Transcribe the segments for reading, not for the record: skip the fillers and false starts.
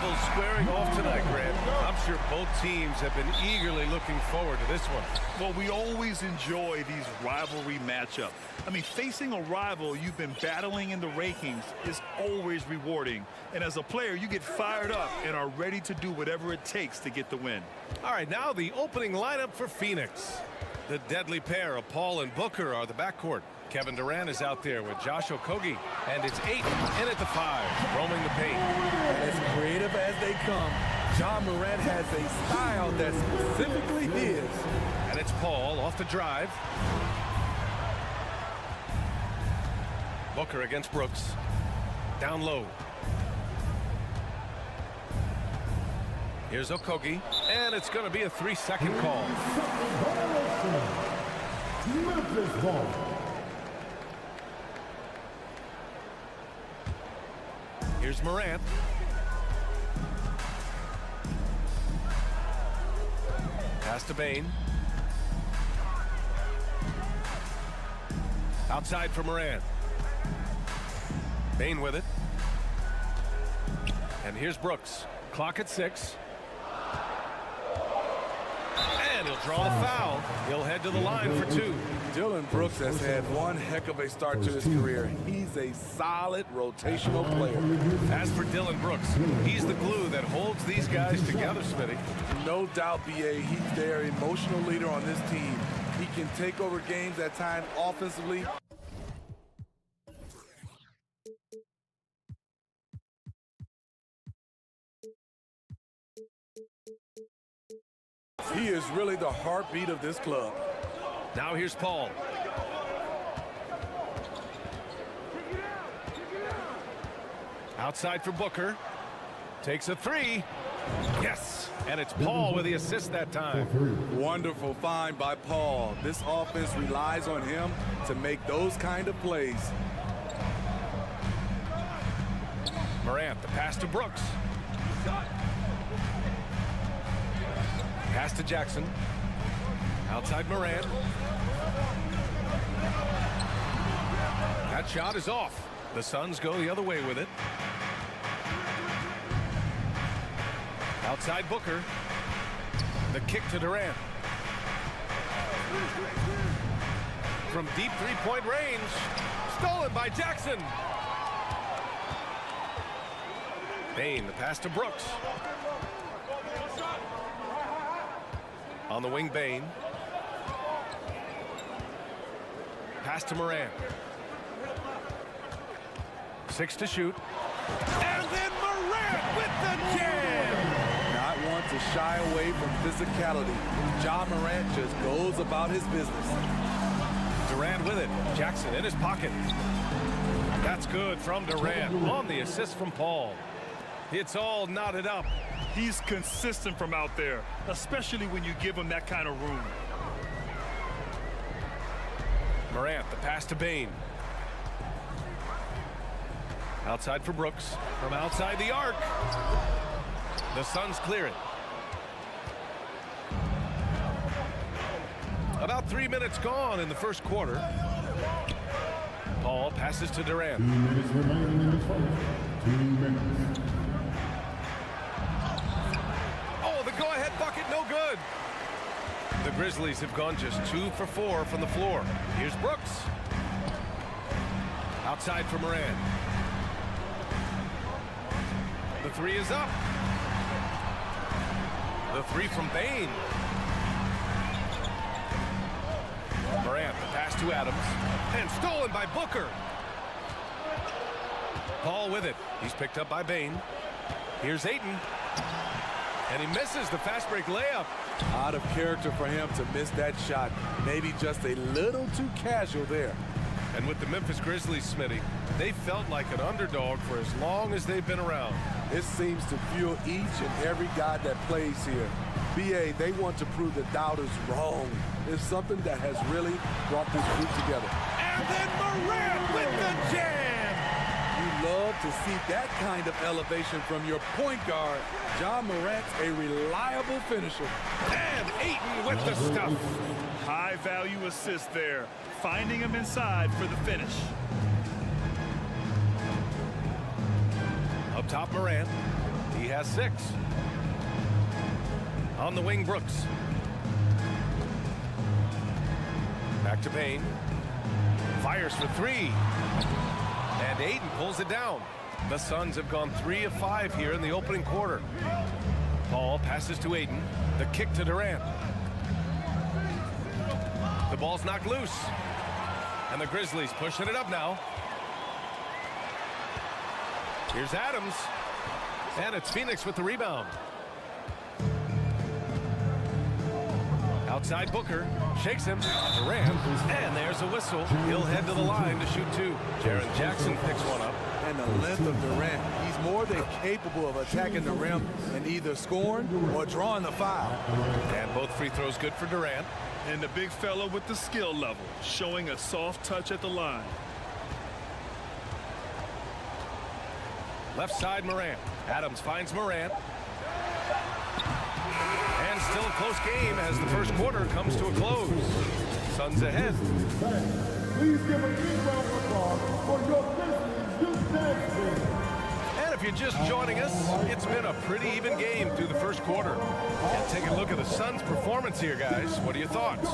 rivals squaring off tonight, Grant. I'm sure both teams have been eagerly looking forward to this one. Well, we always enjoy these rivalry matchups. I mean, facing a rival you've been battling in the rankings is always rewarding. And as a player, you get fired up and are ready to do whatever it takes to get the win. All right, now the opening lineup for Phoenix. The deadly pair of Paul and Booker are the backcourt. Kevin Durant is out there with Josh Okogie, and it's Ayton in at the 5, roaming the paint. As creative as they come, Ja Morant has a style that's specifically his. And it's Paul off the drive. Booker against Brooks. Down low. Here's Okogie, and it's going to be a 3-second call. Memphis ball. Here's Morant. Pass to Bane. Outside for Morant. Bane with it. And here's Brooks. Clock at 6. And he'll draw the foul. He'll head to the line for 2. Dillon Brooks has had one heck of a start to his career. He's a solid rotational player. As for Dillon Brooks, he's the glue that holds these guys together, Smitty. No doubt, B.A., he's their emotional leader on this team. He can take over games at times offensively. He is really the heartbeat of this club. Now here's Paul. Outside for Booker. Takes a 3. Yes. And it's Paul with the assist that time. Wonderful find by Paul. This offense relies on him to make those kind of plays. Morant, the pass to Brooks. Pass to Jackson. Outside Morant. That shot is off. The Suns go the other way with it. Outside Booker. The kick to Durant. From deep three-point range. Stolen by Jackson. Bane, the pass to Brooks. On the wing, Bane. Pass to Morant. 6 to shoot. And then Morant with the jam! Not want to shy away from physicality. Ja Morant just goes about his business. Durant with it. Jackson in his pocket. That's good from Durant on the assist from Paul. It's all knotted up. He's consistent from out there, especially when you give him that kind of room. Morant, the pass to Bane. Outside for Brooks. From outside the arc. The Suns clear it. About 3 minutes gone in the first quarter. Paul passes to Durant. 2 minutes remaining in the fight. 2 minutes. Oh, the go-ahead bucket, no good. The Grizzlies have gone just 2 for 4 from the floor. Here's Brooks. Outside for Morant. The 3 is up. The 3 from Bane. Morant, the pass to Adams. And stolen by Booker. Paul with it. He's picked up by Bane. Here's Ayton. And he misses the fast break layup. Out of character for him to miss that shot. Maybe just a little too casual there. And with the Memphis Grizzlies, Smitty, they felt like an underdog for as long as they've been around. It seems to fuel each and every guy that plays here. B.A., they want to prove the doubters wrong. It's something that has really brought this group together. And then Morant with the jam! You love to see that kind of elevation from your point guard. Ja Morant's a reliable finisher. And Ayton with the stuff. High-value assist there, finding him inside for the finish. Up top, Morant. He He has 6. On the wing, Brooks. Back to Bain. Fires for 3. And Ayton pulls it down. The Suns have gone 3 of 5 here in the opening quarter. Paul passes to Ayton. The kick to Durant. The ball's knocked loose. And the Grizzlies pushing it up now. Here's Adams. And it's Phoenix with the rebound. Outside Booker. Shakes him. Durant. And there's a whistle. He'll head to the line to shoot 2. Jaren Jackson picks one up. And the length of Durant, he's more than capable of attacking the rim and either scoring or drawing the foul. And both free throws good for Durant. And the big fella with the skill level, showing a soft touch at the line. Left side, Morant. Adams finds Morant. And still a close game as the first quarter comes to a close. Suns ahead. Please give a big round of applause for your Grizzlies youth dance team. And if you're just joining us, it's been a pretty even game through the first quarter. And take a look at the Suns' performance here, guys. What are your thoughts?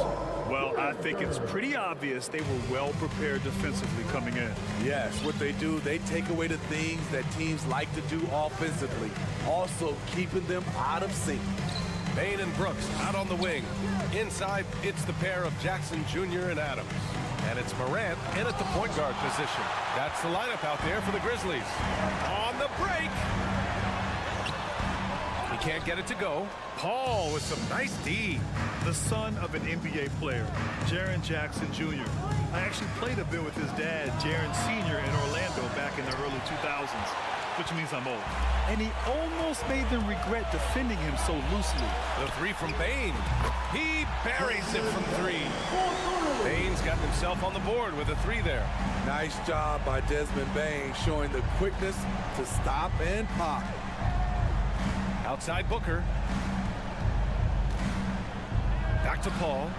Well, I think it's pretty obvious they were well prepared defensively coming in. Yes, what they do, they take away the things that teams like to do offensively, also keeping them out of sync. Bain and Brooks out on the wing. Inside, it's the pair of Jackson Jr. and Adams. And it's Morant in at the point guard position. That's the lineup out there for the Grizzlies. On the break. He can't get it to go. Paul with some nice D. The son of an NBA player, Jaren Jackson Jr. I actually played a bit with his dad, Jaren Sr. in Orlando back in the early 2000s, which means I'm old. And he almost made them regret defending him so loosely. The 3 from Bain. He buries it from 3. Bain's gotten himself on the board with a 3 there. Nice job by Desmond Bain, showing the quickness to stop and pop. Outside Booker. Back to Paul.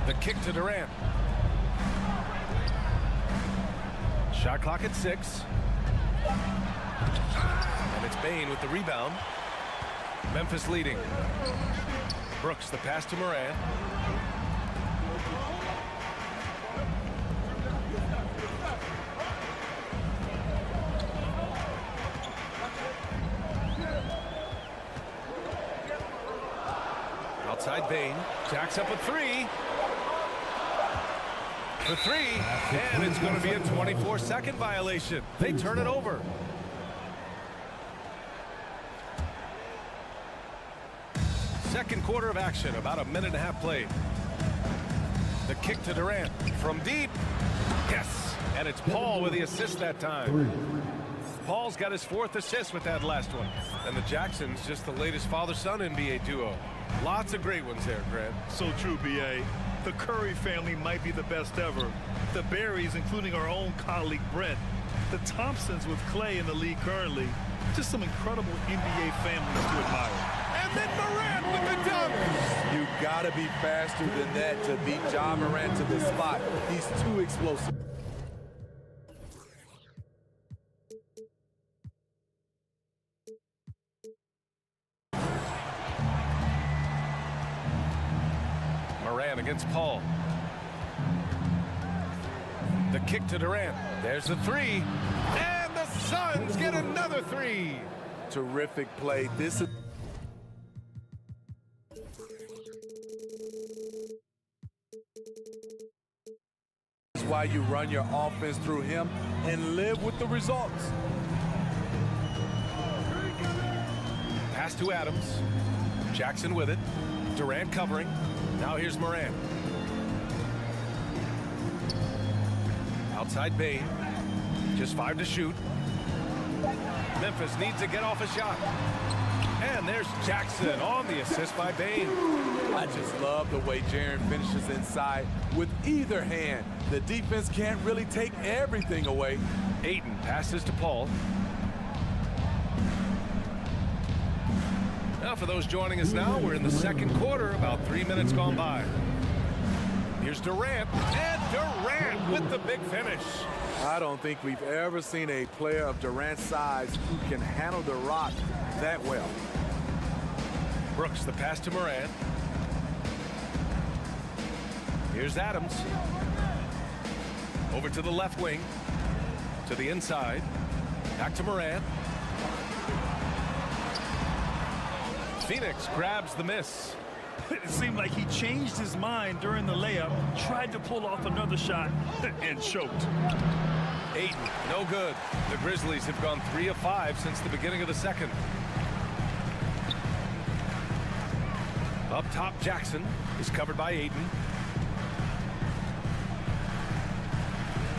The kick to Durant. Shot clock at 6. And it's Bain with the rebound. Memphis leading. Brooks, the pass to Morant. Outside Bain. Jacks up a 3. The 3. And it's going to be a 24-second violation. They turn it over. Second quarter of action, about a minute and a half played. The kick to Durant from deep. Yes, and it's Paul with the assist that time. Paul's got his 4th assist with that last one. And the Jacksons just the latest father-son NBA duo. Lots of great ones there, Grant. So true, B.A. The Curry family might be the best ever. The Berries, including our own colleague Brent. The Thompsons with Clay in the league currently. Just some incredible NBA families to admire. And then Morant with the dunk. You gotta be faster than that to beat Ja Morant to the spot. He's too explosive. Morant against Paul. The kick to Durant. There's the 3. And the Suns get another 3. Terrific play. This is why you run your offense through him and live with the results. Pass to Adams. Jackson with it. Durant covering. Now here's Morant. Outside Bain. Just 5 to shoot. Memphis needs to get off a shot. And there's Jackson on the assist by Bain. I just love the way Jaren finishes inside with either hand. The defense can't really take everything away. Ayton passes to Paul. Now for those joining us now, we're in the second quarter, about 3 minutes gone by. Here's Durant, and Durant with the big finish. I don't think we've ever seen a player of Durant's size who can handle the rock that well. Brooks, the pass to Moran. Here's Adams. Over to the left wing. To the inside. Back to Moran. Phoenix grabs the miss. It seemed like he changed his mind during the layup, tried to pull off another shot, and choked. Ayton, no good. The Grizzlies have gone 3 of 5 since the beginning of the second. Up top, Jackson is covered by Ayton.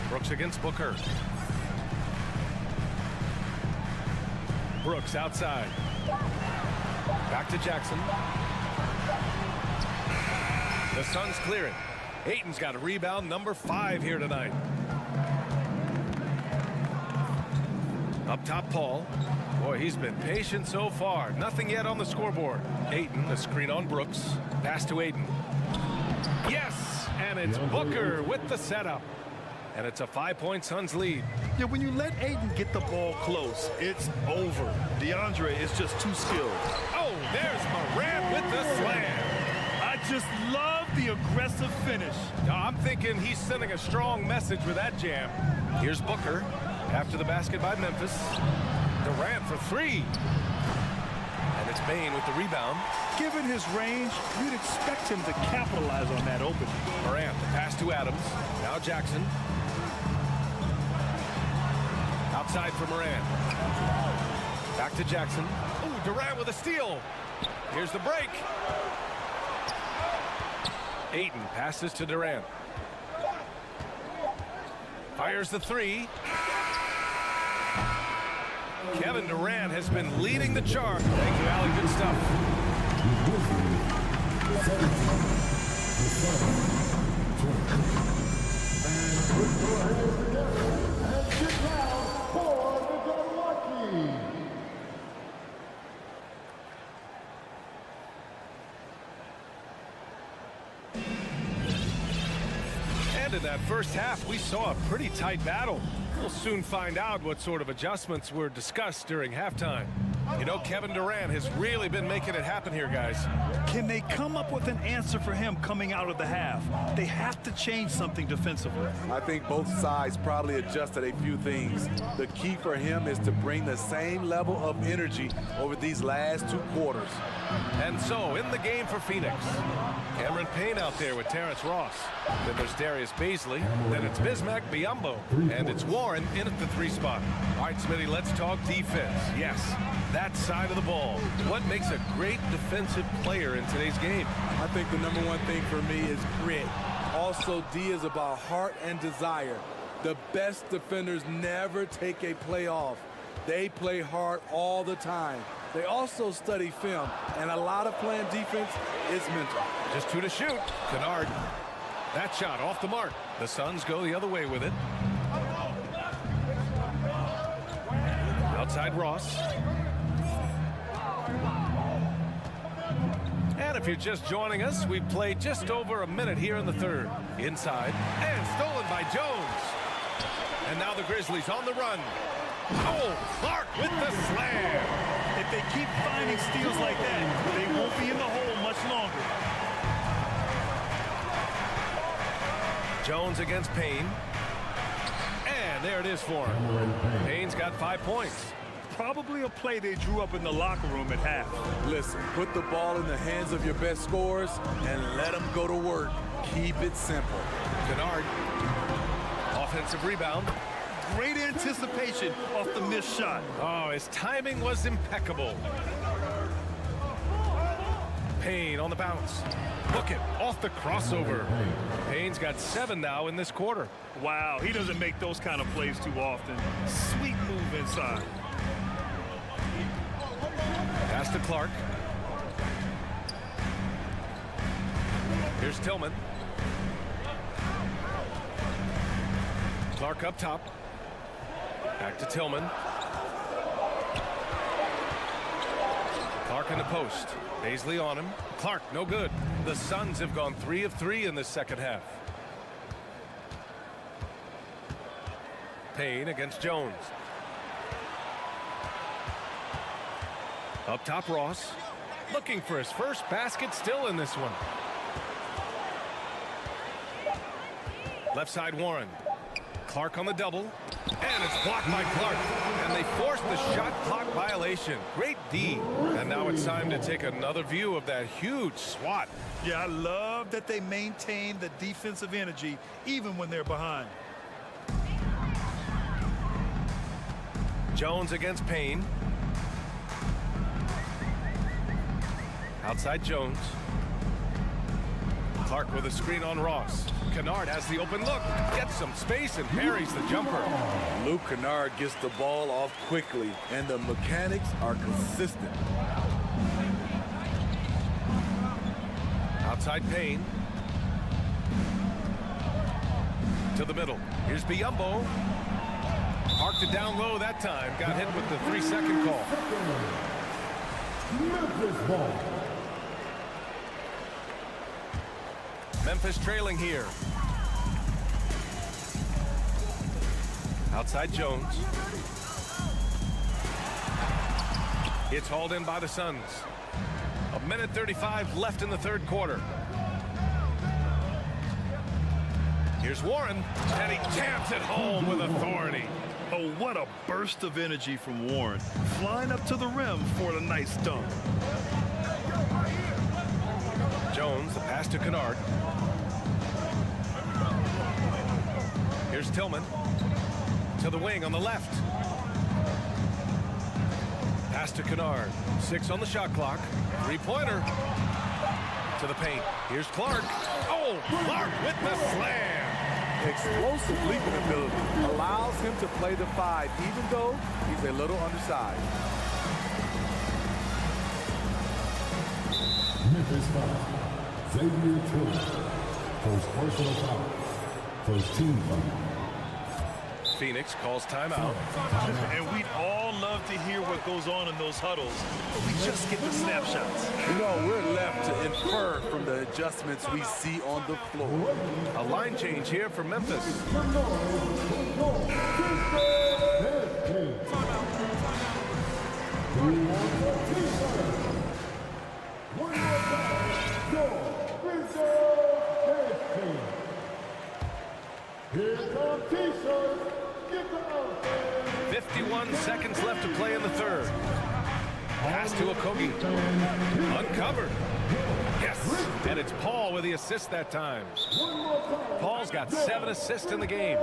Brooks against Booker. Brooks outside. Back to Jackson. The Suns clear it. Ayton's got a rebound, number 5 here tonight. Up top, Paul. Boy, he's been patient so far. Nothing yet on the scoreboard. Ayton, the screen on Brooks. Pass to Ayton. Yes! And it's Booker with the setup. And it's a 5-point Suns lead. Yeah, when you let Ayton get the ball close, it's over. DeAndre is just too skilled. Oh, there's Morant with the slam. I just love the aggressive finish. I'm thinking he's sending a strong message with that jam. Here's Booker after the basket by Memphis. Durant for 3. And it's Bain with the rebound. Given his range, you'd expect him to capitalize on that opening. Morant, the pass to Adams. Now Jackson. Outside for Morant. Back to Jackson. Ooh, Durant with a steal. Here's the break. Ayton passes to Durant. Fires the 3. Kevin Durant has been leading the charge. Thank you, Allie. Good stuff. And in that first half, we saw a pretty tight battle. We'll soon find out what sort of adjustments were discussed during halftime. You know, Kevin Durant has really been making it happen here, guys. Can they come up with an answer for him coming out of the half? They have to change something defensively. I think both sides probably adjusted a few things. The key for him is to bring the same level of energy over these last 2 quarters. And so, in the game for Phoenix, Cameron Payne out there with Terrence Ross. Then there's Darius Baisley. Then it's Bismack Biyombo. And it's Warren in at the 3 spot. All right, Smitty, let's talk defense. Yes, that side of the ball. What makes a great defensive player in today's game? I think the number one thing for me is grit. Also, D is about heart and desire. The best defenders never take a play off. They play hard all the time. They also study film, and a lot of playing defense is mental. Just 2 to shoot. Kennard. That shot off the mark. The Suns go the other way with it. Outside Ross. And if you're just joining us, we've played just over a minute here in the third. Inside. And stolen by Jones. And now the Grizzlies on the run. Oh, Clark with the slam. If they keep finding steals like that, they won't be in the hole much longer. Jones against Payne. And there it is for him. Payne's got 5 points. Probably a play they drew up in the locker room at half. Listen, put the ball in the hands of your best scorers and let them go to work. Keep it simple. Kennard. Offensive rebound. Great anticipation off the missed shot. Oh, his timing was impeccable. Payne on the bounce. Look it, off the crossover. Payne's got 7 now in this quarter. Wow, he doesn't make those kind of plays too often. Sweet move inside. Pass to Clark. Here's Tillman. Clark up top. Back to Tillman. Clark in the post. Baisley on him. Clark, no good. The Suns have gone 3 of 3 in this second half. Payne against Jones. Up top, Ross. Looking for his first basket, still in this one. Left side, Warren. Clark on the double. And it's blocked by Clark. And they forced the shot clock violation. Great D. And now it's time to take another view of that huge swat. Yeah, I love that they maintain the defensive energy even when they're behind. Jones against Payne. Outside Jones. Clark with a screen on Ross. Kennard has the open look. Gets some space and parries the jumper. Luke Kennard gets the ball off quickly, and the mechanics are consistent. Outside Payne. To the middle. Here's Biyombo. Parked it down low that time. Got hit with the 3-second call. Memphis ball. Memphis trailing here. Outside Jones. It's hauled in by the Suns. 1:35 left in the third quarter. Here's Warren, and he jams it home with authority. Oh, what a burst of energy from Warren. Flying up to the rim for a nice dunk. Jones, the pass to Kennard. Here's Tillman. To the wing on the left. Pass to Kennard. 6 on the shot clock. Three-pointer. To the paint. Here's Clark. Oh, Clark with the slam. Explosive leaping ability allows him to play the 5, even though he's a little undersized. Memphis foul. Xavier Tillman. First personal foul. First team foul. Phoenix calls timeout. And we'd all love to hear what goes on in those huddles, but we just get the snapshots. You know, we're left to infer from the adjustments we see on the floor. A line change here for Memphis. Here come T-shirts. Get the outfit. 51 seconds left to play in the third. Pass to Okogie. Uncovered. Yes. And it's Paul with the assist that time. Paul's got 7 assists in the game.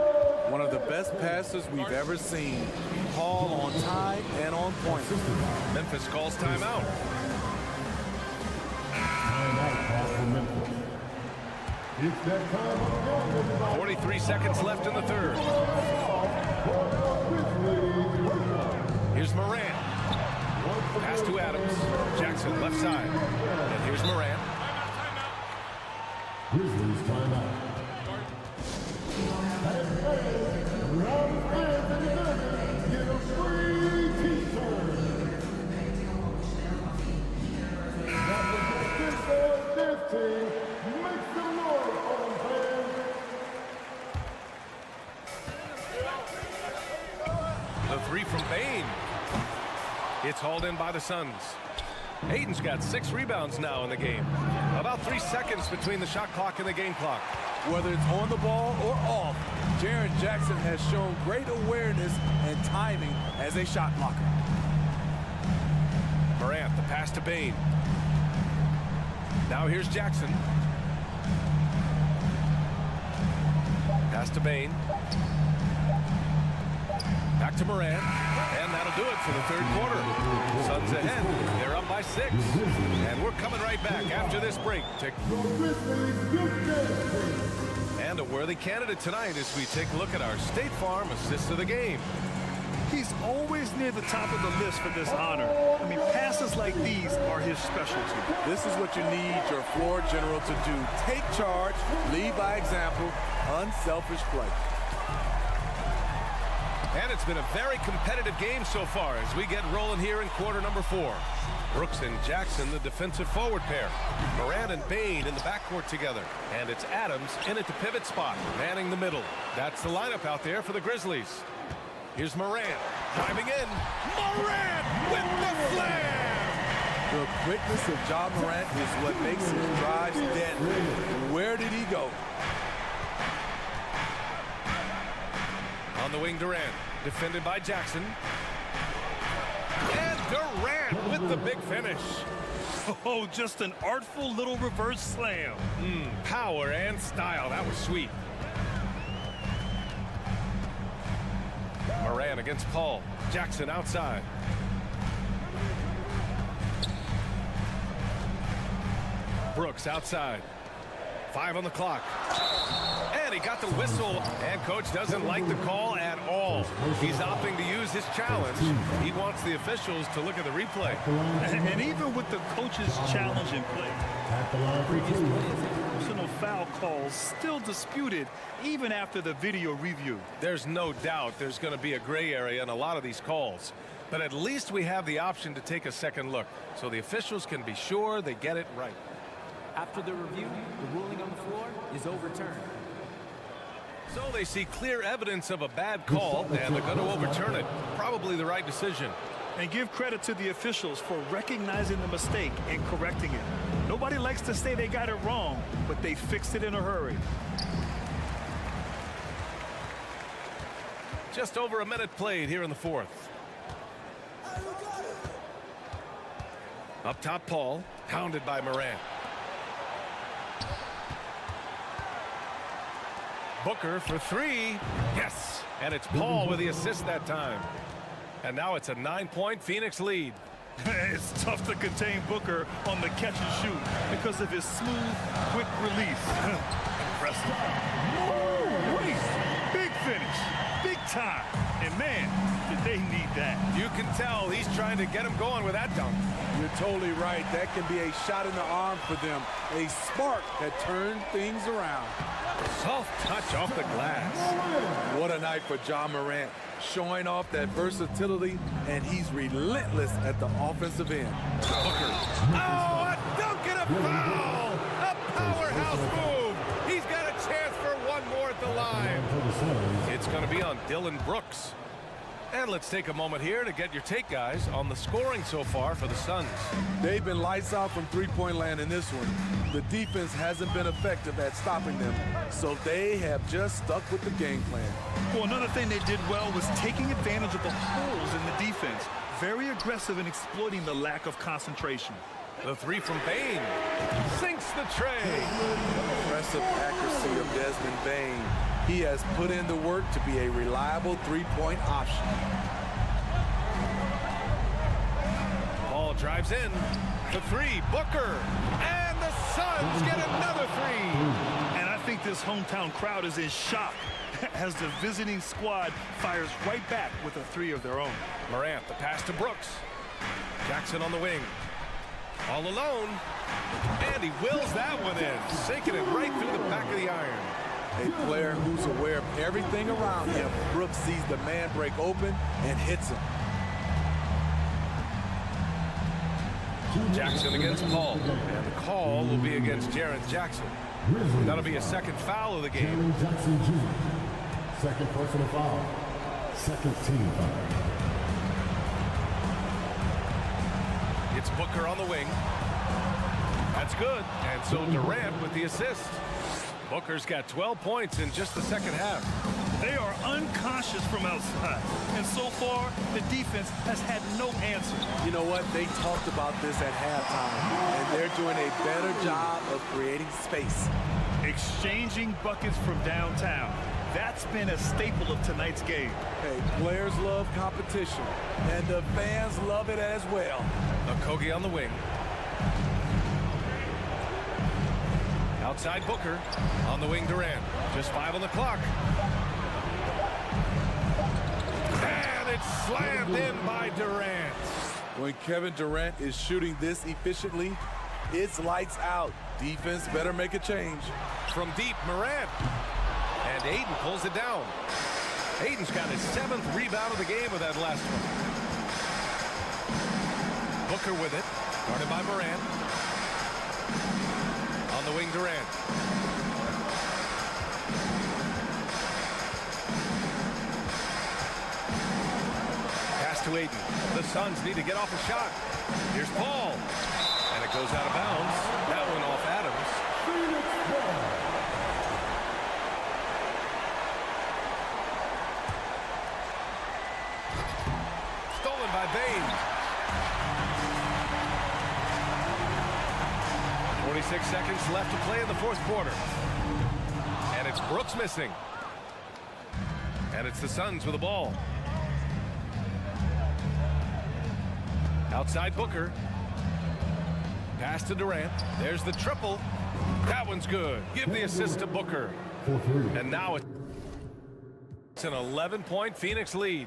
One of the best passes we've ever seen. Paul on time and on point. Memphis calls timeout. Timeout call for Memphis. It's that time of 43 seconds left in the third. Here's Morant. Pass to Adams. Jackson left side. And here's Morant. Grizzlies timeout. Get a free T-shirt. That was this team. Make some noise for them, fans. The three from Bain. It's hauled in by the Suns. Hayden's got 6 rebounds now in the game. About 3 seconds between the shot clock and the game clock. Whether it's on the ball or off, Jaren Jackson has shown great awareness and timing as a shot blocker. Morant, the pass to Bain. Now here's Jackson. Pass to Bain. Back to Morant. And that'll do it for the third quarter. Suns ahead. They're up by 6. And we're coming right back after this break. And a worthy candidate tonight as we take a look at our State Farm assist of the game. He's always near the top of the list for this honor. I mean, passes like these are his specialty. This is what you need your floor general to do. Take charge, lead by example, unselfish play. And it's been a very competitive game so far as we get rolling here in quarter number 4. Brooks and Jackson, the defensive forward pair. Morant and Bain in the backcourt together. And it's Adams in at the pivot spot, manning the middle. That's the lineup out there for the Grizzlies. Here's Morant driving in. Morant with the slam! The quickness of Ja Morant is what makes his drives deadly. Where did he go? On the wing, Durant, defended by Jackson. And Durant with the big finish. Oh, just an artful little reverse slam. Power and style. That was sweet. Morant against Paul. Jackson outside. Brooks outside. 5 on the clock. And he got the whistle. And coach doesn't like the call at all. He's opting to use his challenge. He wants the officials to look at the replay. And even with the coach's challenge in play, personal foul calls still disputed even after the video review. There's no doubt there's going to be a gray area in a lot of these calls. But at least we have the option to take a second look so the officials can be sure they get it right. After the review, the ruling on the floor is overturned. So they see clear evidence of a bad call, and they're going to overturn it. Probably the right decision. And give credit to the officials for recognizing the mistake and correcting it. Nobody likes to say they got it wrong, but they fixed it in a hurry. Just over a minute played here in the fourth. Up top, Paul, hounded by Morant. Booker for 3. Yes. And it's Paul with the assist that time. And now it's a 9-point Phoenix lead. It's tough to contain Booker on the catch and shoot because of his smooth, quick release. Impressive. Wait. Big finish. Big time. And man, did they need that. You can tell he's trying to get him going with that dunk. You're totally right. That can be a shot in the arm for them. A spark that turned things around. Soft touch off the glass. What a night for Ja Morant. Showing off that versatility, and he's relentless at the offensive end. Booker. Oh, a dunk and a foul! A powerhouse move. He's got a chance for one more at the line. It's going to be on Dillon Brooks. And let's take a moment here to get your take, guys, on the scoring so far for the Suns. They've been lights out from three-point land in this one. The defense hasn't been effective at stopping them, so they have just stuck with the game plan. Well, another thing they did well was taking advantage of the holes in the defense. Very aggressive in exploiting the lack of concentration. The 3 from Bane sinks the tray. Impressive accuracy of Desmond Bane. He has put in the work to be a reliable three-point option. Ball drives in. The 3, Booker. And the Suns get another 3. And I think this hometown crowd is in shock as the visiting squad fires right back with a 3 of their own. Morant, the pass to Brooks. Jackson on the wing. All alone. And he wills that one in, sinking it right through the back of the iron. A player who's aware of everything around him. Brooks sees the man break open and hits him. Jackson against Paul. And the call will be against Jaren Jackson. That'll be a second foul of the game. Jaren Jackson Jr. Second personal foul. Second team foul. It's Booker on the wing. That's good. And so Durant with the assist. Booker's got 12 points in just the second half. They are unconscious from outside. And so far, the defense has had no answer. You know what? They talked about this at halftime, and they're doing a better job of creating space. Exchanging buckets from downtown. That's been a staple of tonight's game. Hey, players love competition, and the fans love it as well. Okogie on the wing. Outside Booker. On the wing, Durant. Just 5 on the clock. And it's slammed in by Durant. When Kevin Durant is shooting this efficiently, it's lights out. Defense better make a change. From deep, Morant. And Aiden pulls it down. Aiden's got his 7th rebound of the game with that last one. Booker with it. Guarded by Morant. On the wing, Durant. Pass to punctuating. The Suns need to get off a shot. Here's Paul. And it goes out of bounds. That one off Adams. Stolen by Bain. 46 seconds left to play in the fourth quarter. And it's Brooks missing. And it's the Suns with the ball. Outside Booker. Pass to Durant. There's the triple. That one's good. Give the assist to Booker. And now it's an 11-point Phoenix lead.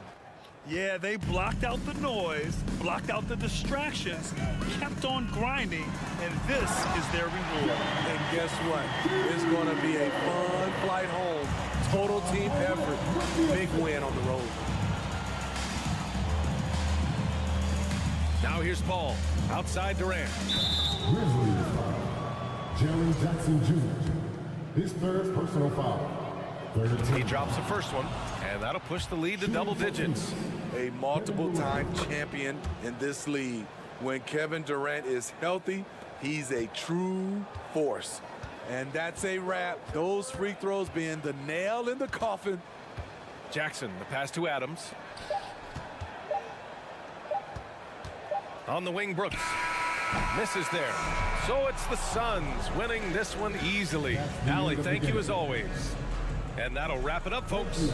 Yeah, they blocked out the noise, blocked out the distractions, kept on grinding, and this is their reward. And guess what? It's going to be a fun flight home. Total team effort. Big win on the road. Now here's Paul. Outside Durant. Grizzlies foul. Jerry Jackson Jr. His third personal foul. He drops the first one, and that'll push the lead to double digits. A multiple-time champion in this league. When Kevin Durant is healthy, he's a true force. And that's a wrap. Those free throws being the nail in the coffin. Jackson, the pass to Adams. On the wing, Brooks. Misses there. So it's the Suns winning this one easily. Allie, thank you as always. And that'll wrap it up, folks.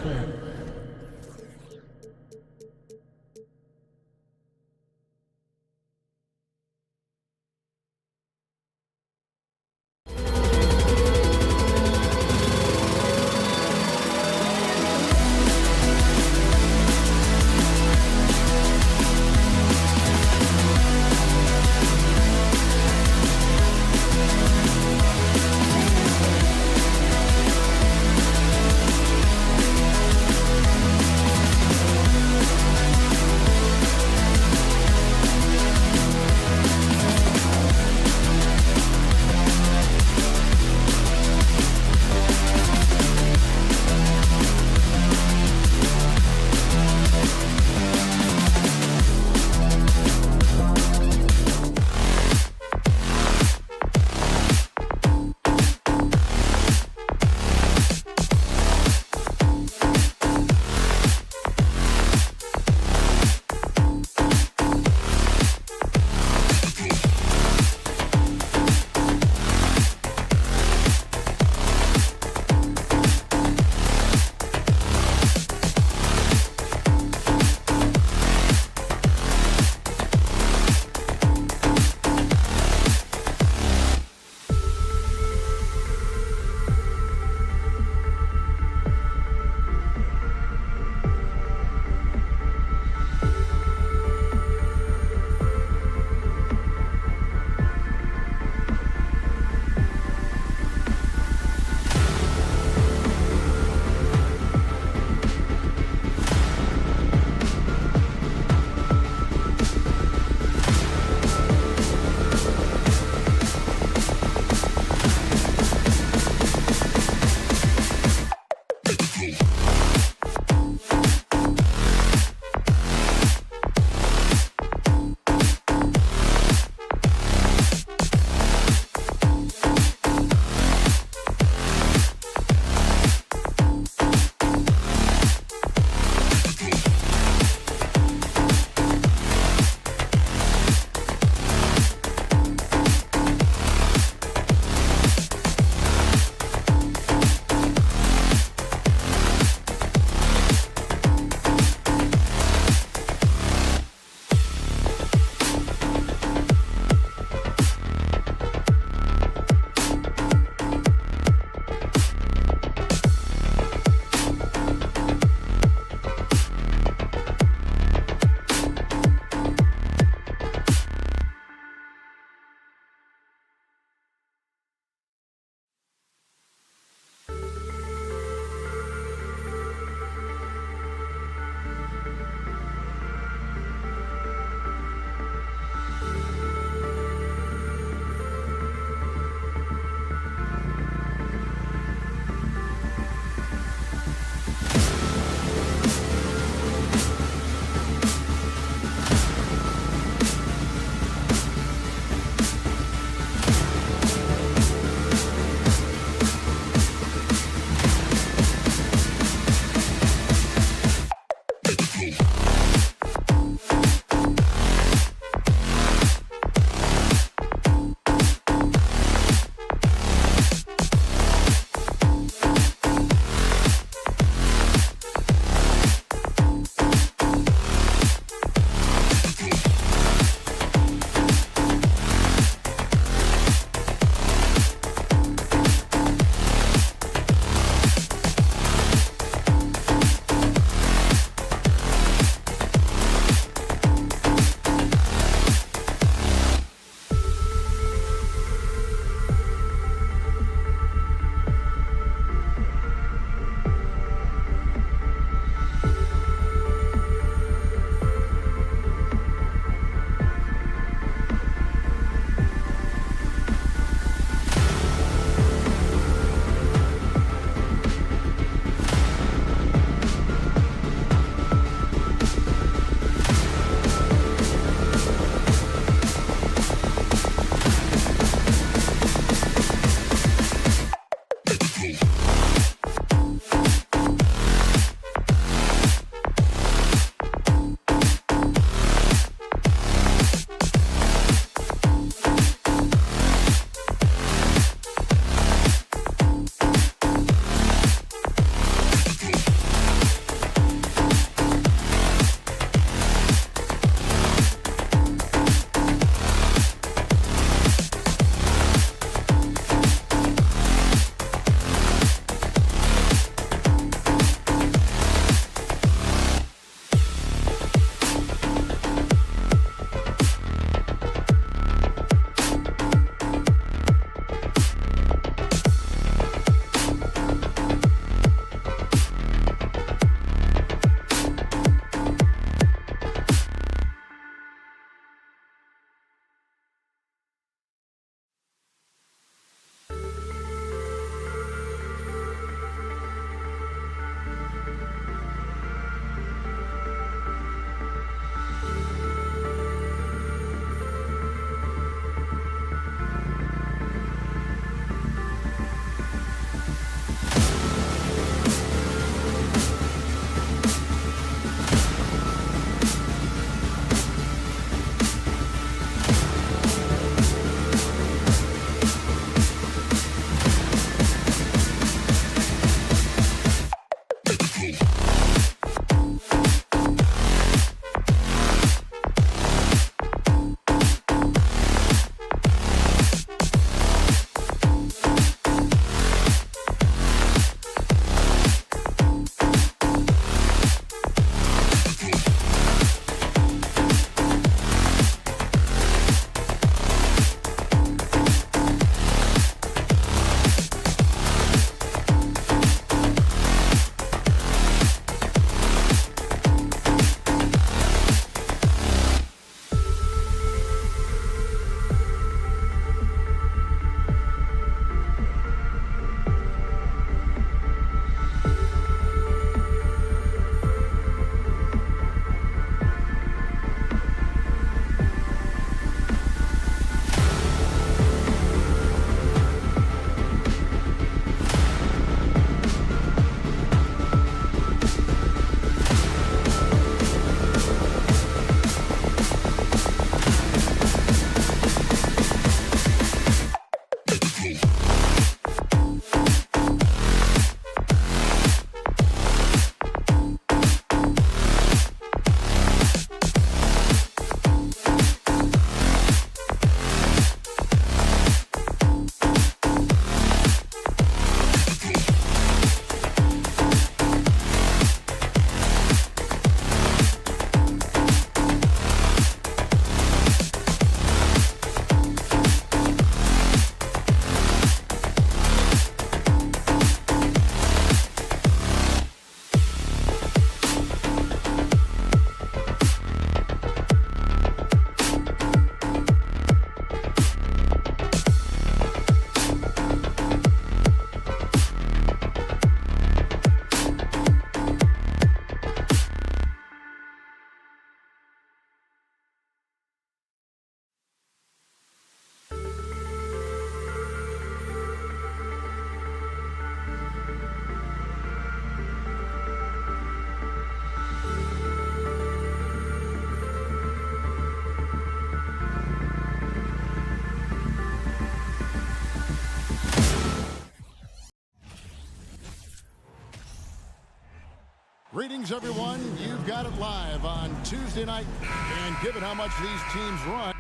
Greetings, everyone. You've got it live on Tuesday night. And given how much these teams run,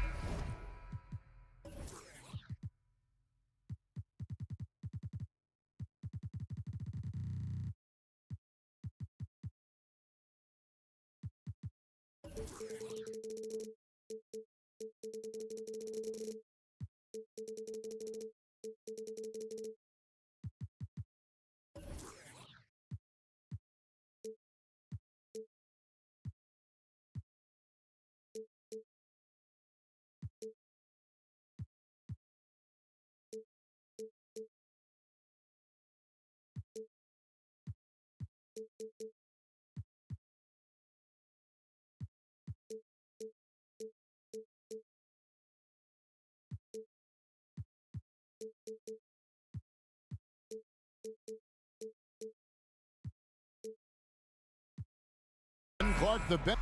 Clark, the bench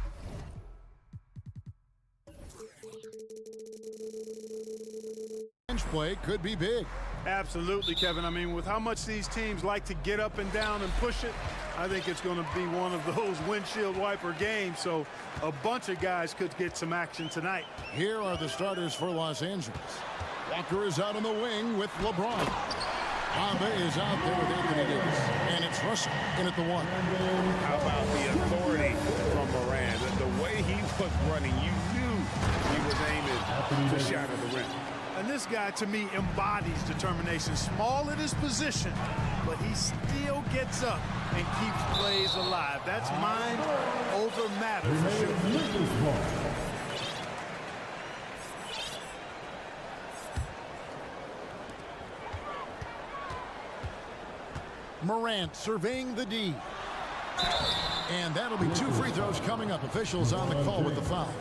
play could be big. Absolutely, Kevin. I mean, with how much these teams like to get up and down and push it, I think it's going to be one of those windshield wiper games. So a bunch of guys could get some action tonight. Here are the starters for Los Angeles. Walker is out on the wing with LeBron. Bamba is out there with Anthony Davis. And it's Russell in at the 1. How about the authority from Moran? The way he was running, you knew he was aiming to shatter the rim. And this guy, to me, embodies determination. Small at his position, but he still gets up and keeps plays alive. That's mind over matter for sure. Morant surveying the D. And that'll be 2 free throws coming up. Officials on the call with the foul.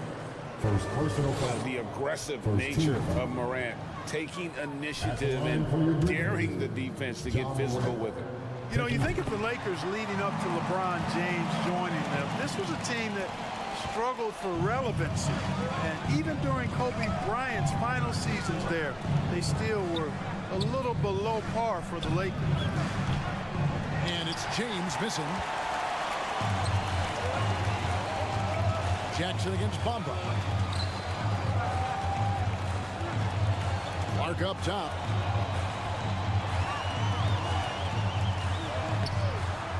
First personal foul. The aggressive nature of Morant, taking initiative and daring the defense to get physical with it. You know, you think of the Lakers leading up to LeBron James joining them. This was a team that struggled for relevancy. And even during Kobe Bryant's final seasons there, they still were a little below par for the Lakers. And it's James missing. Jackson against Bamba. Clark up top.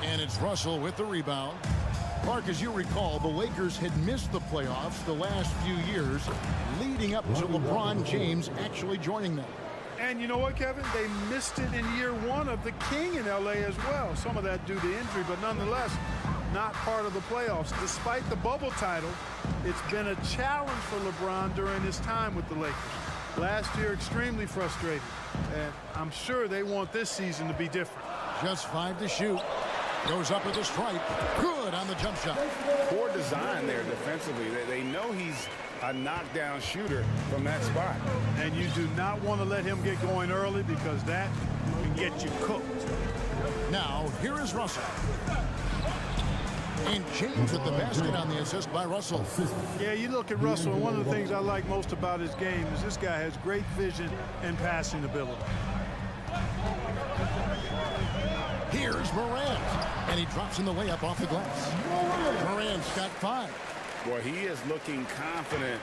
And it's Russell with the rebound. Clark, as you recall, the Lakers had missed the playoffs the last few years, leading up to LeBron James actually joining them. And you know what, Kevin? They missed it in year 1 of the King in L.A. as well. Some of that due to injury, but nonetheless, not part of the playoffs. Despite the bubble title, it's been a challenge for LeBron during his time with the Lakers. Last year, extremely frustrated. And I'm sure they want this season to be different. Just 5 to shoot. Goes up with a stripe. Good on the jump shot. Poor design there defensively. They know he's a knockdown shooter from that spot. And you do not want to let him get going early because that can get you cooked. Now, here is Russell. And James with the basket on the assist by Russell. Yeah, you look at Russell, and one of the things I like most about his game is this guy has great vision and passing ability. Here's Morant. And he drops in the layup off the glass. Morant's got 5. Boy, he is looking confident.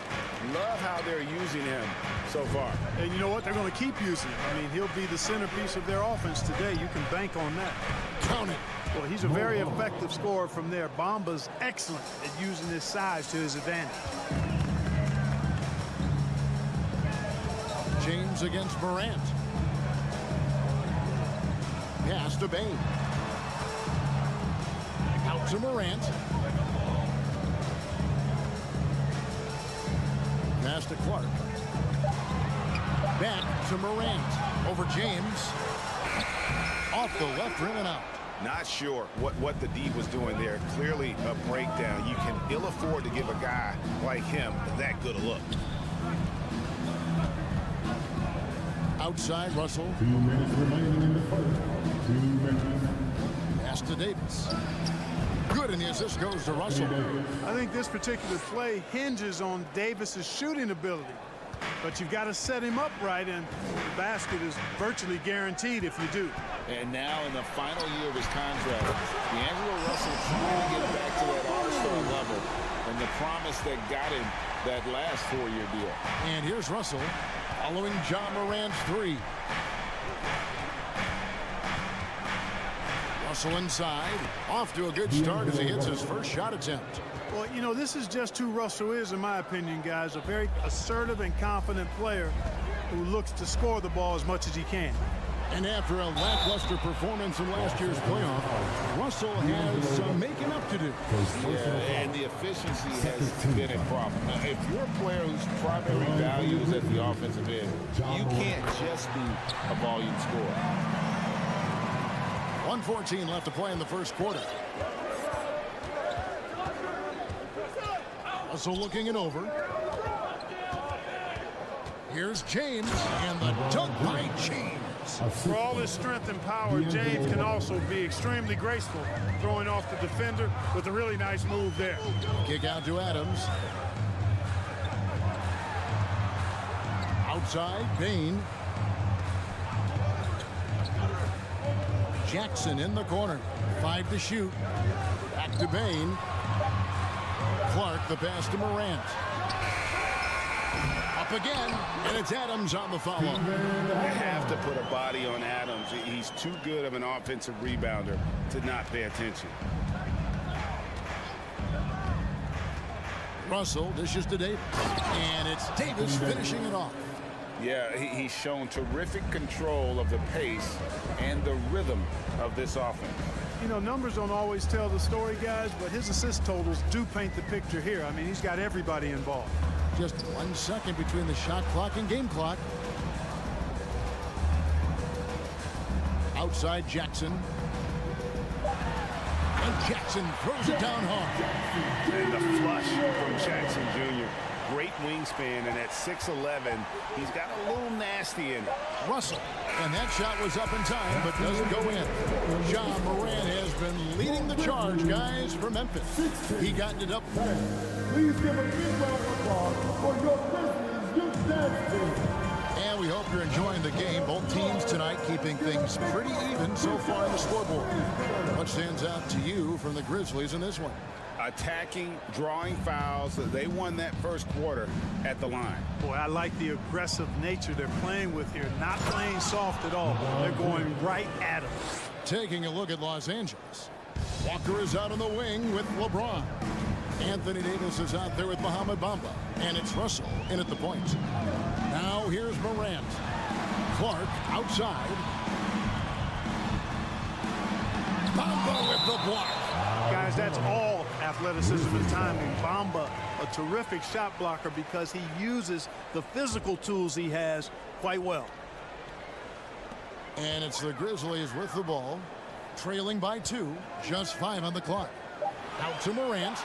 Love how they're using him so far. And you know what? They're going to keep using him. I mean, he'll be the centerpiece of their offense today. You can bank on that. Count it. Well, he's a very effective scorer from there. Bamba's excellent at using his size to his advantage. James against Morant. Pass to Bain. Out to Morant. Pass to Clark. Back to Morant. Over James. Off the left rim and out. Not sure what the D was doing there. Clearly a breakdown. You can ill afford to give a guy like him that good a look. Outside Russell. 2 minutes remaining in the first. 2 minutes. Pass to Davis. Good, and the assist goes to Russell. I think this particular play hinges on Davis's shooting ability. But you've got to set him up right, and the basket is virtually guaranteed if you do. And now in the final year of his contract, D'Angelo Russell trying to get back to that all-star level and the promise that got him that last 4-year deal. And here's Russell following John Morant's three. Russell inside, off to a good start as he hits his first shot attempt. Well, you know, this is just who Russell is, in my opinion, guys. A very assertive and confident player who looks to score the ball as much as he can. And after a lackluster performance in last year's playoff, Russell has some making up to do. Yeah, and the efficiency has been a problem. Now, if you're a player whose primary value is at the offensive end, you can't just be a volume scorer. 1:14 left to play in the first quarter. Russell looking it over. Here's James, and the dunk by James. For all his strength and power, James can also be extremely graceful, throwing off the defender with a really nice move there. Kick out to Adams. Outside, Bain. Jackson in the corner. 5 to shoot. Back to Bain. Clark, the pass to Morant. Up again, and it's Adams on the follow. You have to put a body on Adams. He's too good of an offensive rebounder to not pay attention. Russell dishes to Davis, and it's Davis finishing it off. Yeah, he's shown terrific control of the pace and the rhythm of this offense. You know, numbers don't always tell the story, guys, but his assist totals do paint the picture here. I mean, he's got everybody involved. Just 1 second between the shot clock and game clock. Outside Jackson. And Jackson throws it down hard. And the flush from Jackson Jr. Great wingspan, and at 6'11", he's got a little nasty in it. Russell, and that shot was up in time, but doesn't go in. John Morant has been leading the charge, guys, for Memphis. He got it up. Please give a big round of applause for your Grizzlies youth dance team. And we hope you're enjoying the game. Both teams tonight keeping things pretty even so far on the scoreboard. What stands out to you from the Grizzlies in this one? Attacking, drawing fouls. They won that first quarter at the line. Boy, I like the aggressive nature they're playing with here. Not playing soft at all. They're going right at him. Taking a look at Los Angeles. Walker is out on the wing with LeBron. Anthony Davis is out there with Mohamed Bamba. And it's Russell in at the point. Now here's Morant. Clark outside. Bamba with the block. Guys, that's all athleticism and timing. Bamba, a terrific shot blocker because he uses the physical tools he has quite well. And it's the Grizzlies with the ball, trailing by 2, just 5 on the clock. Out to Morant.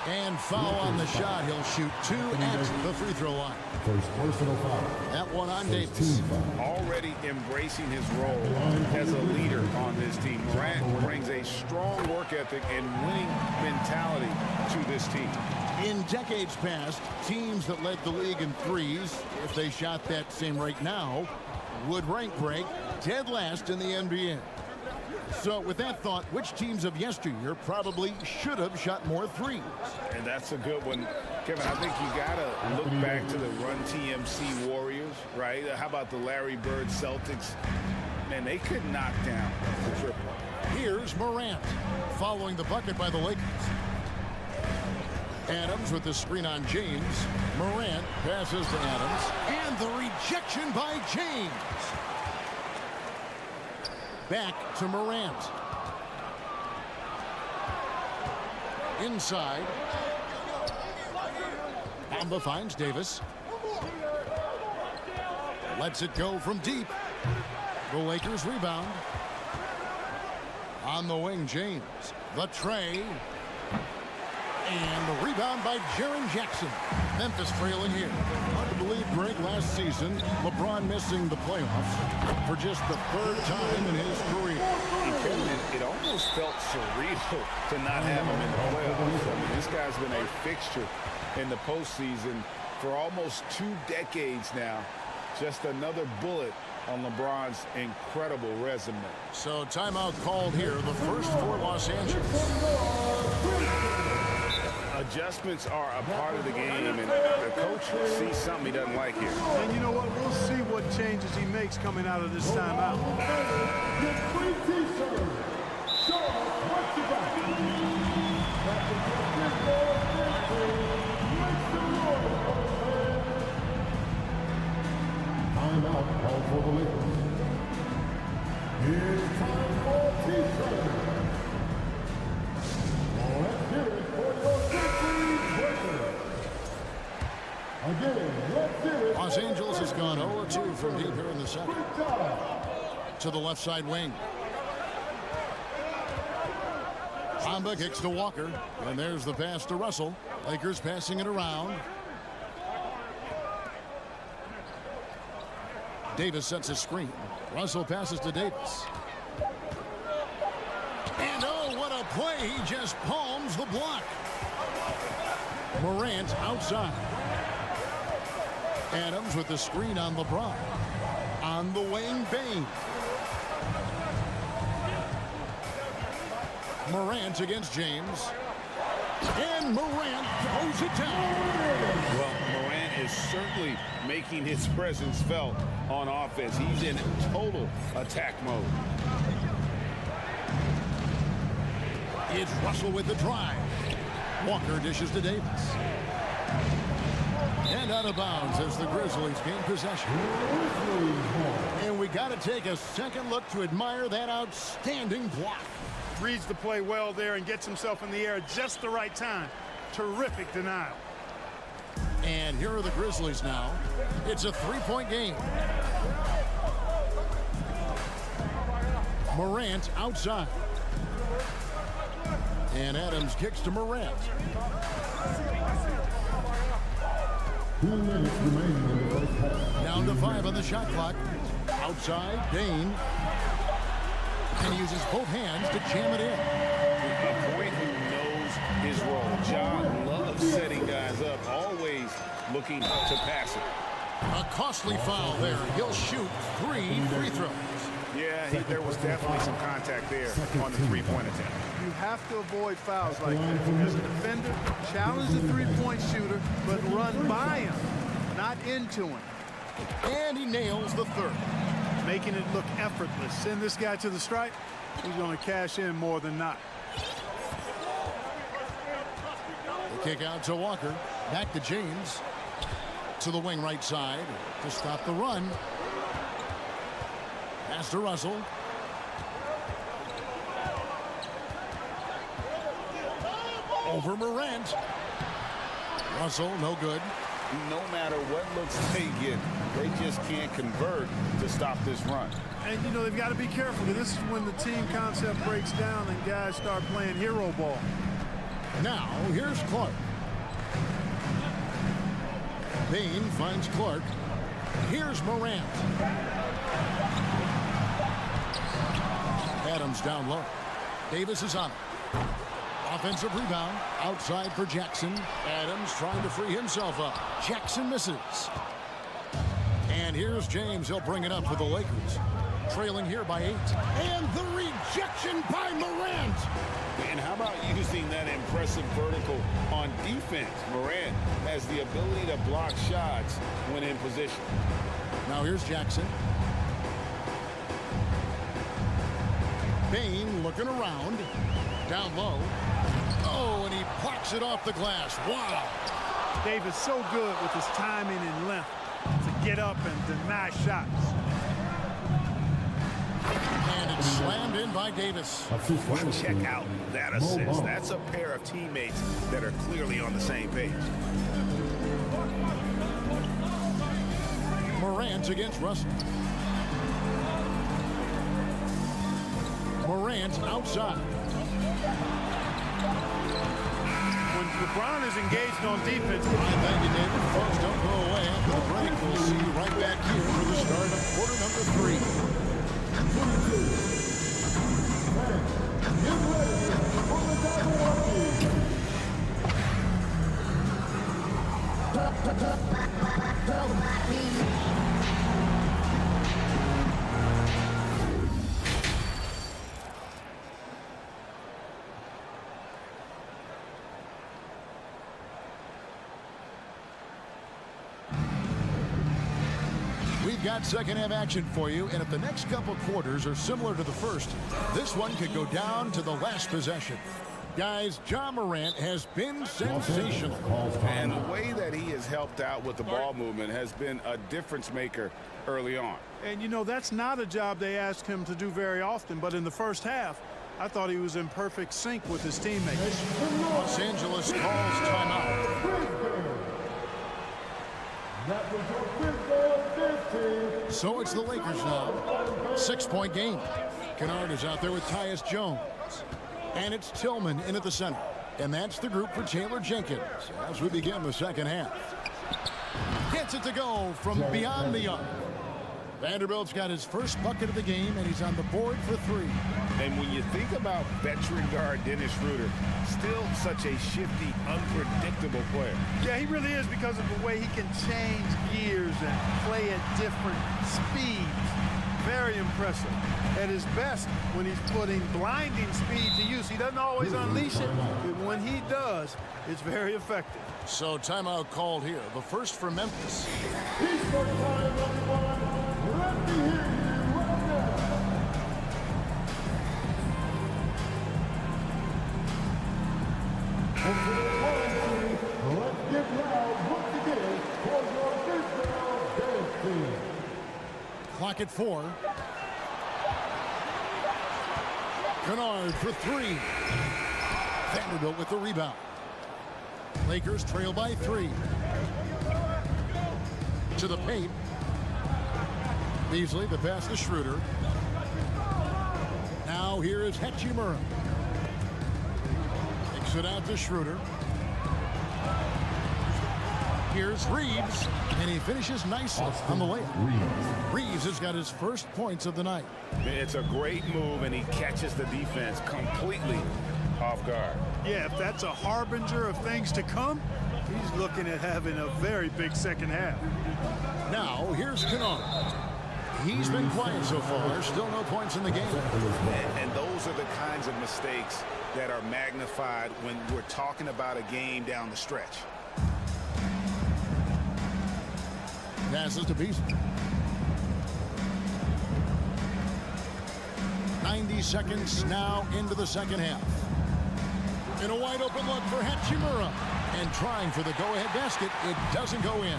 And foul on the shot. He'll shoot 2 at the free throw line. First personal foul. That one on Davis. Already embracing his role as a leader on this team. Morant brings a strong work ethic and winning mentality to this team. In decades past, teams that led the league in threes, if they shot that same rate now, would rank break dead last in the NBA. So with that thought, which teams of yesteryear probably should have shot more threes? And that's a good one. Kevin, I think you got to look back to the Run TMC Warriors, right? How about the Larry Bird Celtics? Man, they could knock down the triple. Here's Morant following the bucket by the Lakers. Adams with the screen on James. Morant passes to Adams. And the rejection by James. Back to Morant. Inside. Bamba finds Davis. Lets it go from deep. The Lakers rebound. On the wing, James. The tray. And the rebound by Jaren Jackson. Memphis trailing here. Hard to believe, Greg, last season, LeBron missing the playoffs for just the 3rd time in his career. It almost felt surreal to not have him in the playoffs. I mean, this guy's been a fixture in the postseason for almost 2 decades now. Just another bullet on LeBron's incredible resume. So timeout called here, the first for Los Angeles. Adjustments are a part of the game, and the coach sees something he doesn't like here. And you know what? We'll see what changes he makes coming out of this timeout. Timeout called for the Lakers. It's time for T-shirt. Let's hear it for your Grizzlies Lakers. Again, let's hear it. Los Angeles has gone 0-2 from deep here in the second. To the left side wing. Hamba kicks to Walker. And there's the pass to Russell. Lakers passing it around. Davis sets a screen. Russell passes to Davis. And oh, what a play. He just palms the block. Morant outside. Adams with the screen on LeBron. On the wing, Bane. Morant against James. And Morant throws it down. Well, Morant is certainly making his presence felt on offense. He's in total attack mode. It's Russell with the drive. Walker dishes to Davis. And out of bounds as the Grizzlies gain possession. And we got to take a second look to admire that outstanding block. Reads the play well there and gets himself in the air at just the right time. Terrific denial. And here are the Grizzlies now. It's a three-point game. Morant outside. And Adams kicks to Morant. 2 minutes remaining in the first half. Down to 5 on the shot clock. Outside, Dane. And he uses both hands to jam it in. A point who knows his role. John loves setting guys up, always looking to pass it. A costly foul there. He'll shoot 3 free throws. Yeah, there was definitely some contact there on the three-point attempt. You have to avoid fouls like that. As a defender, challenge the three-point shooter, but run by him, not into him. And he nails the third. Making it look effortless. Send this guy to the stripe. He's going to cash in more than not. The kick out to Walker. Back to James. To the wing right side to stop the run. Pass to Russell. Over Morant. Russell, no good. No matter what looks they get, they just can't convert to stop this run. And, you know, they've got to be careful. This is when the team concept breaks down and guys start playing hero ball. Now, here's Clark. Bane finds Clark. Here's Morant. Adams down low. Davis is on it. Offensive rebound. Outside for Jackson. Adams trying to free himself up. Jackson misses. And here's James. He'll bring it up for the Lakers. Trailing here by 8. And the rejection by Morant. And how about using that impressive vertical on defense? Morant has the ability to block shots when in position. Now here's Jackson. Bane looking around. Down low. Oh, and he plucks it off the glass. Wow. Davis so good with his timing and length to get up and deny shots. And it's slammed in by Davis. Check out that assist. That's a pair of teammates that are clearly on the same page. Morant against Russell. Morant outside. When LeBron is engaged on defense. Thank you, David. Folks, don't go away after the break. We'll see you right back here for the start of quarter number 3. we've got second half action for you, and if the next couple quarters are similar to the first, this one could go down to the last possession. Guys, Ja Morant has been sensational. And the way that he has helped out with the ball movement has been a difference maker early on. And, you know, that's not a job they ask him to do very often, but in the first half, I thought he was in perfect sync with his teammates. Los Angeles calls timeout. So it's the Lakers now. 6-point game. Kennard is out there with Tyus Jones. And it's Tillman in at the center. And that's the group for Taylor Jenkins as we begin the second half. Gets it to go from beyond the arc. Vanderbilt's got his first bucket of the game, and he's on the board for 3. And when you think about veteran guard Dennis Schroeder, still such a shifty, unpredictable player. Yeah, he really is, because of the way he can change gears and play at different speeds. Very impressive. At his best, when he's putting blinding speed to use, he doesn't always unleash it, but when he does, it's very effective. So timeout called here. The first for Memphis. Clock at 4. Kennard for 3. Vanderbilt with the rebound. Lakers trail by 3. To the paint. Beasley, the pass to Schroeder. Now here is Hachimura. Takes it out to Schroeder. Here's Reeves, and he finishes nicely on the layup. Reeves has got his first points of the night. It's a great move, and he catches the defense completely off guard. Yeah, if that's a harbinger of things to come, he's looking at having a very big second half. Now here's Kennard. He's been quiet so far. Still no points in the game. And those are the kinds of mistakes that are magnified when we're talking about a game down the stretch. Passes to Beasley. 90 seconds now into the second half. In a wide open look for Hachimura. And trying for the go-ahead basket. It doesn't go in.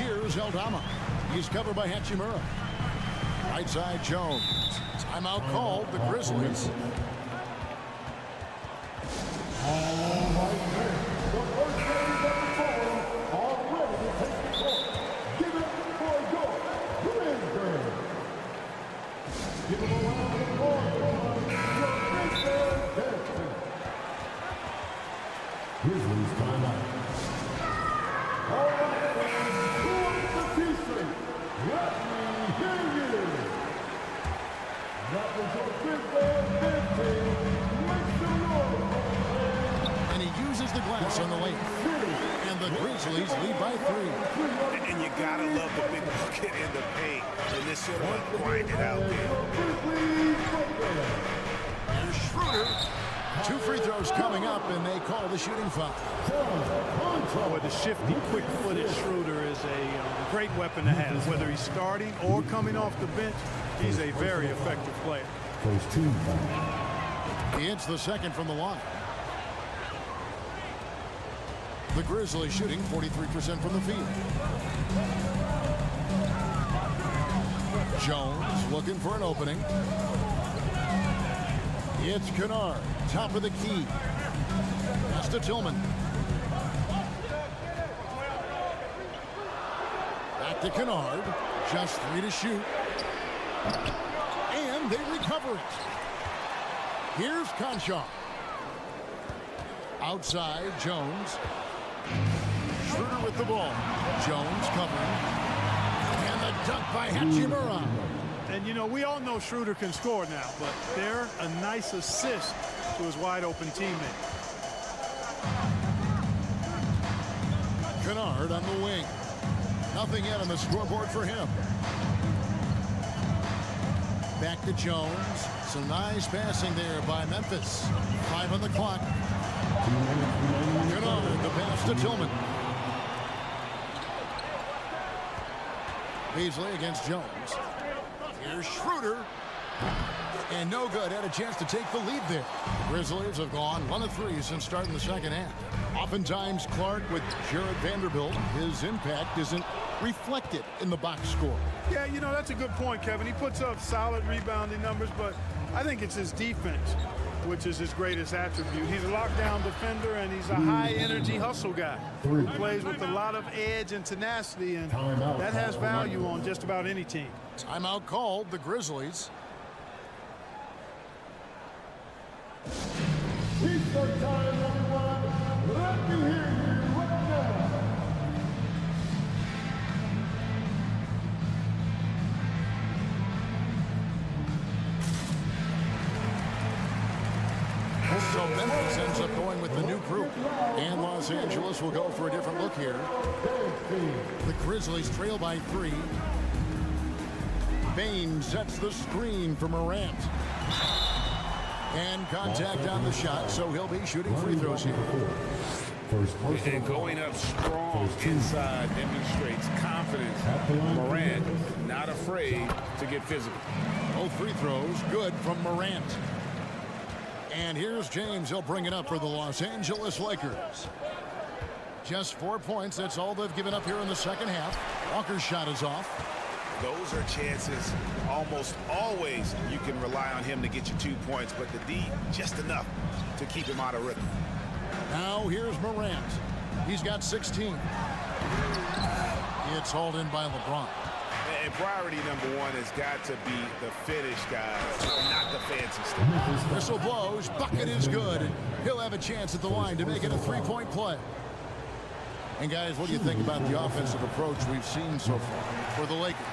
Here's Aldama. He's covered by Hachimura. Right side Jones. Timeout called the Grizzlies. Grizzlies timeout. All right, fans, who wants the T-shirt? Let me hear you. That was your Grizzlies 15. Make some noise. And he uses the glass on the lane. And the Grizzlies lead by 3. And you gotta love the big bucket in the paint. And this sort of grind it out there. Here's Schroeder. 2 free throws coming up, and they call the shooting foul. Boy, the shifty, quick-footed Schroeder is a great weapon to have. Whether he's starting or coming off the bench, he's a very effective player. First team foul. He hits the second from the line. The Grizzlies shooting 43% from the field. Jones looking for an opening. It's Kennard, top of the key. Pass to Tillman. Back to Kennard. Just 3 to shoot. And they recover it. Here's Conchar. Outside, Jones. Schroeder with the ball. Jones covering. And the dunk by Hachimura. And, you know, we all know Schroeder can score now, but they're a nice assist to his wide-open teammate. Kennard on the wing. Nothing yet on the scoreboard for him. Back to Jones. Some nice passing there by Memphis. 5 on the clock. Kennard, the pass to Tillman. Beasley against Jones. Here's Schroeder. And no good. Had a chance to take the lead there. The Grizzlies have gone 1 of 3 since starting the second half. Oftentimes, Clark with Jared Vanderbilt, his impact isn't reflected in the box score. Yeah, you know, that's a good point, Kevin. He puts up solid rebounding numbers, but I think it's his defense, which is his greatest attribute. He's a lockdown defender, and he's a high-energy hustle guy who plays with a lot of edge and tenacity, and that has value on just about any team. Timeout called, the Grizzlies. Eastern time, everyone. Let me hear you right now. So Memphis ends up going with the new group. And Los Angeles will go for a different look here. The Grizzlies trail by 3. Bain sets the screen for Morant. And contact on the shot, so he'll be shooting free throws here. And going up strong inside demonstrates confidence. Morant not afraid to get physical. Both free throws good from Morant. And here's James. He'll bring it up for the Los Angeles Lakers. Just 4 points. That's all they've given up here in the second half. Walker's shot is off. Those are chances almost always you can rely on him to get you 2 points, but the D just enough to keep him out of rhythm. Now here's Morant. He's got 16. It's hauled in by LeBron. And priority number 1 has got to be the finish, guys, not the fancy stuff. Whistle blows. Bucket is good. He'll have a chance at the line to make it a 3-point play. And guys, what do you think about the offensive approach we've seen so far for the Lakers?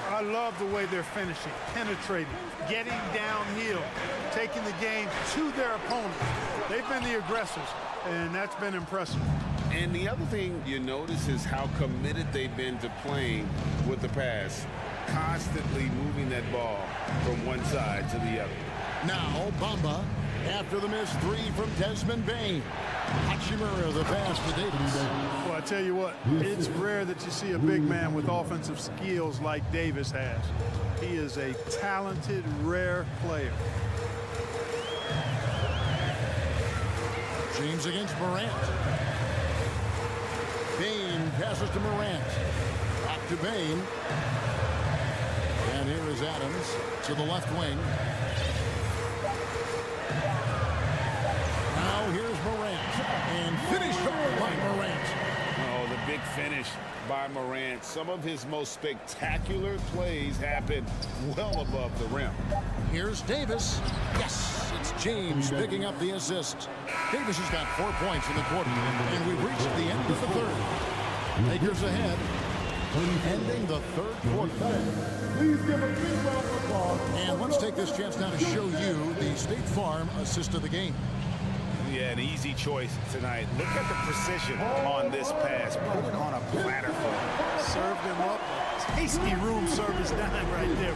I love the way they're finishing, penetrating, getting downhill, taking the game to their opponents. They've been the aggressors, and that's been impressive. And the other thing you notice is how committed they've been to playing with the pass, constantly moving that ball from one side to the other. Now, Bamba, after the missed 3 from Desmond Bain. Hachimura, the pass to Davis. Well, I tell you what, it's rare that you see a big man with offensive skills like Davis has. He is a talented, rare player. James against Morant. Bain passes to Morant. Back to Bain. And here is Adams to the left wing. Now here's Morant. And finished off by Morant. Oh, the big finish by Morant. Some of his most spectacular plays happen well above the rim. Here's Davis. Yes, it's James picking up the assist. Davis has got 4 points in the quarter. And we've reached the end of the third. Lakers ahead. Ending the third quarter. Please give a big round of applause. And let's take this chance now to show you the State Farm assist of the game. Yeah, an easy choice tonight. Look at the precision on this pass. Put it on a platter for him. Served him up a tasty room service dime right there.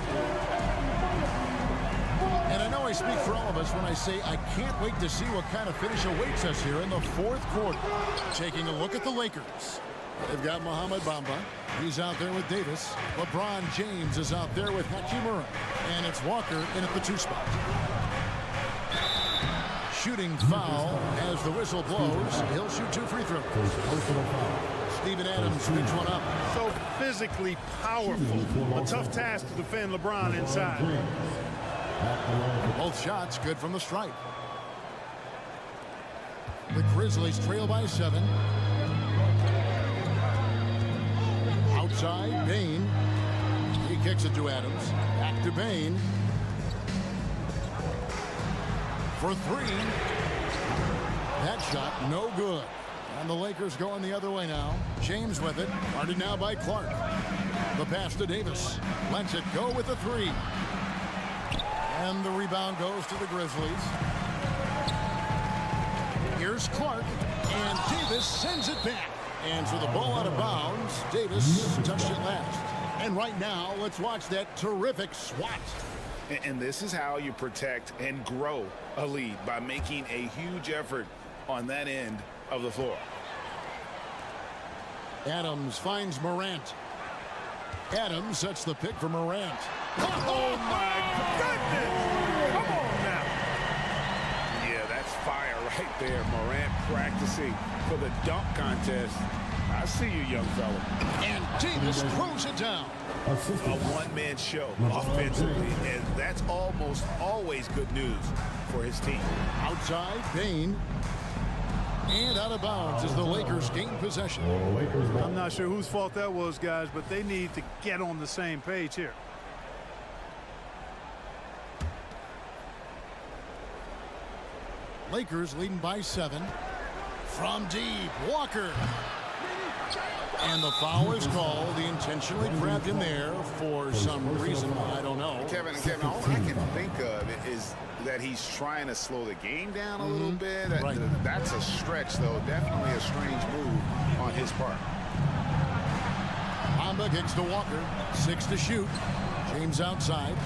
And I know I speak for all of us when I say I can't wait to see what kind of finish awaits us here in the fourth quarter. Taking a look at the Lakers. They've got Mohamed Bamba. He's out there with Davis. LeBron James is out there with Hachimura. And it's Walker in at the 2 spot. Shooting foul as the whistle blows. He'll shoot 2 free throws. Steven Adams picks one up. So physically powerful. A tough task to defend LeBron inside. Both shots good from the stripe. The Grizzlies trail by 7. Outside, Bain. He kicks it to Adams. Back to Bain. For 3. That shot, no good. And the Lakers going the other way now. James with it. Guarded now by Clark. The pass to Davis. Lets it go with the 3. And the rebound goes to the Grizzlies. Here's Clark. And Davis sends it back. And so the ball out of bounds. Davis touched it last. And right now, let's watch that terrific swat. And this is how you protect and grow a lead, by making a huge effort on that end of the floor. Adams finds Morant. Adams sets the pick for Morant. Oh, my goodness. Come on now. Yeah, that's fire right there. Morant practicing for the dunk contest. I see you, young fella. And Davis throws it down. A one-man show offensively, and that's almost always good news for his team. Outside, Payne. And out of bounds as the Lakers gain possession. I'm not sure whose fault that was, guys, but they need to get on the same page here. Lakers leading by 7. From deep, Walker. And the foul is called. He intentionally grabbed him there for some reason. I don't know. Kevin, all I can think of is that he's trying to slow the game down a little bit. Right. That's a stretch, though. Definitely a strange move on his part. Bamba kicks to Walker. 6 to shoot. James outside.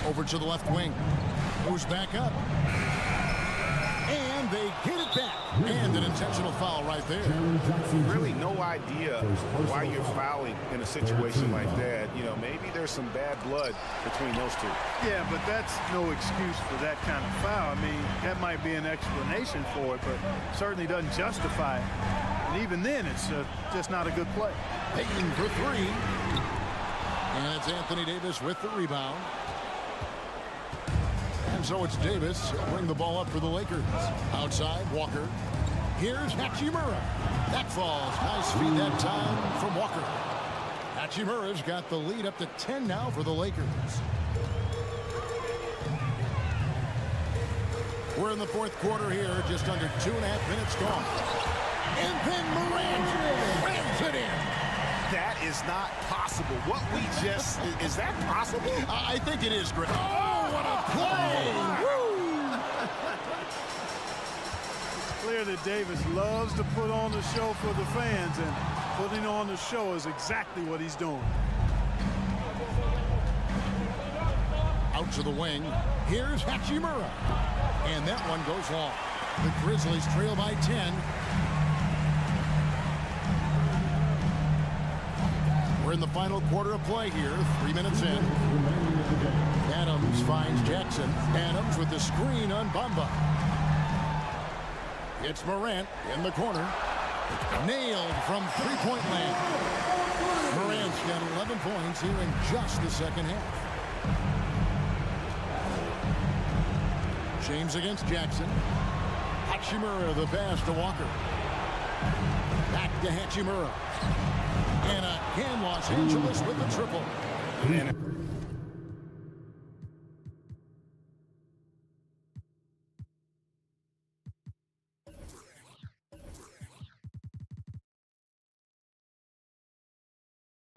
Over to the left wing. Moves back up. And they get it back. And an intentional foul right there. Really no idea why you're fouling in a situation like that. You know, maybe there's some bad blood between those two. Yeah, but that's no excuse for that kind of foul. I mean, that might be an explanation for it, but certainly doesn't justify it. And even then, it's just not a good play. Payton for 3. And it's Anthony Davis with the rebound. And so it's Davis. He'll bring the ball up for the Lakers. Outside, Walker. Here's Hachimura. That falls. Nice feed that time from Walker. Hachimura's got the lead up to 10 now for the Lakers. We're in the fourth quarter here. Just under 2.5 minutes gone. And then Morant rams it in. That is not possible. What we just... Is that possible? I think it is, Greg. Oh, what a play! It's clear that Davis loves to put on the show for the fans, and putting on the show is exactly what he's doing. Out to the wing. Here's Hachimura. And that one goes long. The Grizzlies trail by 10. We're in the final quarter of play here. 3 minutes in. Adams finds Jackson. Adams with the screen on Bamba. It's Morant in the corner. Nailed from three-point land. Morant's got 11 points here in just the second half. James against Jackson. Hachimura the pass to Walker. Back to Hachimura. And again, Los Angeles with the triple.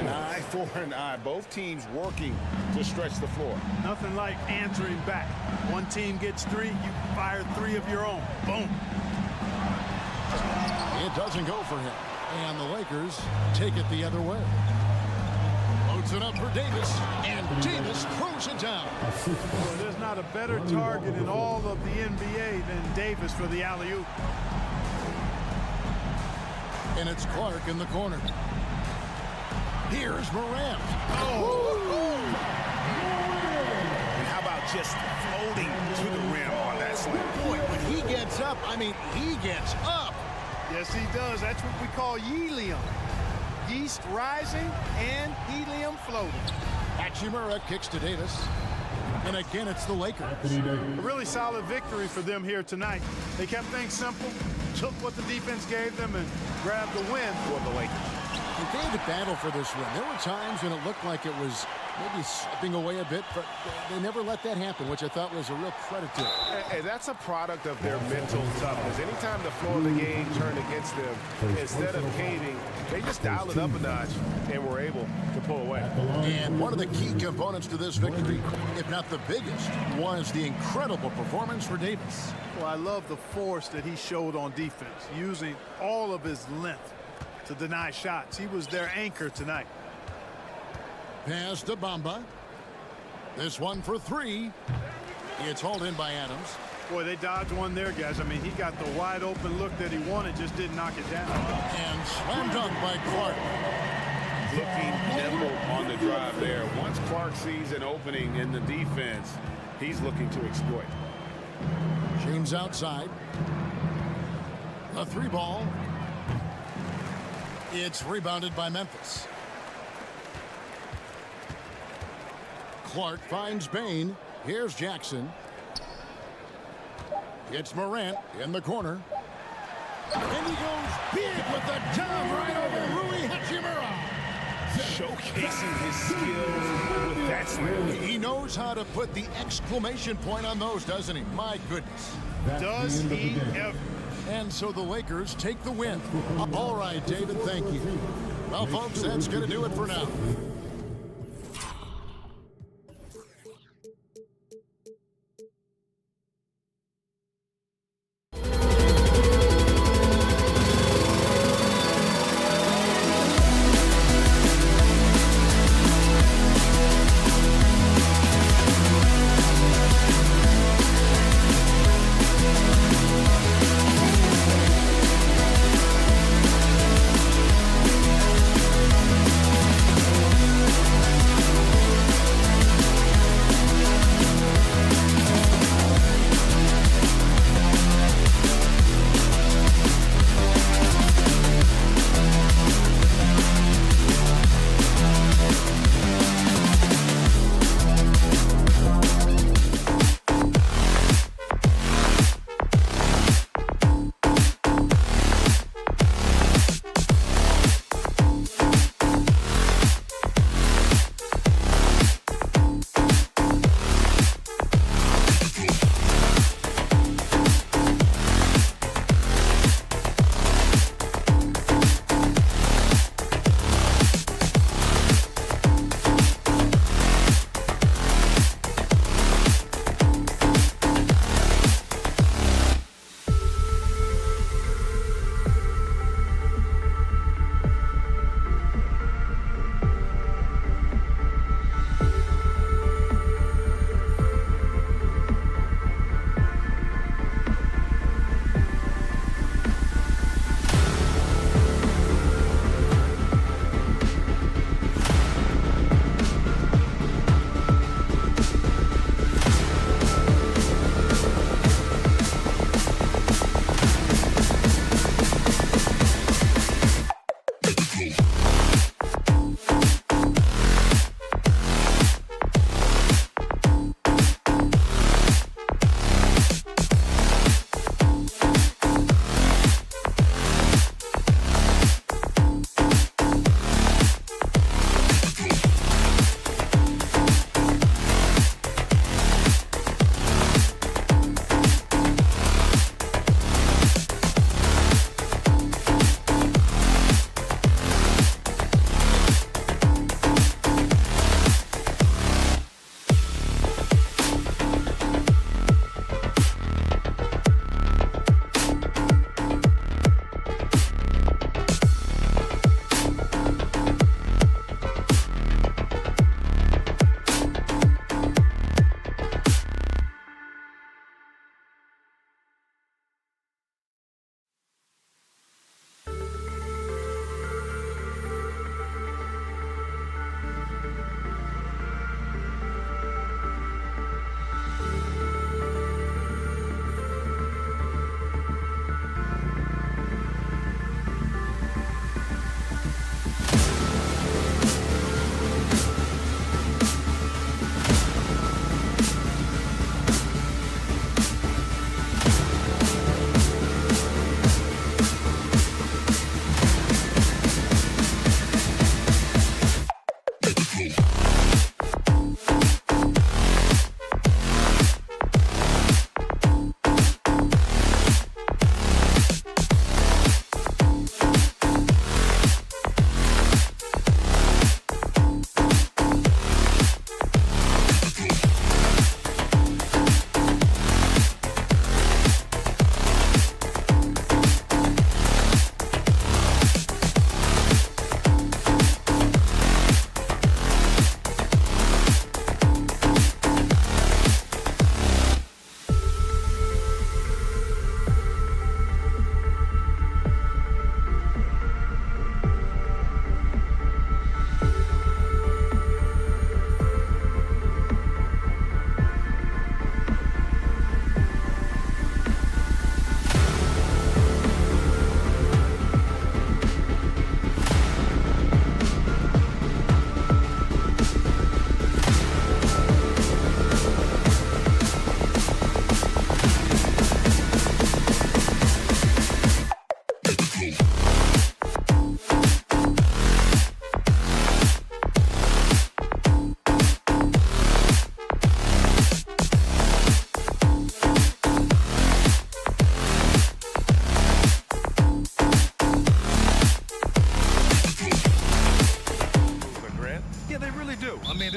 Eye for an eye. Both teams working to stretch the floor. Nothing like answering back. One team gets 3, you fire 3 of your own. Boom. It doesn't go for him. And the Lakers take it the other way. Loads it up for Davis. And Davis throws it down. Well, there's not a better target in all of the NBA than Davis for the alley-oop. And it's Clark in the corner. Here's Morant. Oh! And how about just floating to the rim on that slam? Boy, when he gets up, I mean, he gets up. Yes, he does. That's what we call helium. Yeast rising and helium floating. Hachimura kicks to Davis. And again, it's the Lakers. A really solid victory for them here tonight. They kept things simple, took what the defense gave them, and grabbed the win for the Lakers. They had to battle for this win. There were times when it looked like it was maybe slipping away a bit, but they never let that happen, which I thought was a real credit to them. And that's a product of their mental toughness. Anytime the flow of the game turned against them, instead of caving, they just dialed it up a notch and were able to pull away. And one of the key components to this victory, if not the biggest, was the incredible performance for Davis. Well, I love the force that he showed on defense, using all of his length to deny shots. He was their anchor tonight. Pass to Bamba. This one for 3. It's hauled in by Adams. Boy, they dodged one there, guys. I mean, he got the wide open look that he wanted, just didn't knock it down. And slam dunk by Clark. looking nimble on the drive there. Once Clark sees an opening in the defense, he's looking to exploit. James outside. A 3-ball. It's rebounded by Memphis. Clark finds Bain. Here's Jackson. It's Morant in the corner. And he goes big with the jump right over Rui Hachimura. Showcasing his skills with that slam. He knows how to put the exclamation point on those, doesn't he? My goodness. Does he ever? And so the Lakers take the win. All right, David, thank you. Well, folks, that's going to do it for now.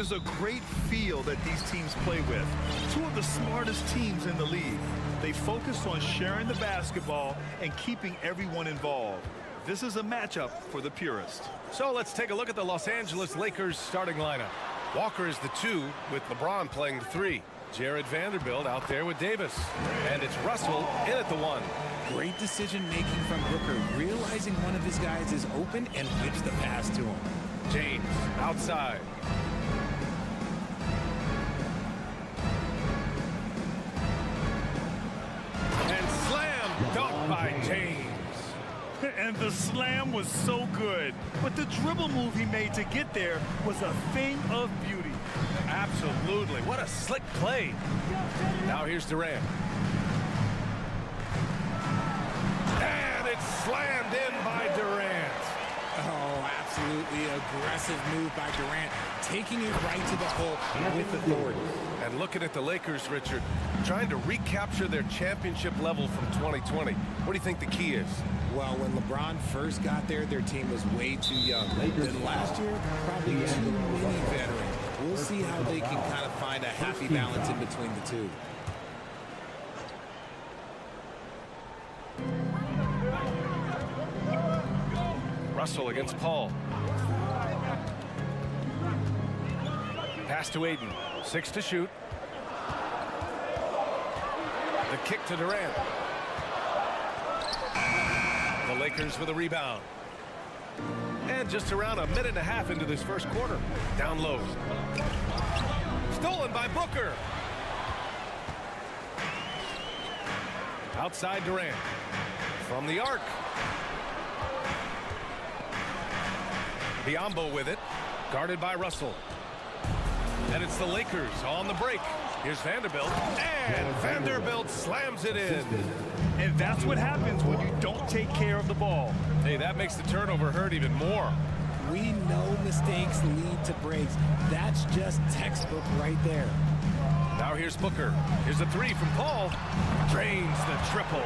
There's a great feel that these teams play with. Two of the smartest teams in the league. They focus on sharing the basketball and keeping everyone involved. This is a matchup for the purist. So let's take a look at the Los Angeles Lakers starting lineup. Walker is the 2 with LeBron playing the 3. Jared Vanderbilt out there with Davis. And it's Russell in at the 1. Great decision making from Booker, realizing one of his guys is open and whips the pass to him. James outside. And slam dunk by James. And the slam was so good. But the dribble move he made to get there was a thing of beauty. Absolutely. What a slick play. Now here's Durant. And it's slammed in by Durant. Oh, absolutely aggressive move by Durant, taking it right to the hole with authority. And looking at the Lakers, Richard, trying to recapture their championship level from 2020. What do you think the key is? Well, when LeBron first got there, their team was way too young. Then last year, probably too many veterans. We'll see how they can kind of find a happy balance in between the two. Russell against Paul. Pass to Aiden. 6 to shoot. The kick to Durant. The Lakers with a rebound. And just around a minute and a half into this first quarter. Down low. Stolen by Booker. Outside Durant. From the arc. Biyombo with it. Guarded by Russell. And it's the Lakers on the break. Here's Vanderbilt. And Vanderbilt slams it in. And that's what happens when you don't take care of the ball. Hey, that makes the turnover hurt even more. We know mistakes lead to breaks. That's just textbook right there. Now here's Booker. Here's a 3 from Paul. Drains the triple.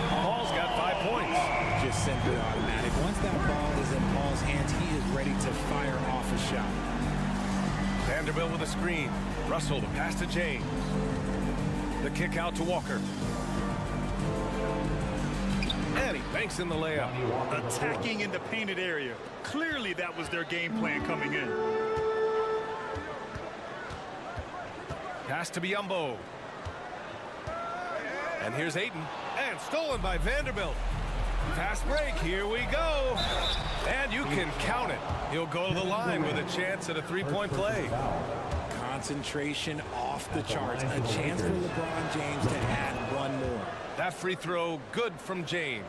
Paul's got 5 points. Just simply automatic. Once that ball is in Paul's hands, he is ready to fire off a shot. Vanderbilt with a screen. Russell to pass to James. The kick out to Walker. And he banks in the layup. Attacking in the painted area. Clearly that was their game plan coming in. Pass to Biyombo. And here's Aiden. And stolen by Vanderbilt. Fast break. Here we go. And you can count it. He'll go to the line with a chance at a 3-point play. Concentration off the charts. A chance for LeBron James to add one more. That free throw good from James.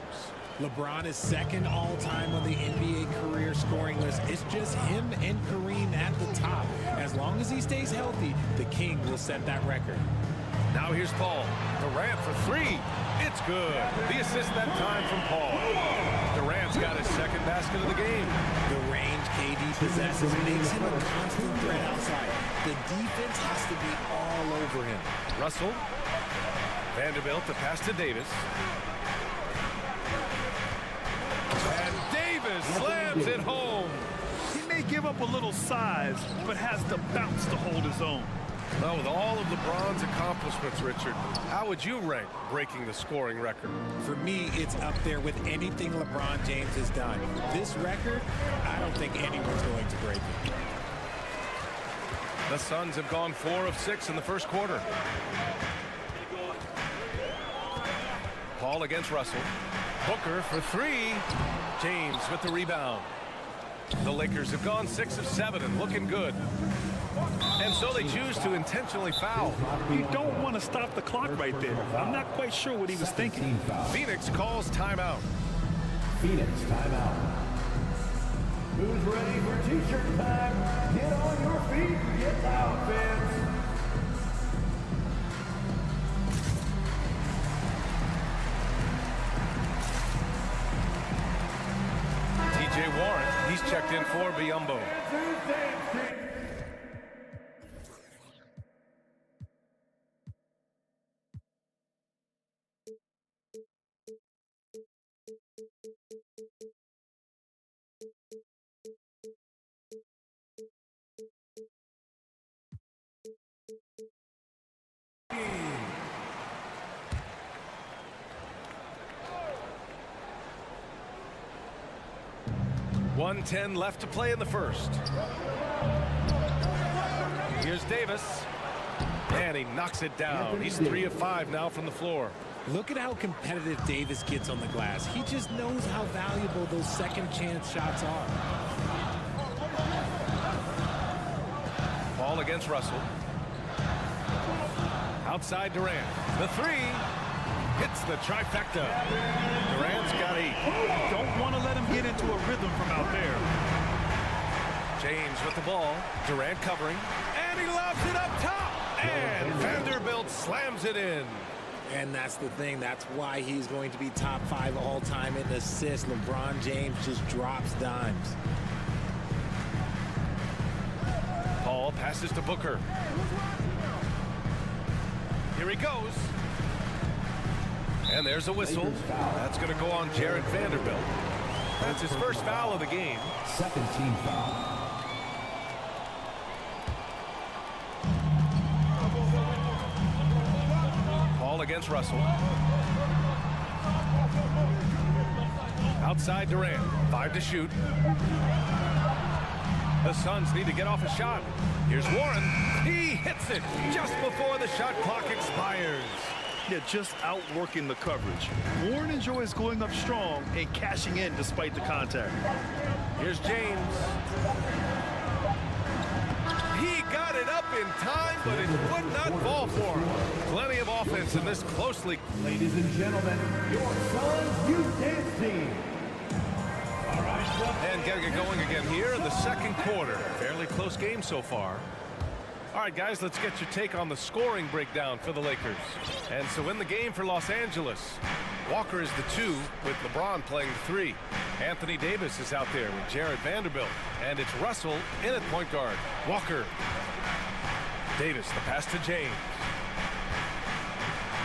LeBron is second all-time on the NBA career scoring list. It's just him and Kareem at the top. As long as he stays healthy, the King will set that record. Now here's Paul. Durant for 3. It's good. The assist that time from Paul. Durant's got his second basket of the game. The range KD possesses makes him a constant threat outside. The defense has to be all over him. Russell. Vanderbilt to pass to Davis. And Davis slams it home. He may give up a little size, but has the bounce to hold his own. Well, with all of LeBron's accomplishments, Richard, how would you rank breaking the scoring record? For me, it's up there with anything LeBron James has done. This record, I don't think anyone's going to break it. The Suns have gone 4 of 6 in the first quarter. Paul against Russell. Booker for 3. James with the rebound. The Lakers have gone 6 of 7 and looking good. And so they choose to intentionally foul. You don't want to stop the clock right there. I'm not quite sure what he was thinking. Phoenix calls timeout. Phoenix timeout. Who's ready for t-shirt time? Get on your feet and get out, fans. TJ Warren, he's checked in for Biyombo. 1:10 left to play in the first. Here's Davis. And he knocks it down. He's 3 of 5 now from the floor. Look at how competitive Davis gets on the glass. He just knows how valuable those second chance shots are. Ball against Russell. Outside Durant. The three hits the trifecta. Durant's got 8. Don't want to let him get into a rhythm from out there. James with the ball. Durant covering. And he lobs it up top. And Vanderbilt slams it in. And that's the thing. That's why he's going to be top 5 all-time in assists. LeBron James just drops dimes. Paul passes to Booker. Here he goes. And there's a whistle. That's going to go on Jared Vanderbilt. That's his first foul of the game. Second team foul. Ball against Russell. Outside Durant. 5 to shoot. The Suns need to get off a shot. Here's Warren. He hits it just before the shot clock expires. Yeah, just outworking the coverage. Warren enjoys going up strong and cashing in despite the contact. Here's James. He got it up in time, but it would not fall for him. Plenty of offense in this closely. Ladies and gentlemen, your Suns youth dance team. And getting it going again here in the second quarter. Fairly close game so far. All right, guys, let's get your take on the scoring breakdown for the Lakers. And so in the game for Los Angeles, Walker is the 2 with LeBron playing the 3. Anthony Davis is out there with Jared Vanderbilt. And it's Russell in at point guard. Walker. Davis, the pass to James.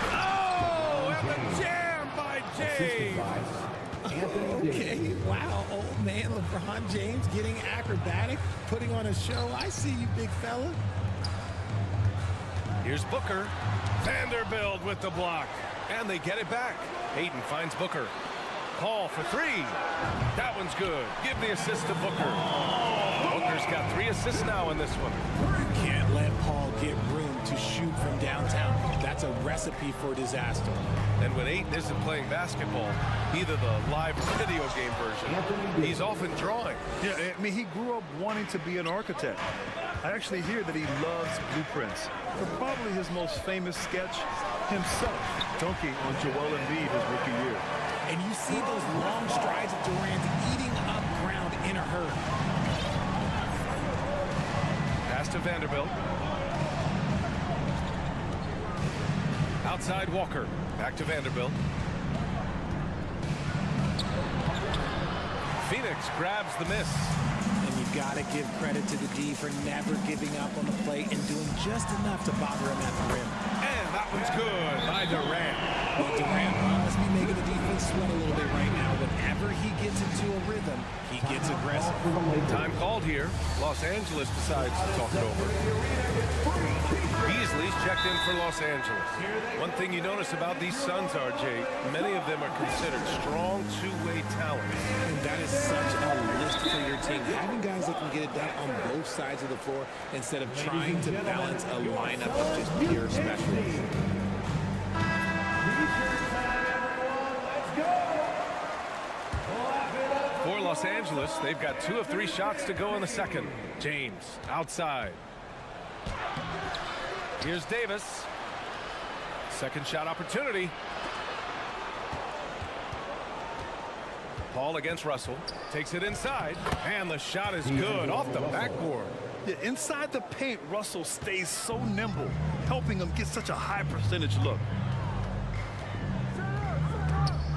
Oh, and the jam by James. Okay, wow, old man LeBron James getting acrobatic, putting on a show. I see you, big fella. Here's Booker. Vanderbilt with the block. And they get it back. Hayden finds Booker. Paul for 3. That one's good. Give the assist to Booker. Booker's got 3 assists now in this one. You can't let Paul get room to shoot from downtown. That's a recipe for disaster. And when Ayton isn't playing basketball, either the live video game version, he's often drawing. Yeah, I mean, he grew up wanting to be an architect. I actually hear that he loves blueprints. For probably his most famous sketch, himself dunking on Joel Embiid his rookie year. And you see those long strides of Durant eating up ground in a hurry. Pass to Vanderbilt. Outside Walker. Back to Vanderbilt. Phoenix grabs the miss. And you got to give credit to the D for never giving up on the plate and doing just enough to bother him at the rim. And that one's good by Durant. Well, Durant must be making the defense sweat a little bit right now. Whenever he gets into a rhythm, he gets aggressive. Time called here. Los Angeles decides to talk it over. Beasley's checked in for Los Angeles. One thing you notice about these Suns, RJ, many of them are considered strong two-way talents. And that is such a list for your team. Having guys that can get it done on both sides of the floor instead of trying to balance a lineup of just pure specialists. For Los Angeles, they've got 2 of 3 shots to go in the second. James outside. Here's Davis. Second shot opportunity. Paul against Russell. Takes it inside. And the shot is good off the backboard. Yeah, inside the paint, Russell stays so nimble, helping him get such a high percentage look.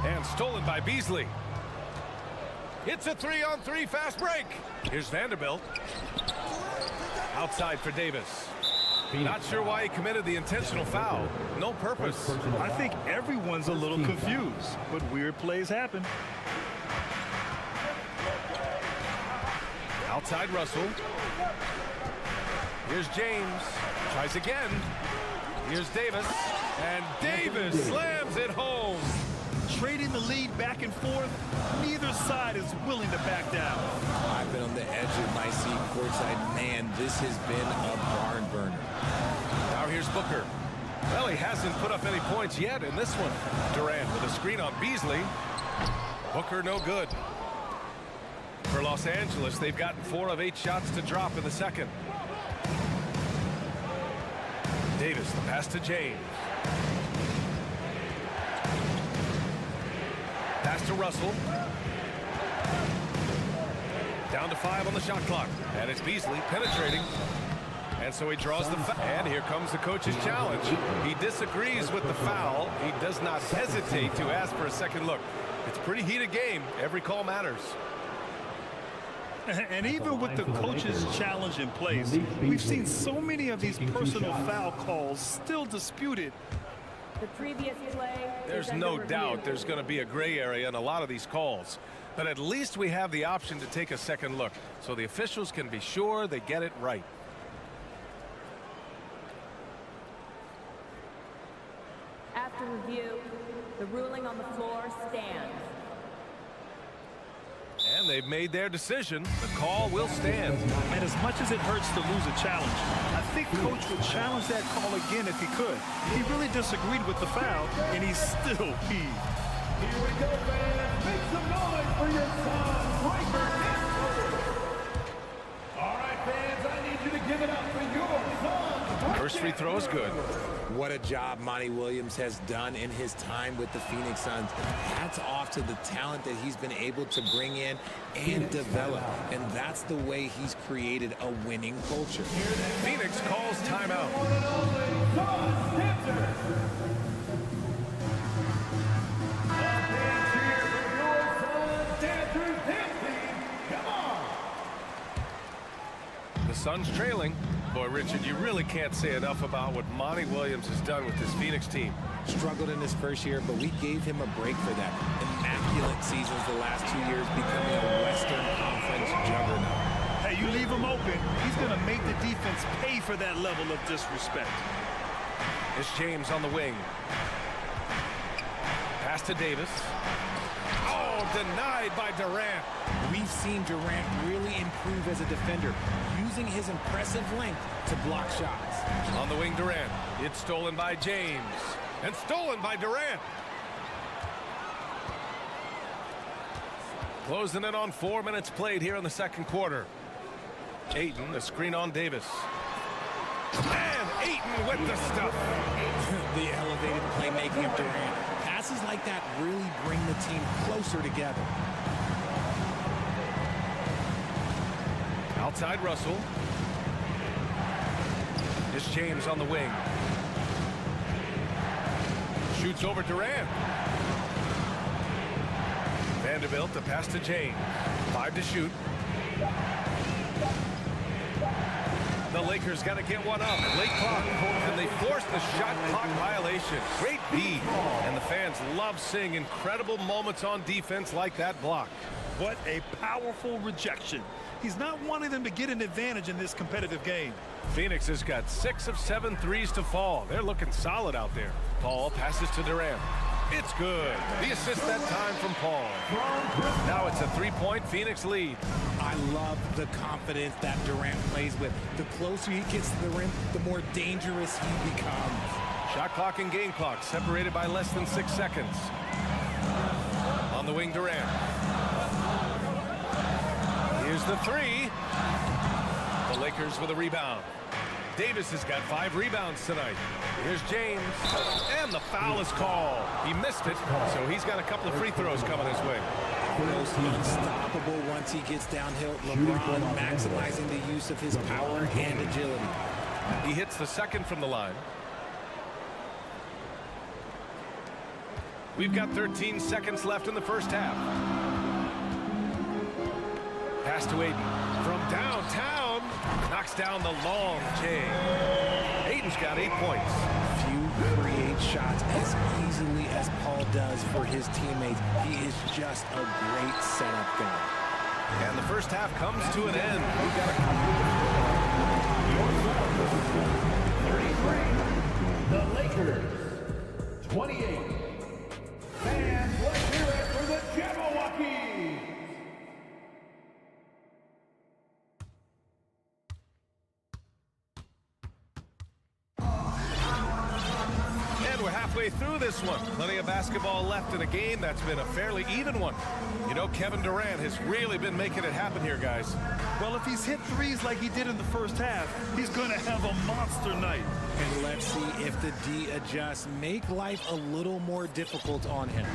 And stolen by Beasley. It's a 3-on-3 fast break. Here's Vanderbilt. Outside for Davis. Not sure why he committed the intentional foul. No purpose. I think everyone's a little confused, but weird plays happen. Outside Russell. Here's James. Tries again. Here's Davis. And Davis slams it home. Trading the lead back and forth, neither side is willing to back down. been on the edge of my seat courtside. Man, this has been a barn burner. Now here's Booker. Well, he hasn't put up any points yet in this one. Durant with a screen on Beasley. Booker no good. For Los Angeles, they've gotten 4 of 8 shots to drop in the second. Davis, the pass to James. Pass to Russell. Down to 5 on the shot clock. And it's Beasley penetrating. And so he draws the foul. And here comes the coach's challenge. He disagrees with the foul. He does not hesitate to ask for a second look. It's a pretty heated game. Every call matters. And even with the coach's challenge in place, we've seen so many of these personal foul calls still disputed. The previous play. There's no doubt there's going to be a gray area in a lot of these calls. But at least we have the option to take a second look, so the officials can be sure they get it right. After review, the ruling on the floor stands. And they've made their decision. The call will stand. And as much as it hurts to lose a challenge, I think Coach would challenge that call again if he could. He really disagreed with the foul, and he's still peeved. Here we go, fans. Make some noise for your son, Riker. All right, fans, I need you to give it up for your son. First free throw is good. What a job Monty Williams has done in his time with the Phoenix Suns. Hats off to the talent that he's been able to bring in and develop. And that's the way he's created a winning culture. Phoenix calls timeout. The Suns trailing. Boy, Richard, you really can't say enough about what Monty Williams has done with this Phoenix team. Struggled in his first year, but we gave him a break for that. Immaculate seasons the last 2 years, becoming a Western Conference juggernaut. Hey, you leave him open, he's going to make the defense pay for that level of disrespect. It's James on the wing. Pass to Davis. Oh, denied by Durant. We've seen Durant really improve as a defender, using his impressive length to block shots. On the wing, Durant. It's stolen by James. And stolen by Durant. Closing in on 4 minutes played here in the second quarter. Ayton, a screen on Davis. And Ayton with the stuff. The elevated playmaking of Durant. Passes like that really bring the team closer together. Outside Russell. It's James on the wing. Shoots over Durant. Vanderbilt, the pass to James. 5 to shoot. The Lakers got to get one up. Late clock, and they force the shot clock violation. Great beat, and the fans love seeing incredible moments on defense like that block. What a powerful rejection. He's not wanting them to get an advantage in this competitive game. Phoenix has got 6 of 7 threes to fall. They're looking solid out there. Paul passes to Durant. It's good. The assist that time from Paul. Now it's a 3-point Phoenix lead. I love the confidence that Durant plays with. The closer he gets to the rim, the more dangerous he becomes. Shot clock and game clock separated by less than 6 seconds. On the wing, Durant. Here's the 3. The Lakers with a rebound. Davis has got 5 rebounds tonight. Here's James. And the foul is called. He missed it, so he's got a couple of free throws coming his way. Almost unstoppable once he gets downhill. LeBron maximizing the use of his power and agility. He hits the second from the line. We've got 13 seconds left in the first half. Pass to Ayton. From downtown, knocks down the long J. Ayton's got 8 points. Few create shots as easily as Paul does for his teammates. He is just a great setup guy. And the first half comes to an end. We've got The Lakers, 28. Fans, let's hear it for the Jabberwockies. halfway through this one. Plenty of basketball left in a game that's been a fairly even one. You know, Kevin Durant has really been making it happen here, guys. Well, if he's hit threes like he did in the first half, he's going to have a monster night. And let's see if the D adjusts, make life a little more difficult on him.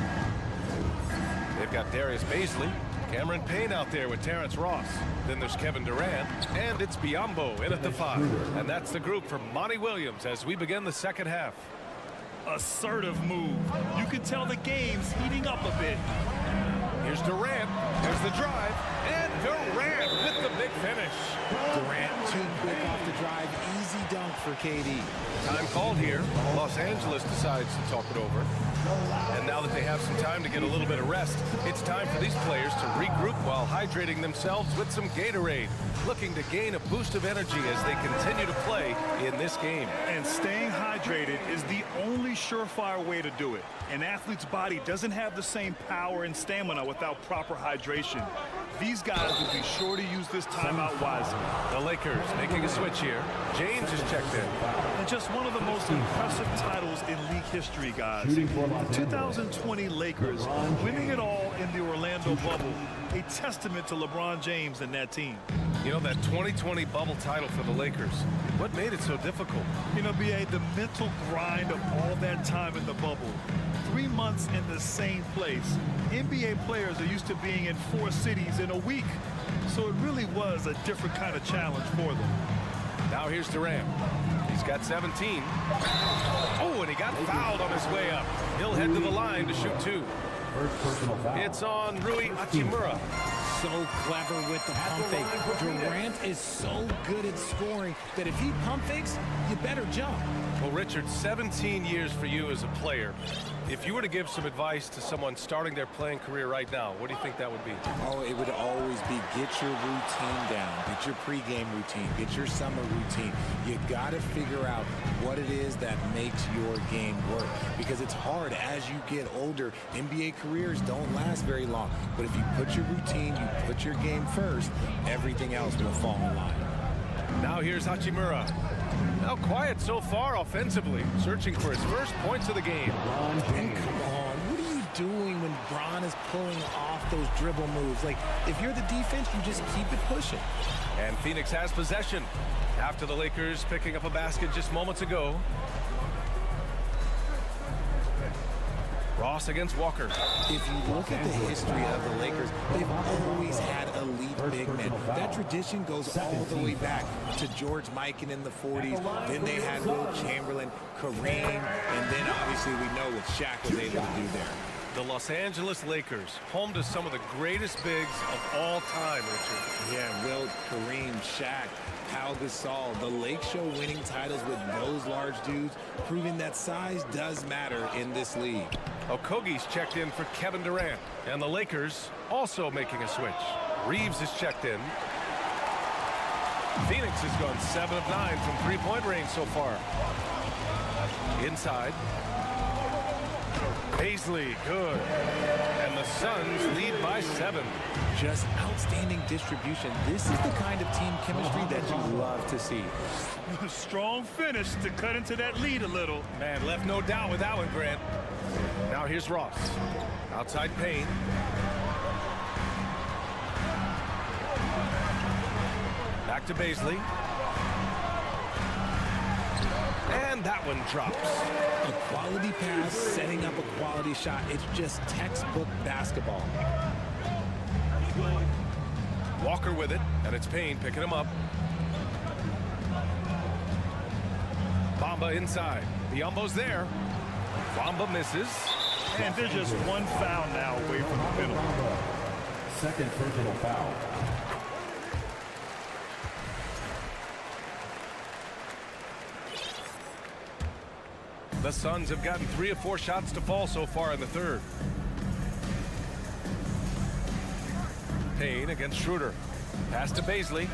They've got Darius Baisley, Cameron Payne out there with Terrence Ross. Then there's Kevin Durant, and it's Biyombo in at the 5. And that's the group from Monty Williams as we begin the second half. Assertive move. You can tell the game's heating up a bit. Here's Durant. There's the drive. And Durant with the big finish. Durant too quick off the drive. Easy dunk for KD. Time called here. Los Angeles decides to talk it over. And now that they have some time to get a little bit of rest, it's time for these players to regroup while hydrating themselves with some Gatorade, looking to gain a boost of energy as they continue to play in this game. And staying hydrated is the only surefire way to do it. An athlete's body doesn't have the same power and stamina without proper hydration. These guys will be sure to use this timeout wisely. The Lakers making a switch here. James is checked in. And just one of the most impressive titles in league history, guys. The 2020 Lakers winning it all in the Orlando bubble. A testament to LeBron James and that team. You know, that 2020 bubble title for the Lakers, what made it so difficult? You know, B.A., the mental grind of all that time in the bubble. 3 months in the same place. NBA players are used to being in 4 cities in a week. So it really was a different kind of challenge for them. Now here's Durant. He's got 17. Oh, and he got fouled on his way up. He'll head to the line to shoot 2. First personal foul. It's on Rui Hachimura. So clever with the pump fake. Durant is so good at scoring that if he pump fakes, you better jump. Well, Richard, 17 years for you as a player. If you were to give some advice to someone starting their playing career right now, what do you think that would be? Oh, it would always be get your routine down, get your pregame routine, get your summer routine. You got to figure out what it is that makes your game work, because it's hard as you get older. NBA careers don't last very long, but if you put your routine, you put your game first, everything else will fall in line. Now here's Hachimura. Now quiet so far offensively, searching for his first points of the game. And come on, what are you doing when Bron is pulling off those dribble moves? Like, if you're the defense, you just keep it pushing. And Phoenix has possession after the Lakers picking up a basket just moments ago. Ross against Walker. If you look at the history of the Lakers, they've always had elite big men. That tradition goes all the way back to George Mikan in the 40s. Then they had Will Chamberlain, Kareem, and then obviously we know what Shaq was able to do there. The Los Angeles Lakers, home to some of the greatest bigs of all time, Richard. Yeah, Will, Kareem, Shaq, Pau Gasol, the Lake Show winning titles with those large dudes, proving that size does matter in this league. Okogie's checked in for Kevin Durant, and the Lakers also making a switch. Reeves is checked in. Phoenix has gone 7 of 9 from three-point range so far. Inside. Paisley, good. And the Suns lead by 7. Just outstanding distribution. This is the kind of team chemistry that you love to see. Strong finish to cut into that lead a little. Man, left no doubt with that one, Grant. Now here's Ross. Outside Payne. Back to Baisley. And that one drops. A quality pass, setting up a quality shot. It's just textbook basketball. Walker with it, and it's Payne picking him up. Bamba inside. Biyombo's there. Bamba misses. And they're just one foul now away from the middle. Second personal foul. The Suns have gotten 3 of 4 shots to fall so far in the third. Payne against Schroeder. Pass to Baisley.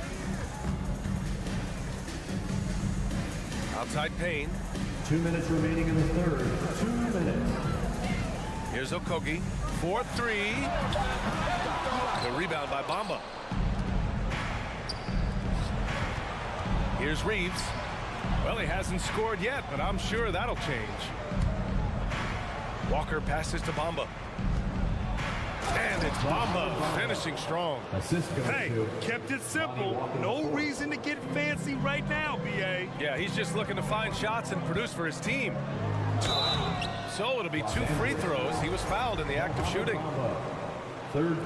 Outside Payne. 2 minutes remaining in the third. 2 minutes. Here's Okogie. 4-3. The rebound by Bamba. Here's Reeves. Well, he hasn't scored yet, but I'm sure that'll change. Walker passes to Bamba. And it's Bamba finishing strong. Hey, kept it simple. No reason to get fancy right now, B.A. Yeah, he's just looking to find shots and produce for his team. So it'll be 2 free throws. He was fouled in the act of shooting.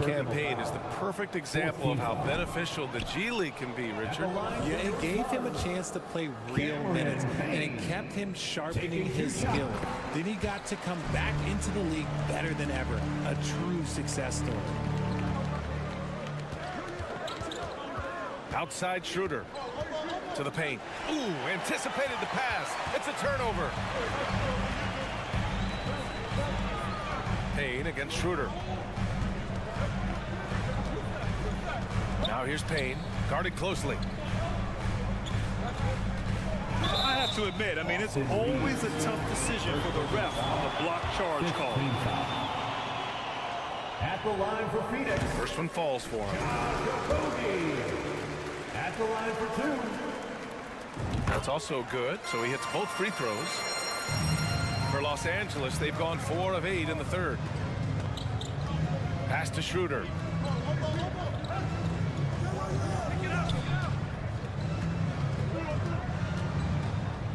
Campaign is the perfect example of how beneficial the G League can be, Richard. Yeah, it gave him a chance to play real minutes, and it kept him sharpening his skill. Then he got to come back into the league better than ever. A true success story. Outside Schroeder to the paint. Ooh, anticipated the pass. It's a turnover. Payne against Schroeder. Now here's Payne, guarded closely. I have to admit, I mean, it's always a tough decision for the ref on the block charge call. At the line for Phoenix. First one falls for him. At the line for 2. That's also good, so he hits both free throws. For Los Angeles, they've gone 4 of 8 in the third. Pass to Schroeder.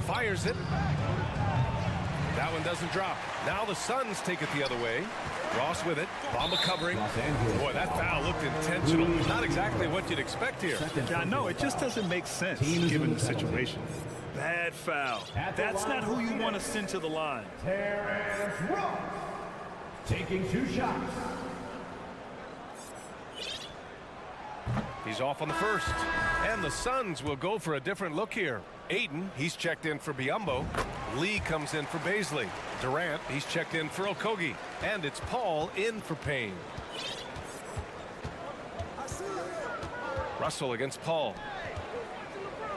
Fires it. That one doesn't drop. Now the Suns take it the other way. Ross with it. Bamba covering. Boy, that foul looked intentional. Not exactly what you'd expect here. Yeah, no, it just doesn't make sense given the situation. Bad foul. That's not who you want to send to the line. Terrence Ross taking 2 shots. He's off on the first. And the Suns will go for a different look here. Aiden, he's checked in for Biyombo. Lee comes in for Baisley. Durant, he's checked in for Okogie. And it's Paul in for Payne. Russell against Paul.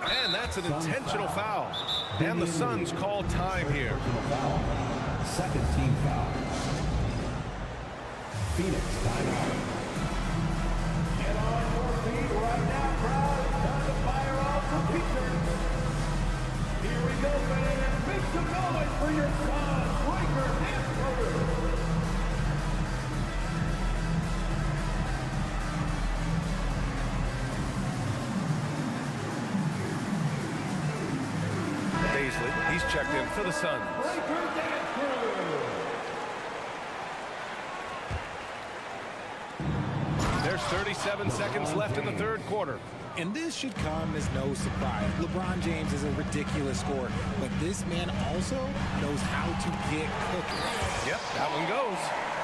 And that's an intentional foul. And the Suns call time here. Second team foul. Phoenix timeout. Get on your feet right now, crowd. Time to fire off some pictures. Here we go, man. Make some noise for your Suns, Lakers, and Warriors. Baisley, he's checked in for the Suns. There's 37 seconds left in the third quarter. And this should come as no surprise. LeBron James is a ridiculous scorer, but this man also knows how to get cooking. Yep, that one goes.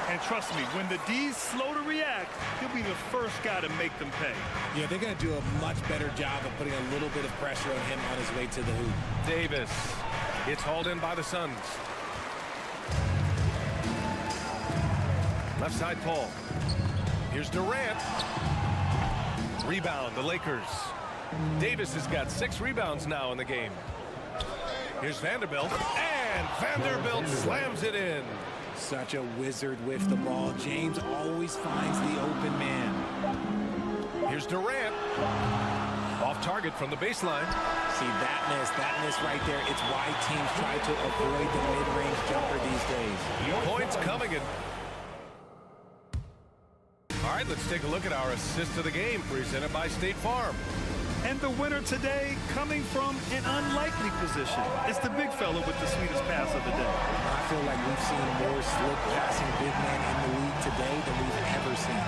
And trust me, when the D's slow to react, he'll be the first guy to make them pay. Yeah, they're going to do a much better job of putting a little bit of pressure on him on his way to the hoop. Davis. It's hauled in by the Suns. Left side Paul. Here's Durant. Rebound, the Lakers. Davis has got 6 rebounds now in the game. Here's Vanderbilt. And Vanderbilt slams it in. Such a wizard with the ball. James always finds the open man. Here's Durant. Off target from the baseline. See, that miss right there. It's why teams try to avoid the mid-range jumper these days. Points coming in. All right, let's take a look at our assist of the game presented by State Farm. And the winner today coming from an unlikely position. It's the big fella with the sweetest pass of the day. I feel like we've seen more slick passing big men in the league today than we've ever seen.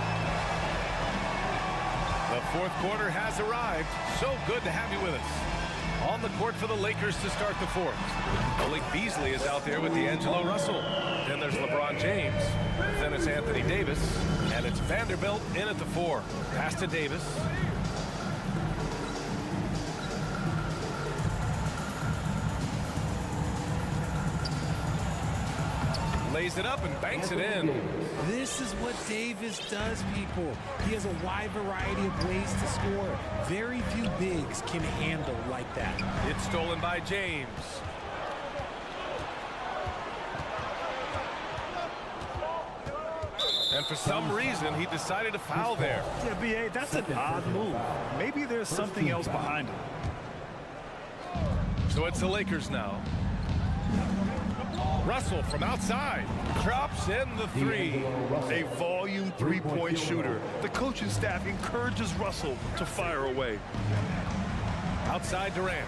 The fourth quarter has arrived. So good to have you with us. On the court for the Lakers to start the fourth. Malik Beasley is out there with D'Angelo Russell. Then there's LeBron James. Then it's Anthony Davis. And it's Vanderbilt in at the 4. Pass to Davis. Lays it up and banks it in. This is what Davis does, people. He has a wide variety of ways to score. Very few bigs can handle like that. It's stolen by James. And for some reason, he decided to foul there. Yeah, B.A., that's an odd move. Maybe there's something else behind it. So it's the Lakers now. Russell from outside. Drops in the three. A volume three-point shooter. The coaching staff encourages Russell to fire away. Outside Durant.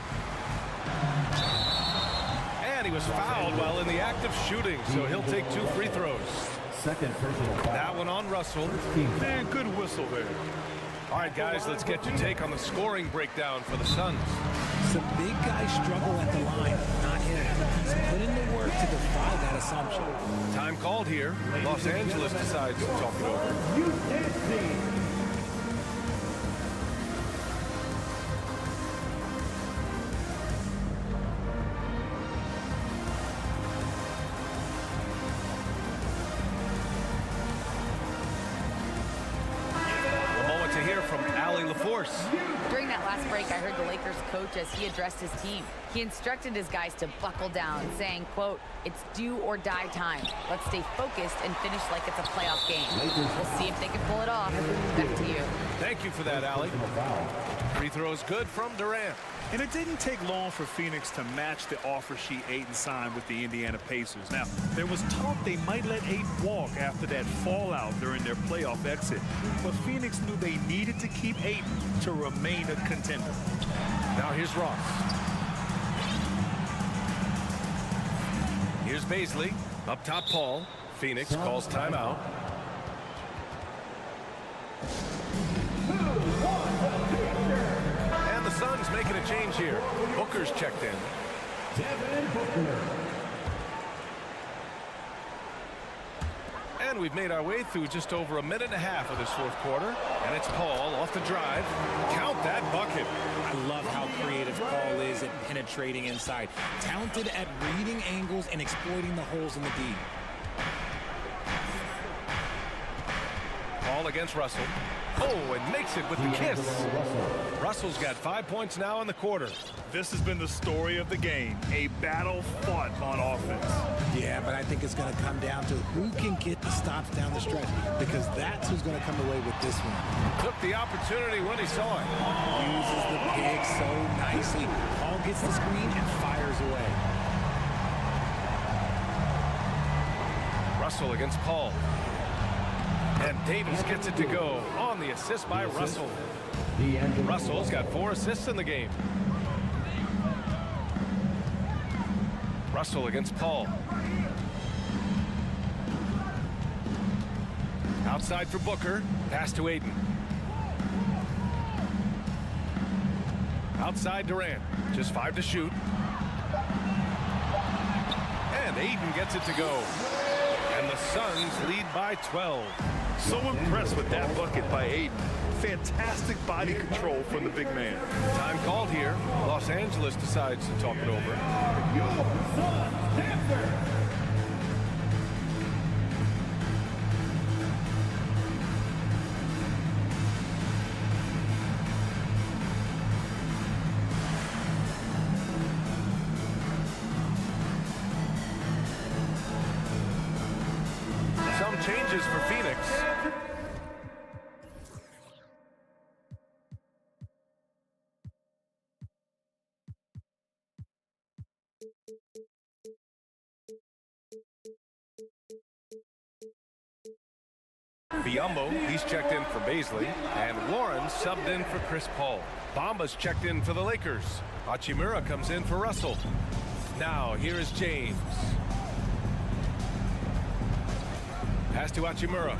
And he was fouled while in the act of shooting, so he'll take 2 free throws. Second personal foul. That one on Russell. Man, good whistle there. All right, guys, let's get your take on the scoring breakdown for the Suns. Some big guys struggle at the line, not him. He's put in the work to defy that assumption. Time called here. Los Angeles decides to talk it over. You did see. During that last break, I heard the Lakers coach as he addressed his team. He instructed his guys to buckle down, saying, quote, "It's do or die time. Let's stay focused and finish like it's a playoff game." We'll see if they can pull it off. Back to you. Thank you for that, Allie. Free throw is good from Durant. And it didn't take long for Phoenix to match the offer sheet Ayton signed with the Indiana Pacers. Now, there was talk they might let Ayton walk after that fallout during their playoff exit. But Phoenix knew they needed to keep Ayton to remain a contender. Now here's Ross. Here's Baisley. Up top, Paul. Phoenix calls timeout. And the Suns making a change here. Booker's checked in. Devin Booker. And we've made our way through just over a minute and a half of this fourth quarter. And it's Paul off the drive. Count that bucket. I love how creative Paul is at penetrating inside. Talented at reading angles and exploiting the holes in the D. Paul against Russell. Oh, and makes it with the kiss. Russell's got 5 points now in the quarter. This has been the story of the game. A battle fought on offense. Yeah, but I think it's going to come down to who can get the stops down the stretch, because that's who's going to come away with this one. Took the opportunity when he saw it. Uses the pick so nicely. Paul gets the screen and fires away. Russell against Paul. And Davis gets it to go on the assist by Russell. Russell's got 4 assists in the game. Russell against Paul. Outside for Booker. Pass to Ayton. Outside Durant. Just 5 to shoot. And Ayton gets it to go. And the Suns lead by 12. So impressed with that bucket by Ayton. Fantastic body control from the big man. Time called here. Los Angeles decides to talk it over. Some changes for Phoenix. Biyombo, he's checked in for Baisley, and Warren subbed in for Chris Paul. Bamba's checked in for the Lakers. Hachimura comes in for Russell. Now, here is James. Pass to Hachimura.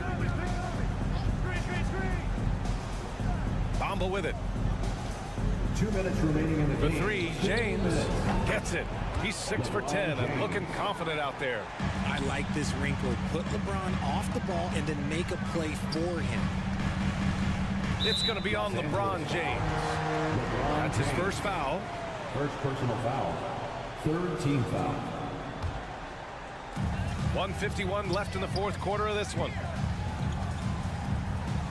Bamba with it. 2 minutes remaining in the For game. 3, James gets it. He's 6 for 10 and looking confident out there. I like this wrinkle. Put LeBron off the ball and then make a play for him. It's going to be on LeBron James. That's his first foul. First personal foul. Third team foul. 1:51 left in the fourth quarter of this one.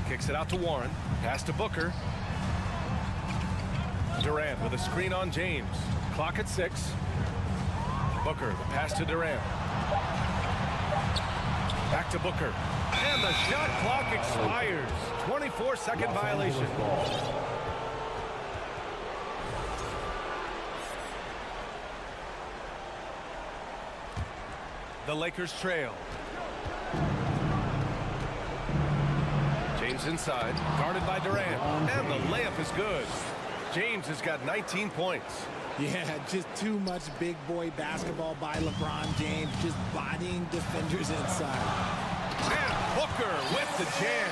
Kicks it out to Warren. Pass to Booker. Durant with a screen on James. Clock at 6. Booker, the pass to Durant. Back to Booker. And the shot clock expires. 24-second violation. The Lakers trail. James inside, guarded by Durant, and the layup is good. James has got 19 points. Yeah, just too much big boy basketball by LeBron James, just bodying defenders inside. And Booker with the jam.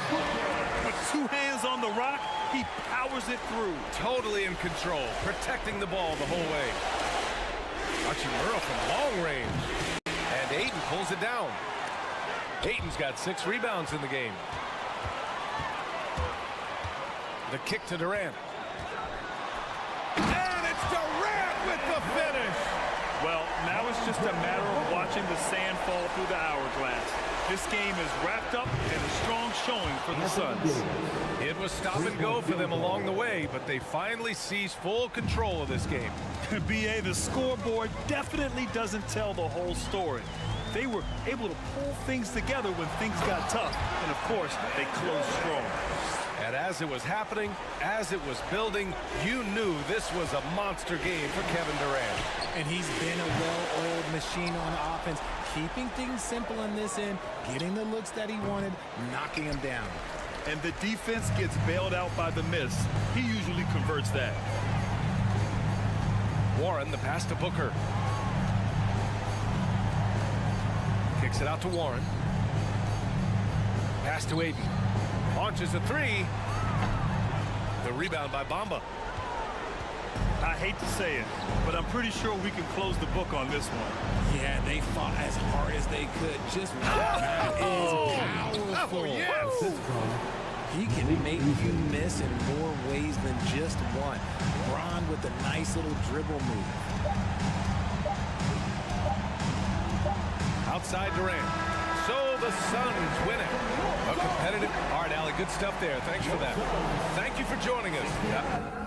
With 2 hands on the rock, he powers it through. Totally in control, protecting the ball the whole way. Hachimura from long range. And Ayton pulls it down. Ayton's got 6 rebounds in the game. The kick to Durant. And it's Durant with the finish. Well, now it's just a matter of watching the sand fall through the hourglass. This game is wrapped up and a strong showing for the Suns. It was stop and go for them along the way, but they finally seized full control of this game. BA, the scoreboard definitely doesn't tell the whole story. They were able to pull things together when things got tough, and of course, they closed strong. And as it was happening, as it was building, you knew this was a monster game for Kevin Durant. And he's been a well-oiled machine on offense, keeping things simple on this end, getting the looks that he wanted, knocking them down. And the defense gets bailed out by the miss. He usually converts that. Warren, the pass to Booker. Kicks it out to Warren. Pass to Ayton. Launches a 3. The rebound by Bamba. I hate to say it, but I'm pretty sure we can close the book on this one. Yeah, they fought as hard as they could. Just that is powerful. Oh, yes. He can make you miss in more ways than just one. Bron with a nice little dribble move. Outside Durant. So the Suns win it. A competitive. All right, Allie, good stuff there. Thanks for that. Thank you for joining us. Yeah.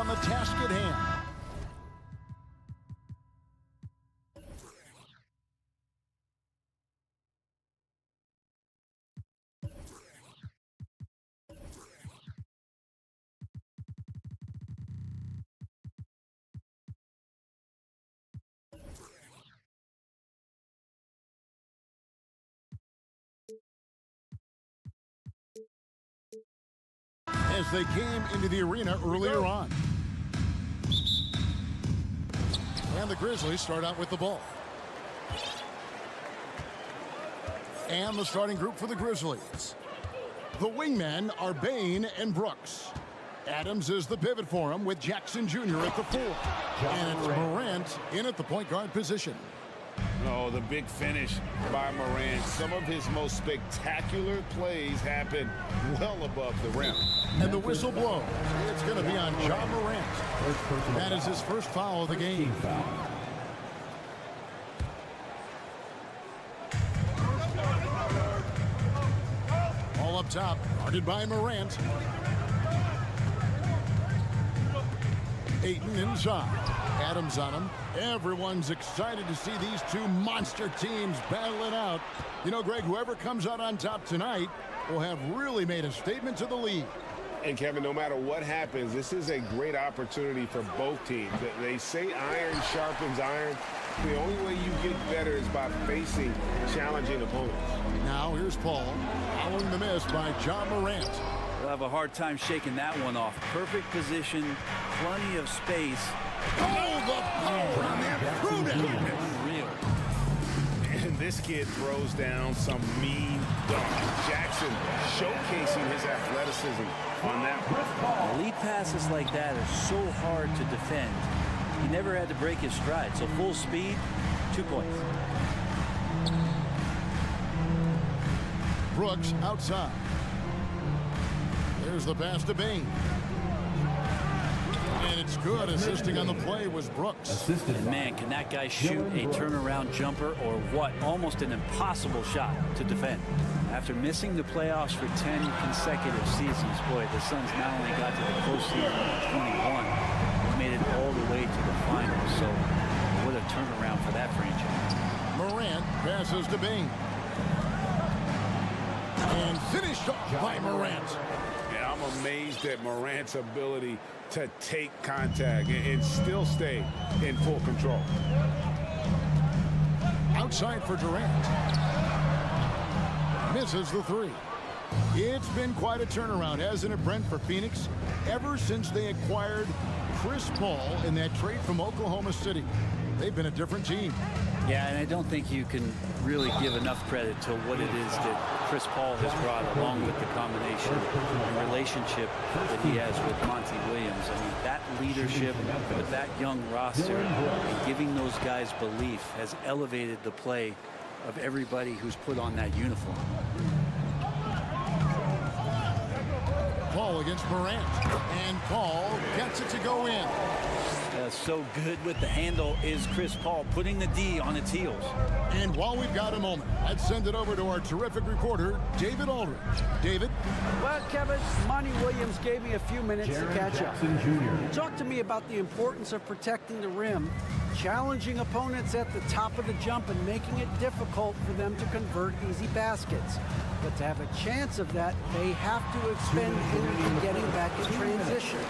on the task at hand. As they came into the arena earlier on. And the Grizzlies start out with the ball. And the starting group for the Grizzlies. The wingmen are Bain and Brooks. Adams is the pivot for him with Jackson Jr. at the 4. And it's Morant in at the point guard position. Oh, the big finish by Morant. Some of his most spectacular plays happen well above the rim. And the whistle blows. It's going to be on Ja Morant. That is his first foul of the game. All up top, guarded by Morant. Ayton inside. Adams on him. Everyone's excited to see these two monster teams battle it out. You know, Greg, whoever comes out on top tonight will have really made a statement to the league. And Kevin, no matter what happens, this is a great opportunity for both teams. They say iron sharpens iron. The only way you get better is by facing challenging opponents. Now here's Paul, following the miss by Ja Morant. We'll have a hard time shaking that one off. Perfect position, plenty of space. Oh, the power on that prudent. Unreal. And this kid throws down some mean dunk. Jackson showcasing his athleticism on that one. Elite passes like that are so hard to defend. He never had to break his stride. So full speed, 2 points. Brooks outside. There's the pass to Bain. And it's good. Assisting on the play was Brooks. And man, can that guy shoot a turnaround jumper or what? Almost an impossible shot to defend. After missing the playoffs for 10 consecutive seasons, boy, the Suns not only got to the postseason in 21, they made it all the way to the finals. So what a turnaround for that franchise. Morant passes to Bain. And finished off by Morant. Yeah, I'm amazed at Morant's ability to take contact and still stay in full control. Outside for Durant. Misses the 3. It's been quite a turnaround, hasn't it, Brent, for Phoenix? Ever since they acquired Chris Paul in that trade from Oklahoma City, they've been a different team. Yeah, and I don't think you can really give enough credit to what it is that Chris Paul has brought, along with the combination and relationship that he has with Monty Williams. I mean, that leadership with that young roster and giving those guys belief has elevated the play of everybody who's put on that uniform. Paul against Morant. And Paul gets it to go in. So good with the handle is Chris Paul, putting the D on its heels. And while we've got a moment, let's send it over to our terrific reporter, David Aldridge. David? Well, Kevin, Monty Williams gave me a few minutes to catch up. He talked to me about the importance of protecting the rim, challenging opponents at the top of the jump, and making it difficult for them to convert easy baskets. But to have a chance of that, they have to expend energy getting back in transition,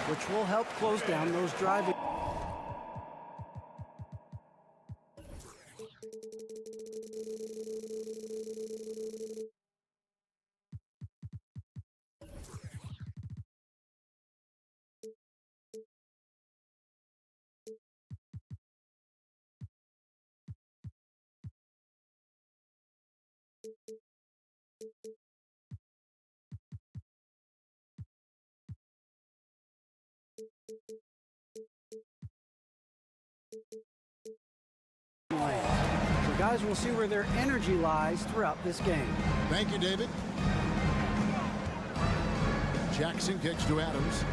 which will help close down those driving. So guys, we'll see where their energy lies throughout this game. Thank you, David. Jackson kicks to Adams.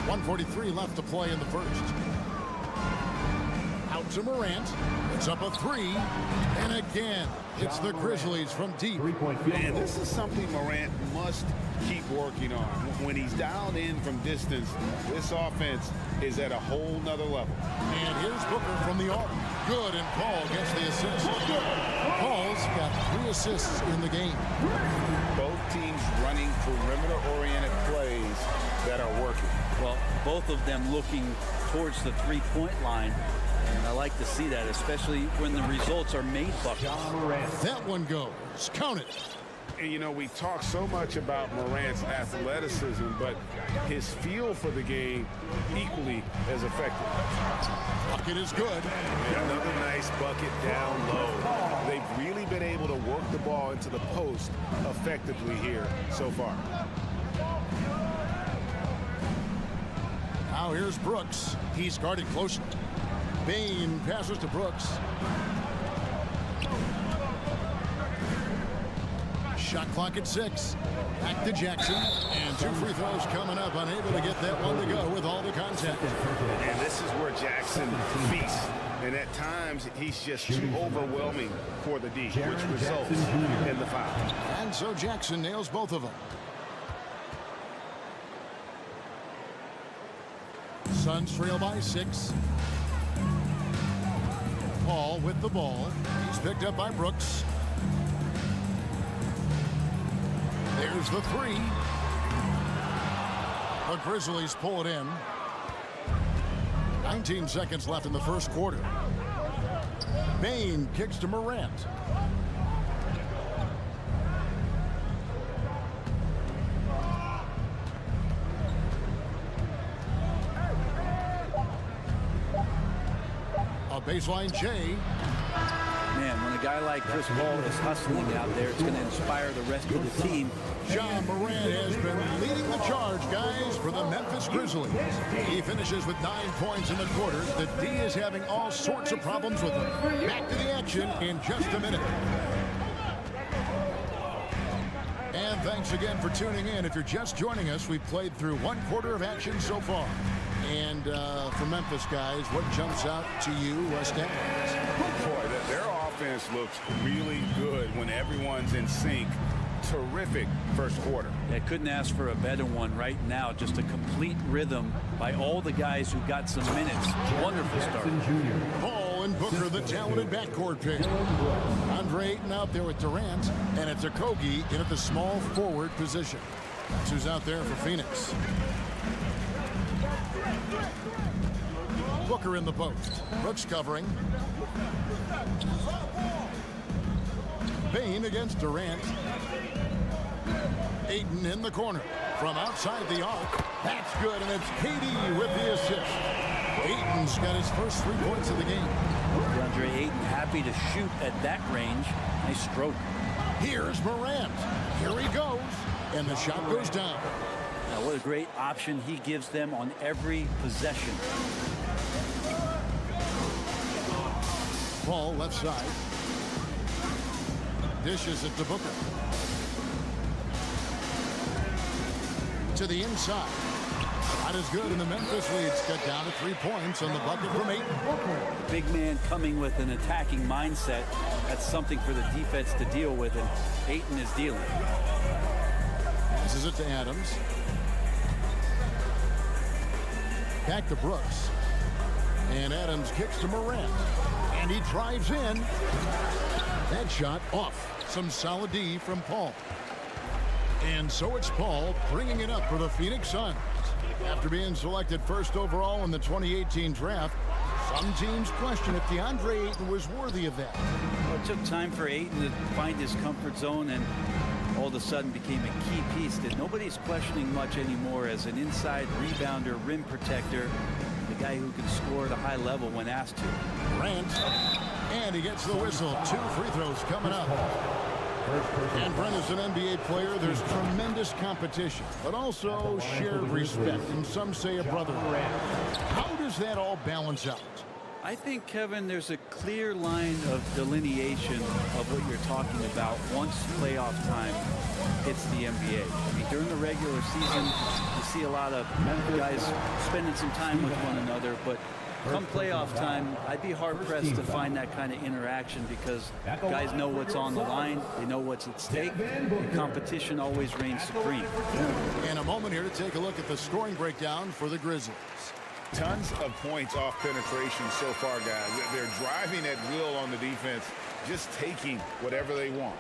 1:43 left to play in the first. to Morant. It's up a three. And again, it's the Grizzlies from deep. Man, this is something Morant must keep working on. When he's dialed in from distance, this offense is at a whole nother level. And here's Booker from the arc. Good, and Paul gets the assist. Paul's got 3 assists in the game. Both teams running perimeter-oriented plays that are working. Well, both of them looking towards the three-point line. And I like to see that, especially when the results are made buckets. That one goes. Count it. And, you know, we talk so much about Morant's athleticism, but his feel for the game equally as effective. Bucket is good. Another nice bucket down low. They've really been able to work the ball into the post effectively here so far. Now here's Brooks. He's guarded closely. Bain passes to Brooks. Shot clock at 6. Back to Jackson. And 2 free throws coming up. Unable to get that one to go with all the contact. And this is where Jackson feasts. And at times, he's just too overwhelming for the D, which results in the foul. And so Jackson nails both of them. Suns trail by 6. Paul with the ball. He's picked up by Brooks. There's the 3. The Grizzlies pull it in. 19 seconds left in the first quarter. Bain kicks to Morant. A baseline J. Man, when a guy like Chris Paul is hustling out there, it's going to inspire the rest of the team. John Morant has been leading the charge, guys, for the Memphis Grizzlies. He finishes with 9 points in the quarter. The D is having all sorts of problems with him. Back to the action in just a minute. And thanks again for tuning in. If you're just joining us, we've played through 1 quarter of action so far. And for Memphis, guys, what jumps out to you, stats? Boy, their offense looks really good when everyone's in sync. Terrific first quarter. I couldn't ask for a better one right now. Just a complete rhythm by all the guys who got some minutes. Wonderful start. Paul and Booker, the talented backcourt pair. Andre Ayton out there with Durant, and it's Okogie in at the small forward position. That's who's out there for Phoenix. Booker in the post. Brooks covering. Bain against Durant. Ayton in the corner. From outside the arc. That's good, and it's KD with the assist. Ayton's got his first 3 points of the game. Andre Ayton happy to shoot at that range. Nice stroke. Here's Morant. Here he goes. And the shot goes down. Now, what a great option he gives them on every possession. Paul left side. Dishes it to Booker. To the inside. Not as good, and the Memphis leads cut down to 3 points on the bucket from Ayton. Big man coming with an attacking mindset. That's something for the defense to deal with, and Ayton is dealing. Passes it to Adams. Back to Brooks. And Adams kicks to Morant. And he drives in. That shot off. Some solid D from Paul. And so it's Paul bringing it up for the Phoenix Suns. After being selected first overall in the 2018 draft, some teams question if DeAndre Ayton was worthy of that. Well, it took time for Ayton to find his comfort zone, and all of a sudden became a key piece that nobody's questioning much anymore as an inside rebounder, rim protector, the guy who can score at a high level when asked to. Grant, and he gets the whistle. 2 free throws coming up. And Brent, as an NBA player, there's tremendous competition, but also shared respect, and some say a brotherhood. How does that all balance out? I think, Kevin, there's a clear line of delineation of what you're talking about once playoff time hits the NBA. I mean, during the regular season, you see a lot of guys spending some time with one another, but Come playoff time, I'd be hard-pressed to find that kind of interaction because guys know what's on the line, they know what's at stake, and competition always reigns supreme. And a moment here to take a look at the scoring breakdown for the Grizzlies. Tons of points off penetration so far, guys. They're driving at will on the defense, just taking whatever they want.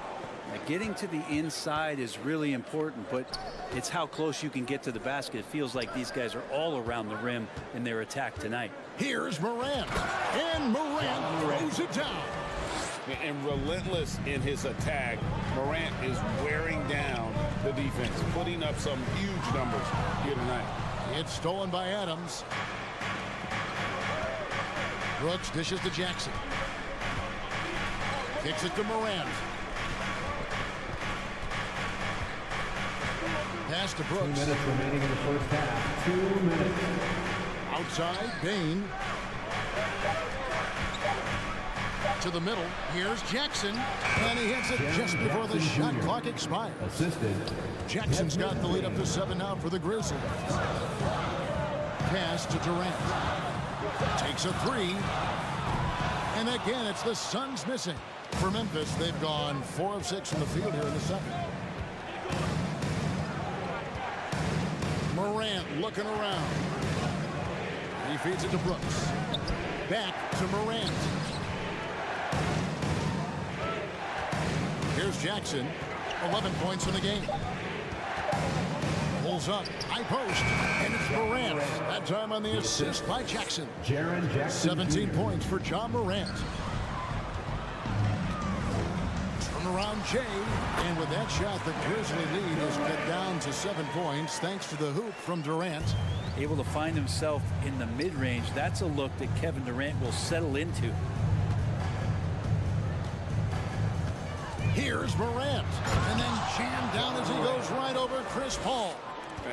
Getting to the inside is really important, but it's how close you can get to the basket. It feels like these guys are all around the rim in their attack tonight. Here's Morant, and Morant throws it down. And relentless in his attack, Morant is wearing down the defense, putting up some huge numbers here tonight. It's stolen by Adams. Brooks dishes to Jackson. Kicks it to Morant. Pass to Brooks. 2 minutes remaining in the first half. 2 minutes. Outside, Bain. To the middle. Here's Jackson. And he hits it just before the shot clock expires. Assisted. Jackson's got the lead up to 7 now for the Grizzlies. Pass to Durant. Takes a 3. And again, it's the Suns missing. For Memphis, they've gone 4 of 6 from the field here in the second. Morant looking around. He feeds it to Brooks. Back to Morant. Here's Jackson. 11 points in the game. Pulls up. High post. And it's Morant. That time on the assist by Jackson. 17 points for John Morant. Around Jay, and with that shot, the Grizzly lead is cut down to 7 points thanks to the hoop from Durant. Able to find himself in the mid-range. That's a look that Kevin Durant will settle into. Here's Morant, and then jammed down as he goes right over Chris Paul.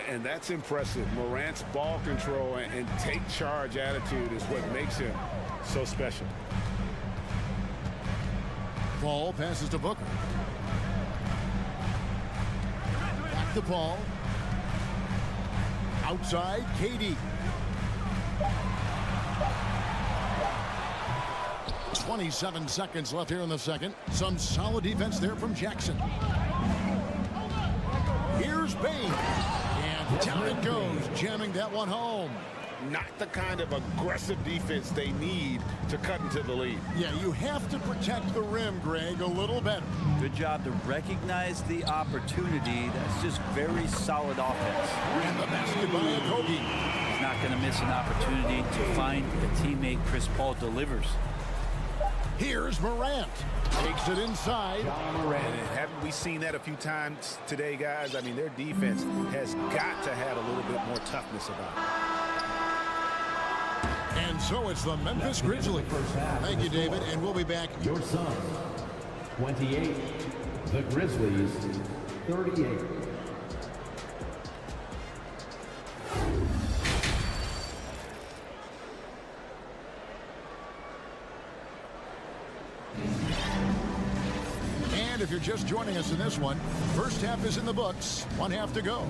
And that's impressive. Morant's ball control and take charge attitude is what makes him so special. Paul passes to Booker. Back to Paul. Outside, KD. 27 seconds left here in the second. Some solid defense there from Jackson. Here's Bain. And down it goes, jamming that one home. Not the kind of aggressive defense they need to cut into the lead. Yeah, you have to protect the rim, Greg, a little better. Good job to recognize the opportunity. That's just very solid offense. And the basket by Kobe. He's not going to miss an opportunity to find a teammate. Chris Paul delivers. Here's Morant. Takes it inside. And haven't we seen that a few times today, guys? I mean, their defense has got to have a little bit more toughness about it. And so it's the Memphis Grizzlies. Thank you, David, and we'll be back. Your Suns, 28. The Grizzlies, 38. And if you're just joining us in this one, first half is in the books. 1 half to go.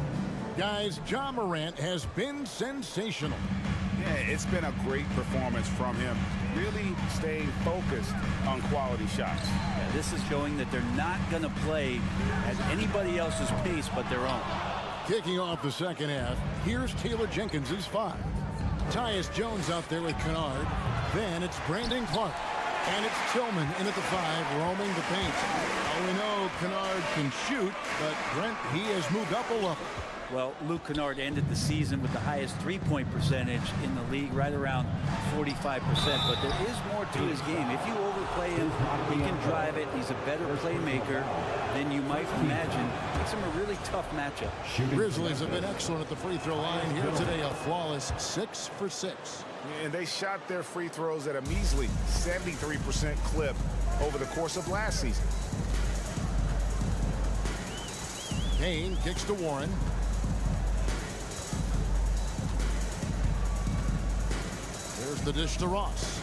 Guys, John Morant has been sensational. Yeah, it's been a great performance from him. Really staying focused on quality shots. Yeah, this is showing that they're not going to play at anybody else's pace but their own. Kicking off the second half, here's Taylor Jenkins' 5. Tyus Jones out there with Kennard. Then it's Brandon Clark. And it's Tillman in at the 5, roaming the paint. Now we know Kennard can shoot, but Brent, he has moved up a level. Well, Luke Kennard ended the season with the highest three-point percentage in the league, right around 45%. But there is more to his game. If you overplay him, he can drive it. He's a better playmaker than you might imagine. Makes him a really tough matchup. Grizzlies have been excellent at the free throw line here today. A flawless 6 for 6. And they shot their free throws at a measly 73% clip over the course of last season. Kane kicks to Warren. There's the dish to Ross.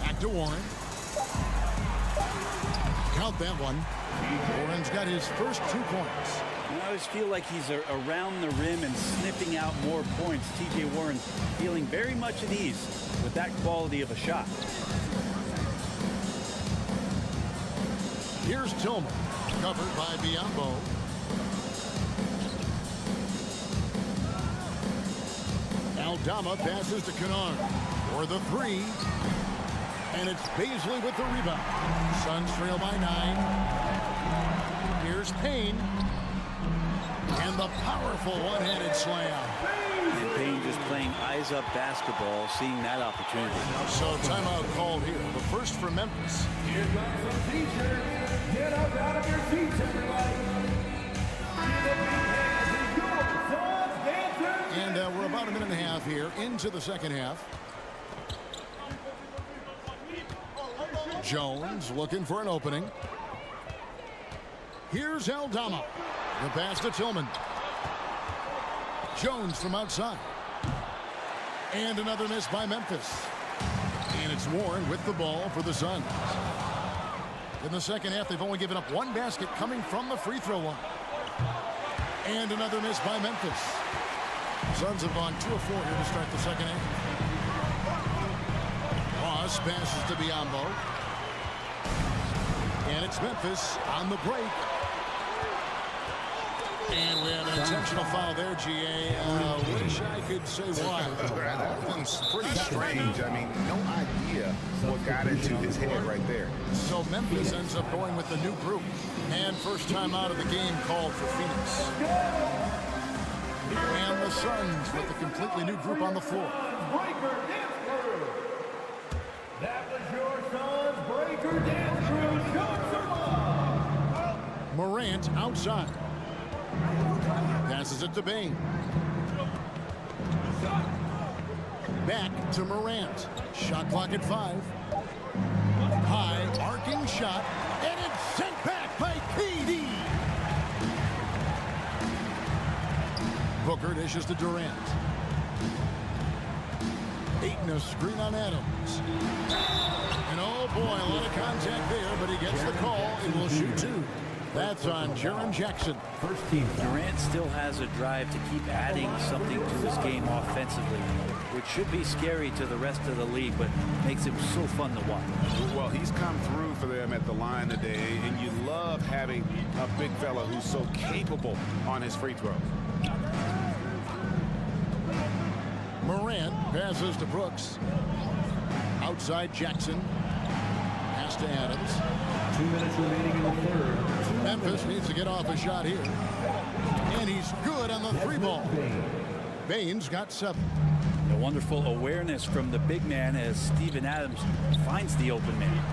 Back to Warren. Count that one. Warren's got his first 2 points. I just feel like he's around the rim and sniffing out more points. T.J. Warren feeling very much at ease with that quality of a shot. Here's Tillman, covered by Biombo. Aldama passes to Kennard for the three. And it's Baisley with the rebound. Suns trail by 9. Here's Payne. And the powerful one-handed slam. And Payne just playing eyes-up basketball, seeing that opportunity. So timeout called here. The first for Memphis. Here comes some teachers. Get up out of your seats, everybody. Give a big hand to your Suns dancers. And we're about a minute and a half here into the second half. Jones looking for an opening. Here's Aldama. The pass to Tillman. Jones from outside. And another miss by Memphis. And it's Warren with the ball for the Suns. In the second half, they've only given up one basket coming from the free throw line. And another miss by Memphis. Suns have gone 2 of 4 here to start the second half. Ross passes to Biombo. And it's Memphis on the break. And we have an intentional foul there, GA. Wish I could say why. That one's pretty strange. I mean, no idea what got into his head right there. So Memphis ends up going with the new group. And first time out of the game called for Phoenix. And the Suns with a completely new group on the floor. Breaker dance crew. That was your Suns breaker dance crew. Show some love. Morant outside. Passes it to Bain. Back to Morant. Shot clock at 5. High arcing shot. And it's sent back by KD. Booker dishes to Durant. Ayton a screen on Adams. And oh boy, a lot of contact there, but he gets the call and will shoot 2. That's on Jaren Jackson. First team. Durant still has a drive to keep adding something to his game offensively, which should be scary to the rest of the league, but makes it so fun to watch. Well, he's come through for them at the line today, and you love having a big fella who's so capable on his free throws. Morant passes to Brooks. Outside Jackson. Pass to Adams. 2 minutes remaining in the third. Memphis needs to get off a shot here. And he's good on the 3 ball. Bain's got 7. A wonderful awareness from the big man as Steven Adams finds the open man.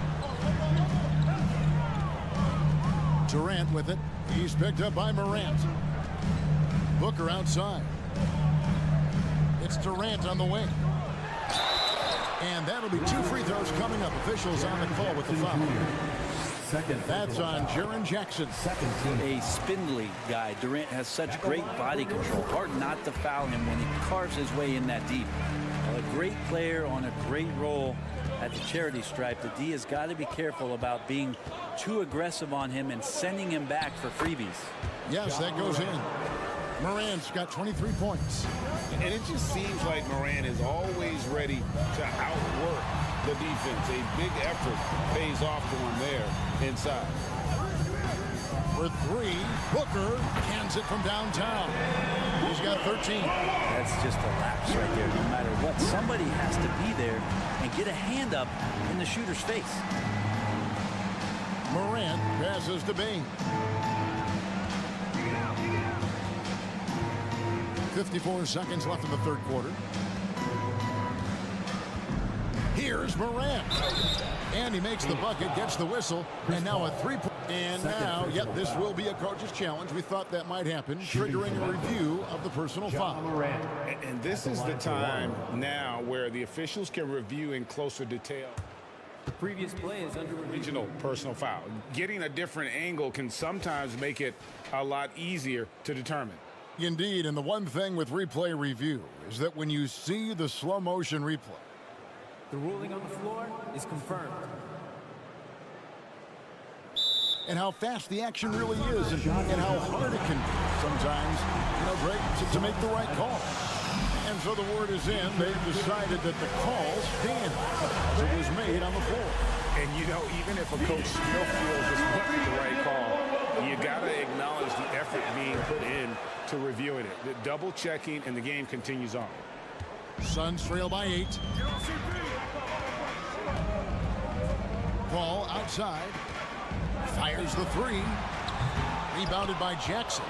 Durant with it. He's picked up by Morant. Booker outside. It's Durant on the wing. And that'll be 2 free throws coming up. Officials on the call with the foul. That's on Jaren Jackson. A spindly guy. Durant has such great body control. Hard not to foul him when he carves his way in that deep. A great player on a great role at the charity stripe. The D has got to be careful about being too aggressive on him and sending him back for freebies. Yes, that goes in. Morant's got 23 points. And it just seems like Morant is always ready to outwork the defense. A big effort pays off for him there inside. For 3, Booker cans it from downtown. He's got 13. That's just a lapse right there. No matter what, somebody has to be there and get a hand up in the shooter's face. Morant passes to Bain. 54 seconds left in the third quarter. Here's Morant. And he makes the bucket, gets the whistle, and now a 3-point. And now, yep, this will be a coach's challenge. We thought that might happen, triggering a review of the personal foul. And this is the time now where the officials can review in closer detail. The previous play is under Regional personal foul. Getting a different angle can sometimes make it a lot easier to determine. Indeed, and the one thing with replay review is that when you see the slow motion replay, the ruling on the floor is confirmed. and how fast the action really is and how hard it can be sometimes, Greg, to make the right call. And so the word is in. They've decided that the call stands as it was made on the floor. And, even if a coach still feels this wasn't the right call, you got to acknowledge the effort being put in to reviewing it. The double checking, and the game continues on. Suns trail by 8. Ball outside. Fires the 3. Rebounded by Jackson.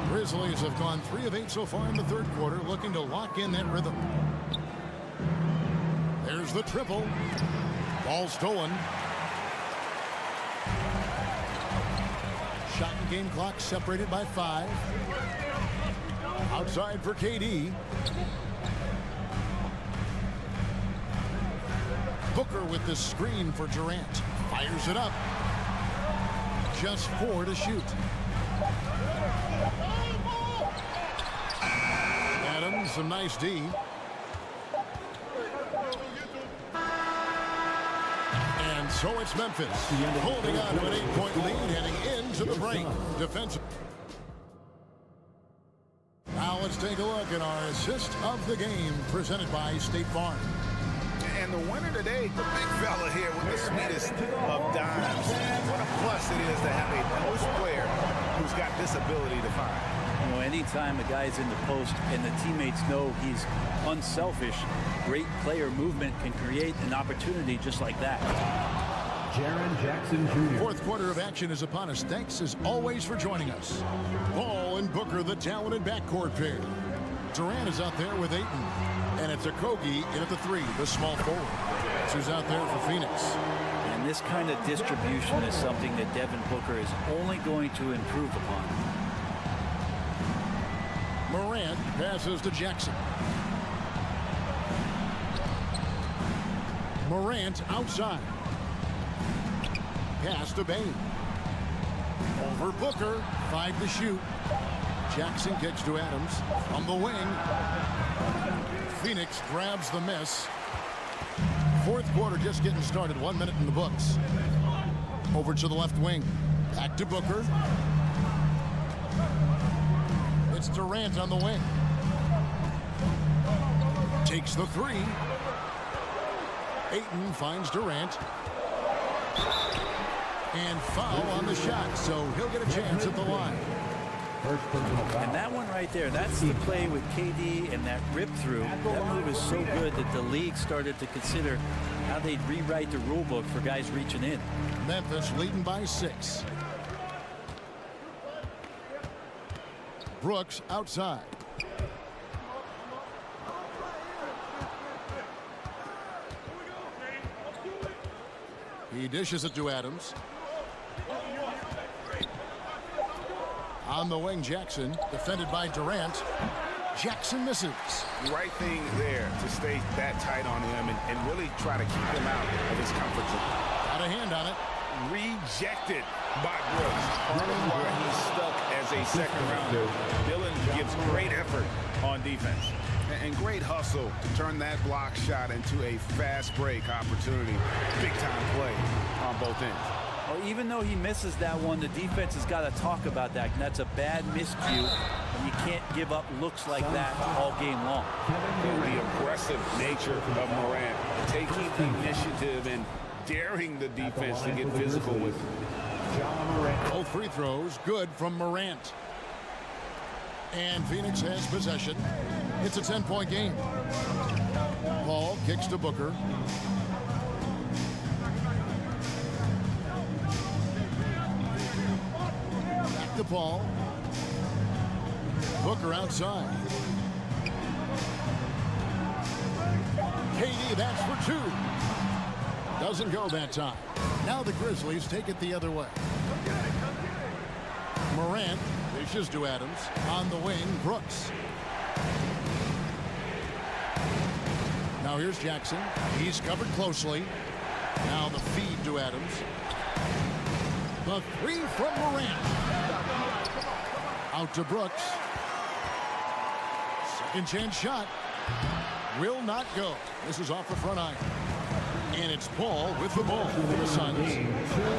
Grizzlies have gone 3 of 8 so far in the third quarter, looking to lock in that rhythm. There's the triple. Ball stolen. Shot and game clock separated by 5. Outside for KD. Booker with the screen for Durant. Fires it up. Just 4 to shoot. Adams, some nice D. And so it's Memphis holding on to an 8-point lead heading into the break. Defensive. Now let's take a look at our assist of the game presented by State Farm. And the winner today, the big fella here with the sweetest of dimes. What a plus it is to have a post player who's got this ability to find. Anytime a guy's in the post and the teammates know he's unselfish, great player movement can create an opportunity just like that. Jaren Jackson Jr. Fourth quarter of action is upon us. Thanks as always for joining us. Ball and Booker, the talented backcourt pair. Durant is out there with Ayton. And it's Okogie in at the 3, the small forward. That's who's out there for Phoenix. And this kind of distribution is something that Devin Booker is only going to improve upon. Morant passes to Jackson. Morant outside. Pass to Bain. Over Booker. 5 to shoot. Jackson kicks to Adams. From the wing. Phoenix grabs the miss. Fourth quarter just getting started. 1 minute in the books. Over to the left wing. Back to Booker. It's Durant on the wing. Takes the 3. Ayton finds Durant. And foul on the shot, so he'll get a chance at the line. And that one right there, that's the play with KD and that rip through. That move is so good that the league started to consider how they'd rewrite the rule book for guys reaching in. Memphis leading by 6. Brooks outside. He dishes it to Adams. On the wing, Jackson, defended by Durant. Jackson misses. Right thing there to stay that tight on him and really try to keep him out of his comfort zone. Got a hand on it. Rejected by Brooks. Part of why he's stuck as a second rounder. Dillon gives great effort on defense. And great hustle to turn that block shot into a fast break opportunity. Big time play on both ends. Well, even though he misses that one, the defense has got to talk about that. And that's a bad miscue. And you can't give up looks like that all game long. The aggressive nature of Morant, taking initiative and daring the defense to get physical with it. Both free throws good from Morant. And Phoenix has possession. It's a 10-point game. Paul kicks to Booker. Back to Paul. Booker outside. KD, that's for 2. Doesn't go that time. Now the Grizzlies take it the other way. Morant dishes to Adams. On the wing, Brooks. Now here's Jackson. He's covered closely. Now the feed to Adams. The 3 from Morant. Out to Brooks. Second chance shot. Will not go. This is off the front iron. And it's Paul with the ball for the Suns.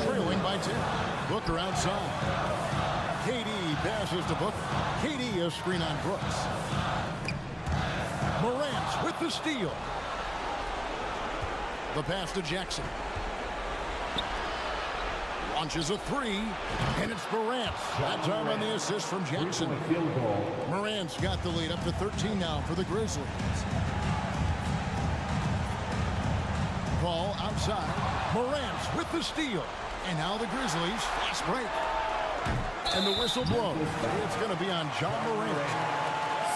Trailing by 10. Booker outside. KD passes to Booker. KD a screen on Brooks. Morant with the steal. The pass to Jackson. Launches a three, and it's Morant. That time on the assist from Jackson. Morant's got the lead up to 13 now for the Grizzlies. Ball outside. Morant with the steal. And now the Grizzlies fast break. And the whistle blows. It's going to be on John Morant.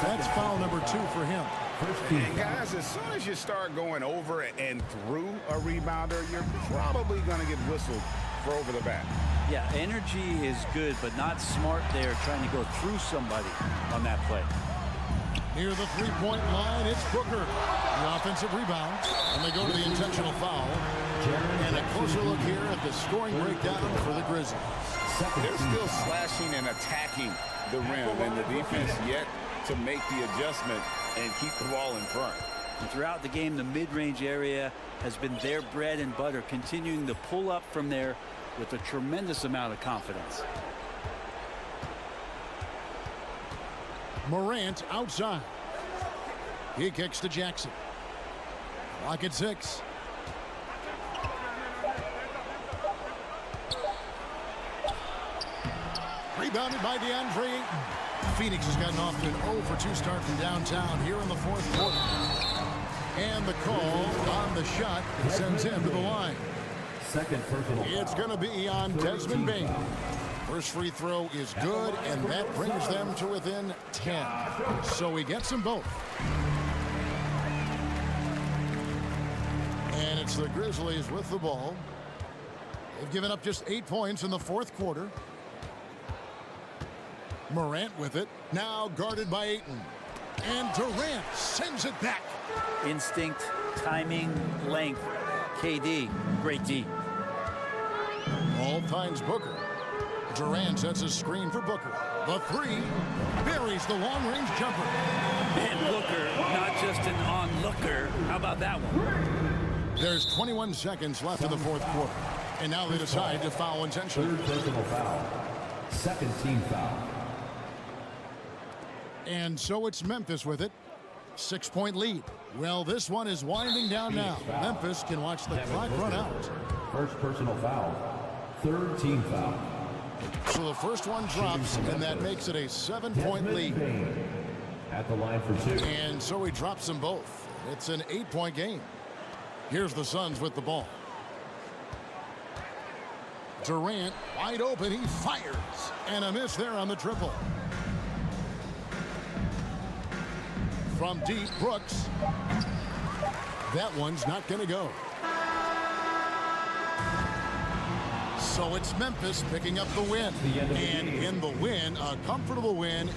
That's foul number 2 for him. And guys, as soon as you start going over and through a rebounder, you're probably going to get whistled for over the back. Yeah, energy is good, but not smart there trying to go through somebody on that play. Near the three-point line, it's Booker. The offensive rebound, and they go to the intentional foul. And a closer look here at the scoring breakdown for the Grizzlies. They're still slashing and attacking the rim, and the defense yet to make the adjustment and keep the ball in front. And throughout the game, the mid-range area has been their bread and butter, continuing to pull up from there with a tremendous amount of confidence. Morant outside. He kicks to Jackson. Clock at 6. Rebounded by DeAndre Ayton. Phoenix has gotten off to an 0-for-2 start from downtown here in the fourth quarter. And the call on the shot sends him to the line. Second personal foul. It's going to be on Desmond Bain. First free throw is good, and that brings them to within 10. So he gets them both. And it's the Grizzlies with the ball. They've given up just 8 points in the fourth quarter. Morant with it. Now guarded by Ayton. And Durant sends it back. Instinct, timing, length. KD, great D. Ball finds Booker. Durant sets a screen for Booker. The three buries the long-range jumper. And Booker, not just an onlooker. How about that one? There's 21 seconds left in the fourth quarter. And now they decide to foul intentionally. Third personal foul. Second team foul. And so it's Memphis with it. 6-point lead. Well, this one is winding down now. Memphis can watch the clock run out. First personal foul. Third team foul. So the first one drops, and that makes it a 7-point lead. At the line for 2. And so he drops them both. It's an 8-point game. Here's the Suns with the ball. Durant wide open. He fires. And a miss there on the triple. From deep, Brooks. That one's not going to go. So it's Memphis picking up the win. And in the win, a comfortable win.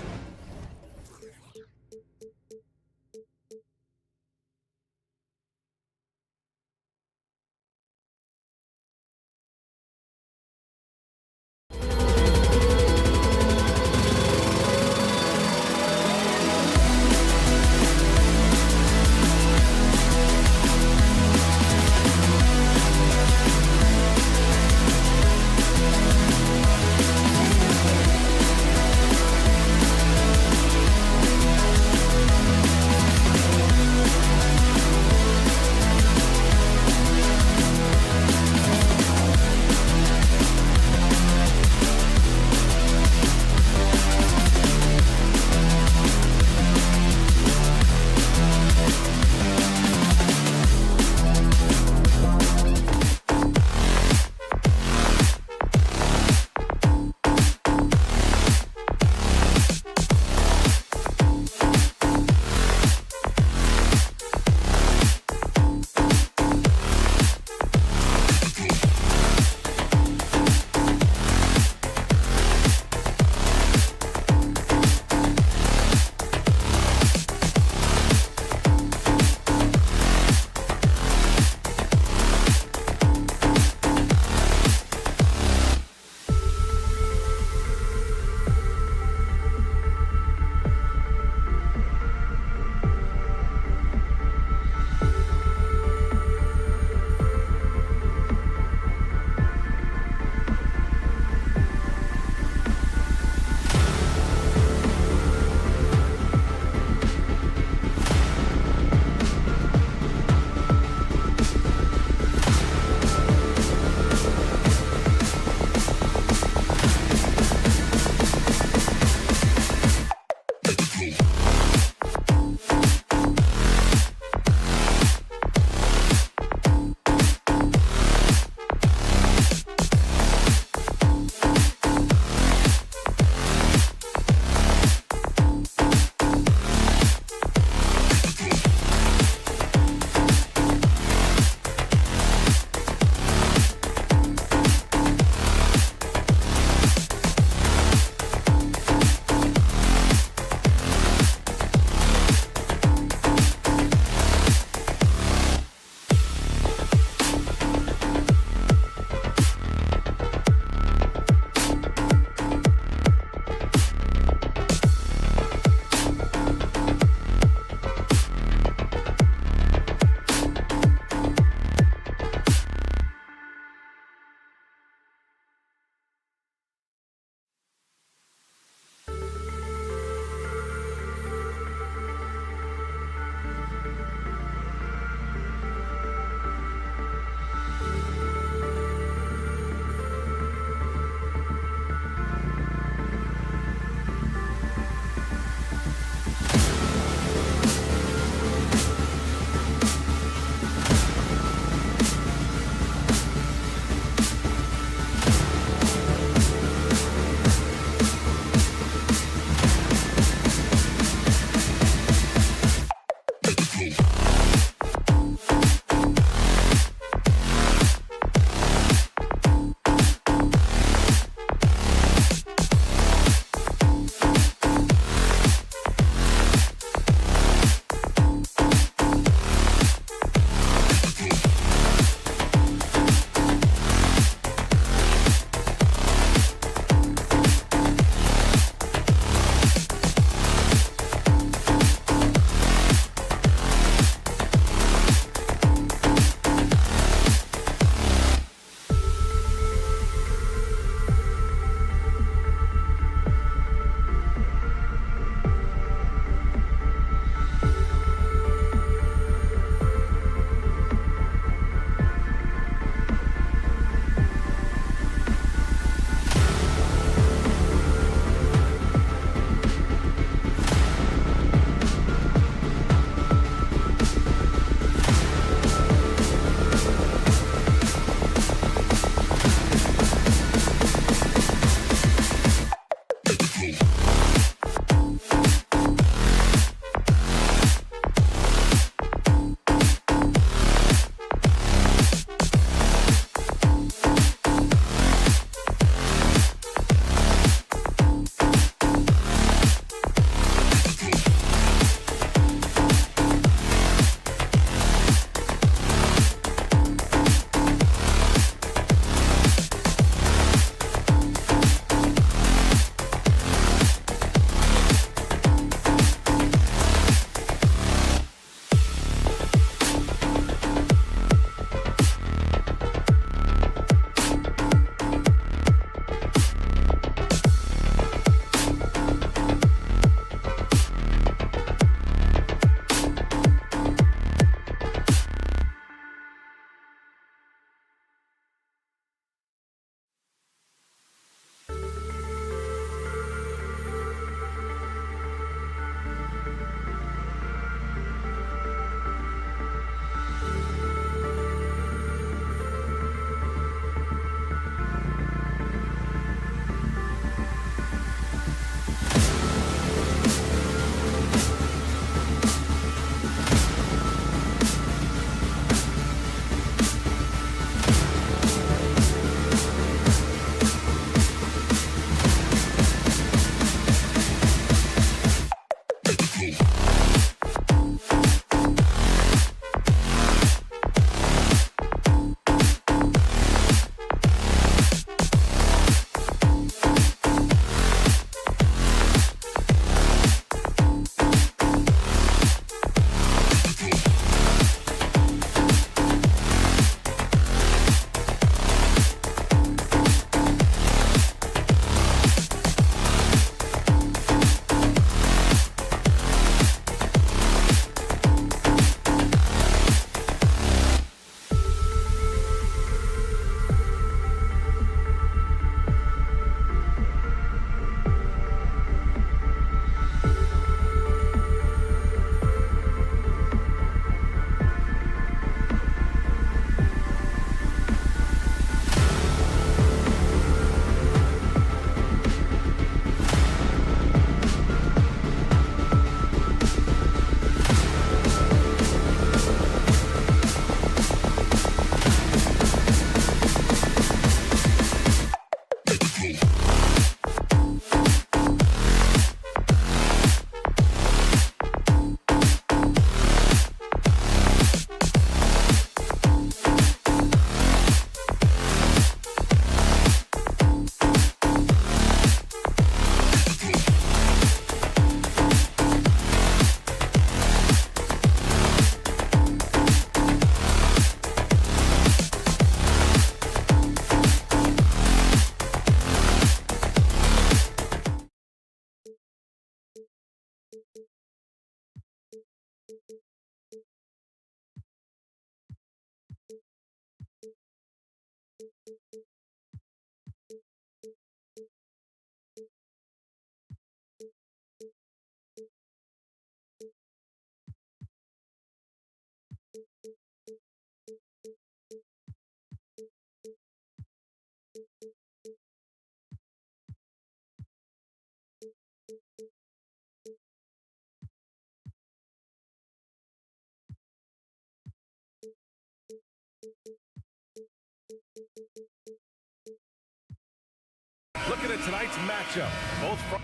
Looking at tonight's matchup, both front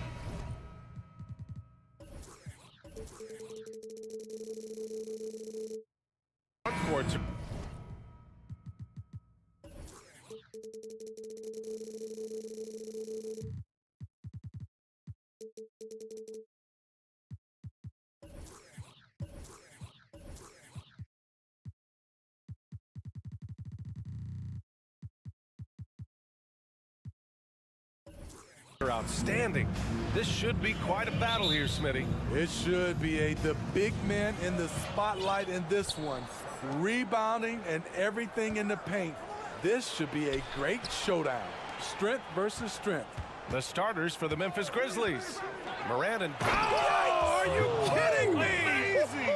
courts. Outstanding. This should be quite a battle here, Smitty. It should be the big man in the spotlight in this one. Rebounding and everything in the paint. This should be a great showdown. Strength versus strength. The starters for the Memphis Grizzlies. Morant and... Oh, are you kidding me? Amazing!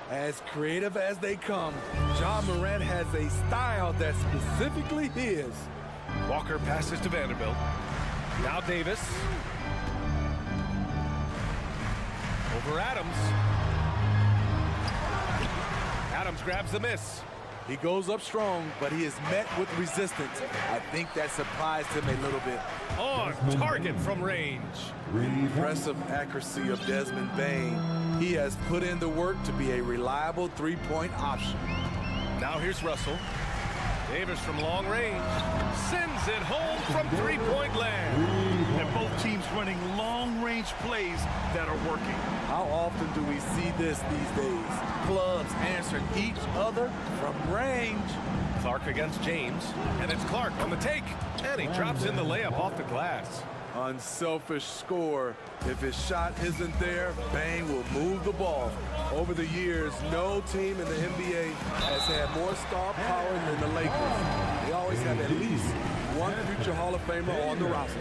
As creative as they come, Ja Morant has a style that's specifically his. Walker passes to Vanderbilt. Now Davis. Over Adams. Adams grabs the miss. He goes up strong, but he is met with resistance. I think that surprised him a little bit. On target from range. Impressive accuracy of Desmond Bane. He has put in the work to be a reliable three-point option. Now here's Russell. Davis from long range sends it home from three-point land. And both teams running long-range plays that are working. How often do we see this these days? Clubs answering each other from range. Clark against James, and it's Clark on the take, and he drops in the layup off the glass. Unselfish score. If his shot isn't there, Bane will move the ball. Over the years, no team in the NBA has had more star power than the Lakers. They always have at least one future Hall of Famer on the roster.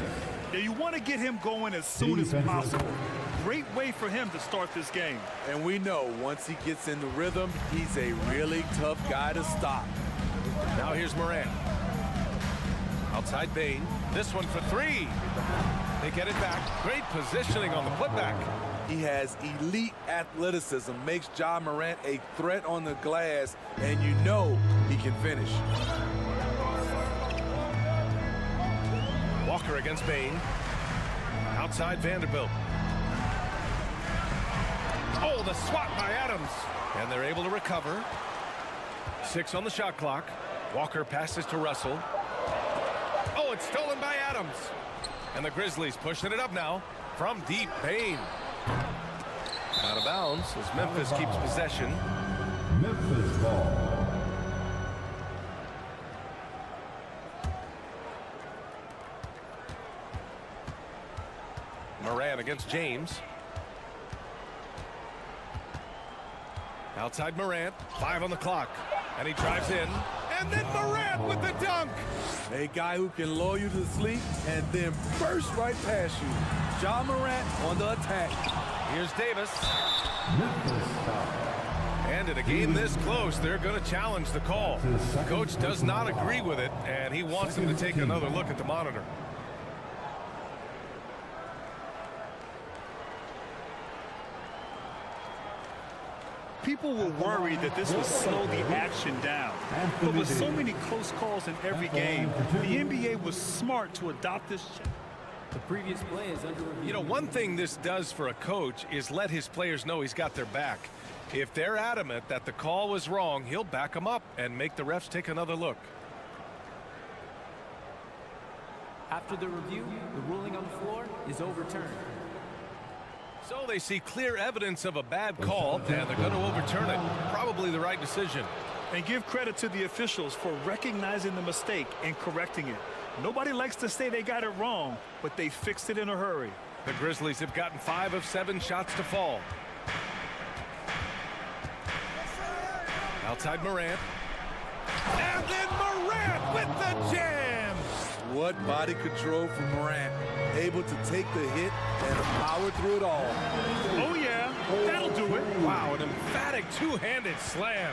Yeah, you want to get him going as soon as possible. Great way for him to start this game. And we know once he gets in the rhythm, he's a really tough guy to stop. Now here's Morant. Outside Bane. This one for three. They get it back. Great positioning on the putback. He has elite athleticism, makes Ja Morant a threat on the glass, and you know he can finish. Walker against Bane. Outside Vanderbilt. Oh, the swat by Adams. And they're able to recover. 6 on the shot clock. Walker passes to Russell. Oh, it's stolen by Adams. And the Grizzlies pushing it up now from deep. Bane. Out of bounds as Memphis keeps possession. Memphis ball. Morant against James. Outside Morant. 5 on the clock. And he drives in. And then Morant with the dunk. A guy who can lull you to sleep and then burst right past you. Ja Morant on the attack. Here's Davis. And in a game this close, they're going to challenge the call. Coach does not agree with it, and he wants him to take another look at the monitor. People were worried that this would slow the action down. But with so many close calls in every game, the NBA was smart to adopt this. The previous play is under review. You know, one thing this does for a coach is let his players know he's got their back. If they're adamant that the call was wrong, he'll back them up and make the refs take another look. After the review, the ruling on the floor is overturned. So they see clear evidence of a bad call, and they're going to overturn it. Probably the right decision. And give credit to the officials for recognizing the mistake and correcting it. Nobody likes to say they got it wrong, but they fixed it in a hurry. The Grizzlies have gotten 5 of 7 shots to fall. Outside Morant. And then Morant with the jam! What body control from Morant. Able to take the hit and power through it all. Oh, yeah. That'll do it. Wow, an emphatic two-handed slam.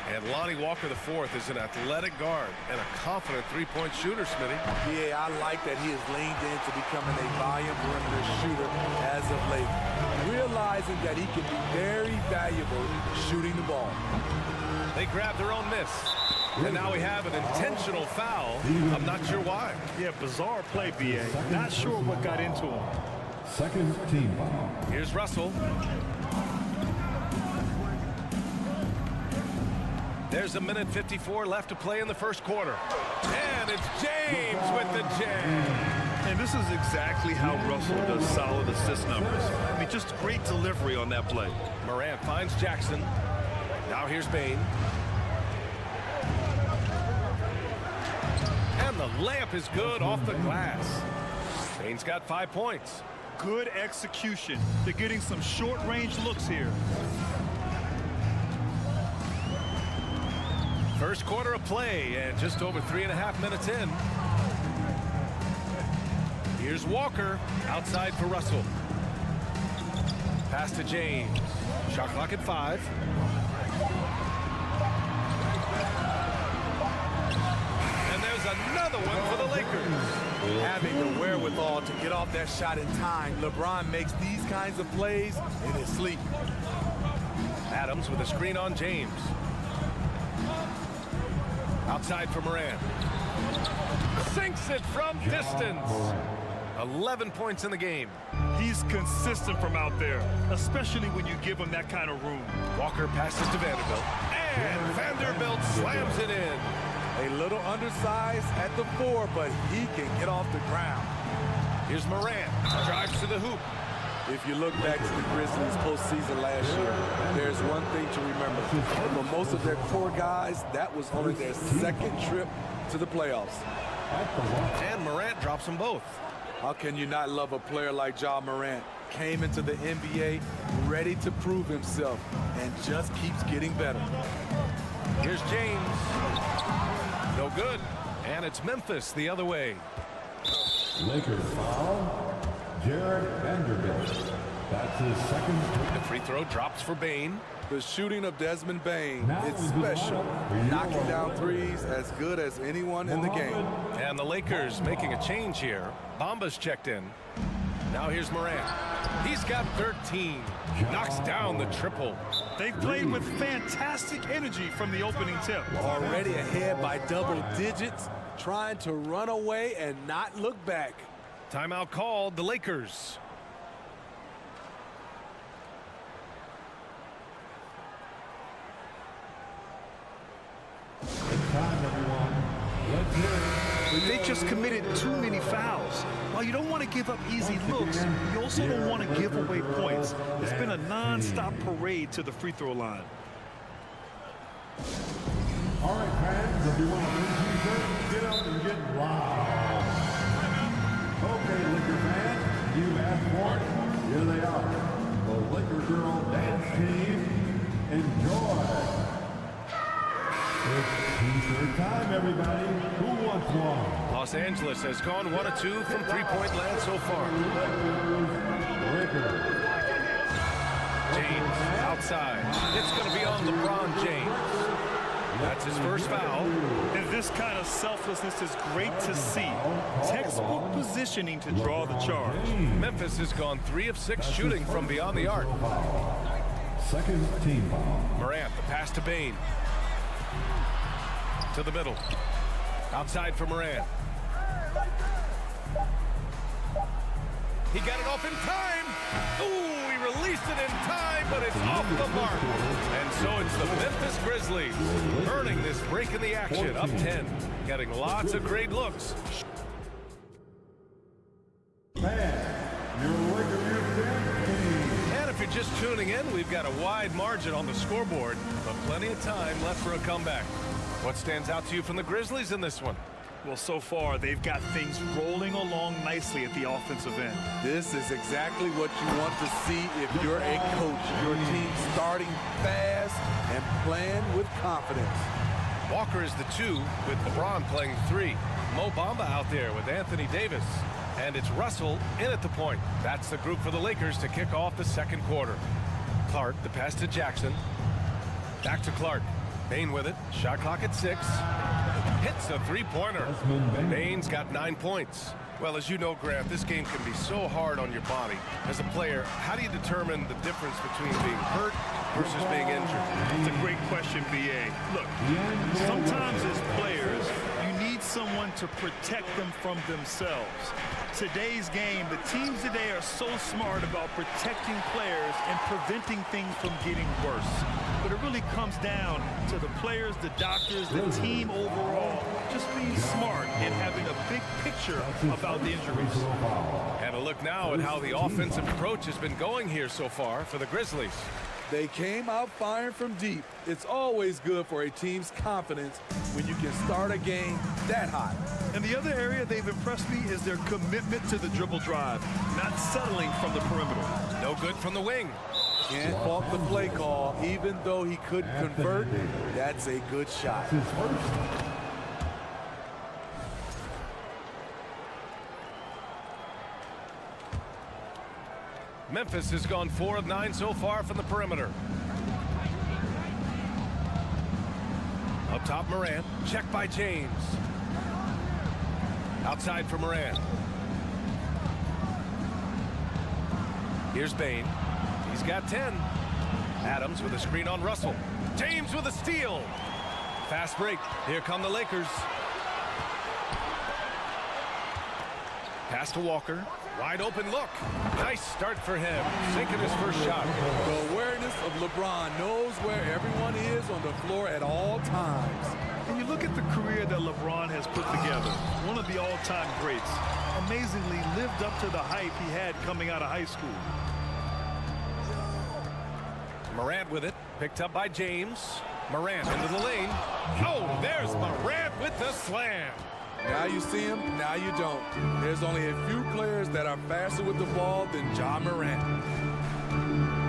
And Lonnie Walker IV is an athletic guard and a confident three-point shooter, Smitty. Yeah, I like that he has leaned into becoming a volume perimeter shooter as of late, realizing that he can be very valuable shooting the ball. They grab their own miss. And now we have an intentional foul. I'm not sure why. Yeah, bizarre play, B.A. Not sure what got into him. Second team foul. Here's Russell. There's a minute 54 left to play in the first quarter. And it's James with the jam. And this is exactly how Russell does solid assist numbers. I mean, just great delivery on that play. Morant finds Jackson. Now here's Bane. And the layup is good off the glass. Bane's got 5 points. Good execution. They're getting some short-range looks here. First quarter of play and just over 3.5 minutes in. Here's Walker outside for Russell. Pass to James. Shot clock at 5. And there's another one for the Lakers. Having the wherewithal to get off that shot in time, LeBron makes these kinds of plays in his sleep. Adams with a screen on James. Outside for Morant. Sinks it from distance. 11 points in the game. He's consistent from out there, especially when you give him that kind of room. Walker passes to Vanderbilt. And Vanderbilt slams it in. A little undersized at the 4, but he can get off the ground. Here's Morant. Drives to the hoop. If you look back to the Grizzlies postseason last year, there's one thing to remember. For most of their core guys, that was only their second trip to the playoffs. And Morant drops them both. How can you not love a player like Ja Morant? Came into the NBA ready to prove himself and just keeps getting better. Here's James. No good. And it's Memphis the other way. Lakers foul. Jared Vanderbilt. That's his second. The free throw drops for Bane. The shooting of Desmond Bane is special. Knocking down threes as good as anyone in the game. And the Lakers making a change here. Bamba's checked in. Now here's Morant. He's got 13. Knocks down the triple. They played with fantastic energy from the opening tip. Already ahead by double digits, trying to run away and not look back. Timeout called, the Lakers. Time, everyone. Let's hear it. They just committed too many fouls. While you don't want to give up easy looks, you also don't want to give away points. It's been a non-stop parade to the free throw line. All right, fans, if you want to win t-shirt, get up and get loud. Okay, Laker fans, you asked for it. Here they are. The Laker Girl Dance Team. Enjoy. It's t-shirt time, everybody. Who wants one? Los Angeles has gone 1 of 2 from three-point land so far. James outside. It's going to be on LeBron James. That's his first foul. And this kind of selflessness is great to see. Textbook positioning to draw the charge. Memphis has gone 3 of 6 shooting from beyond the arc. Second team foul. Morant, the pass to Bane. To the middle. Outside for Morant. He got it off in time. Ooh, he released it in time, but it's off the mark. And so it's the Memphis Grizzlies earning this break in the action, up 10, getting lots of great looks. And if you're just tuning in, we've got a wide margin on the scoreboard, but plenty of time left for a comeback. What stands out to you from the Grizzlies in this one? Well, so far, they've got things rolling along nicely at the offensive end. This is exactly what you want to see if you're a coach. Your team starting fast and playing with confidence. Walker is the 2 with LeBron playing 3. Mo Bamba out there with Anthony Davis. And it's Russell in at the point. That's the group for the Lakers to kick off the second quarter. Clark, the pass to Jackson. Back to Clark. Bain with it. Shot clock at 6. Hits a three-pointer. Bain's got 9 points. Well, as you know, Grant, this game can be so hard on your body. As a player, how do you determine the difference between being hurt versus being injured? It's a great question, B.A. Look, sometimes as players, you need someone to protect them from themselves. Today's game, the teams today are so smart about protecting players and preventing things from getting worse. But it really comes down to the players, the doctors, the team overall, just being smart and having a big picture about the injuries. And a look now at how the offensive approach has been going here so far for the Grizzlies. They came out firing from deep. It's always good for a team's confidence when you can start a game that hot. And the other area they've impressed me is their commitment to the dribble drive, not settling from the perimeter. No good from the wing. Can't fault the play call. Even though he couldn't convert, that's a good shot. Memphis has gone 4 of 9 so far from the perimeter. Up top, Morant. Checked by James. Outside for Morant. Here's Bain. He's got 10. Adams with a screen on Russell. James with a steal. Fast break. Here come the Lakers. Pass to Walker. Wide open look. Nice start for him. Sinking his first shot. The awareness of LeBron knows where everyone is on the floor at all times. And you look at the career that LeBron has put together, one of the all-time greats, amazingly lived up to the hype he had coming out of high school. Morant with it. Picked up by James. Morant into the lane. Oh, there's Morant with the slam. Now you see him, now you don't. There's only a few players that are faster with the ball than Ja Morant.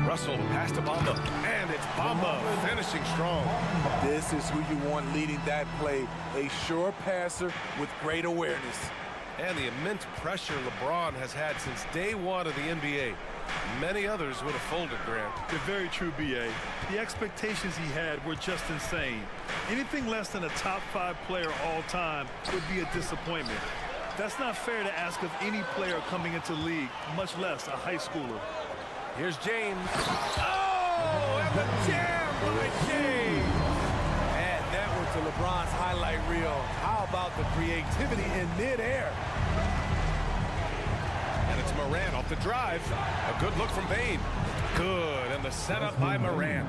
Russell pass to Bamba, and it's Bamba finishing strong. This is who you want leading that play, a sure passer with great awareness. And the immense pressure LeBron has had since day one of the NBA. Many others would have folded, Grant. You're very true, B.A. The expectations he had were just insane. Anything less than a top 5 player all time would be a disappointment. That's not fair to ask of any player coming into the league, much less a high schooler. Here's James. Oh, and the jam by James. Add that one to LeBron's highlight reel. How about the creativity in midair? And it's Morant off the drive. A good look from Bain. Good, and the setup by Morant.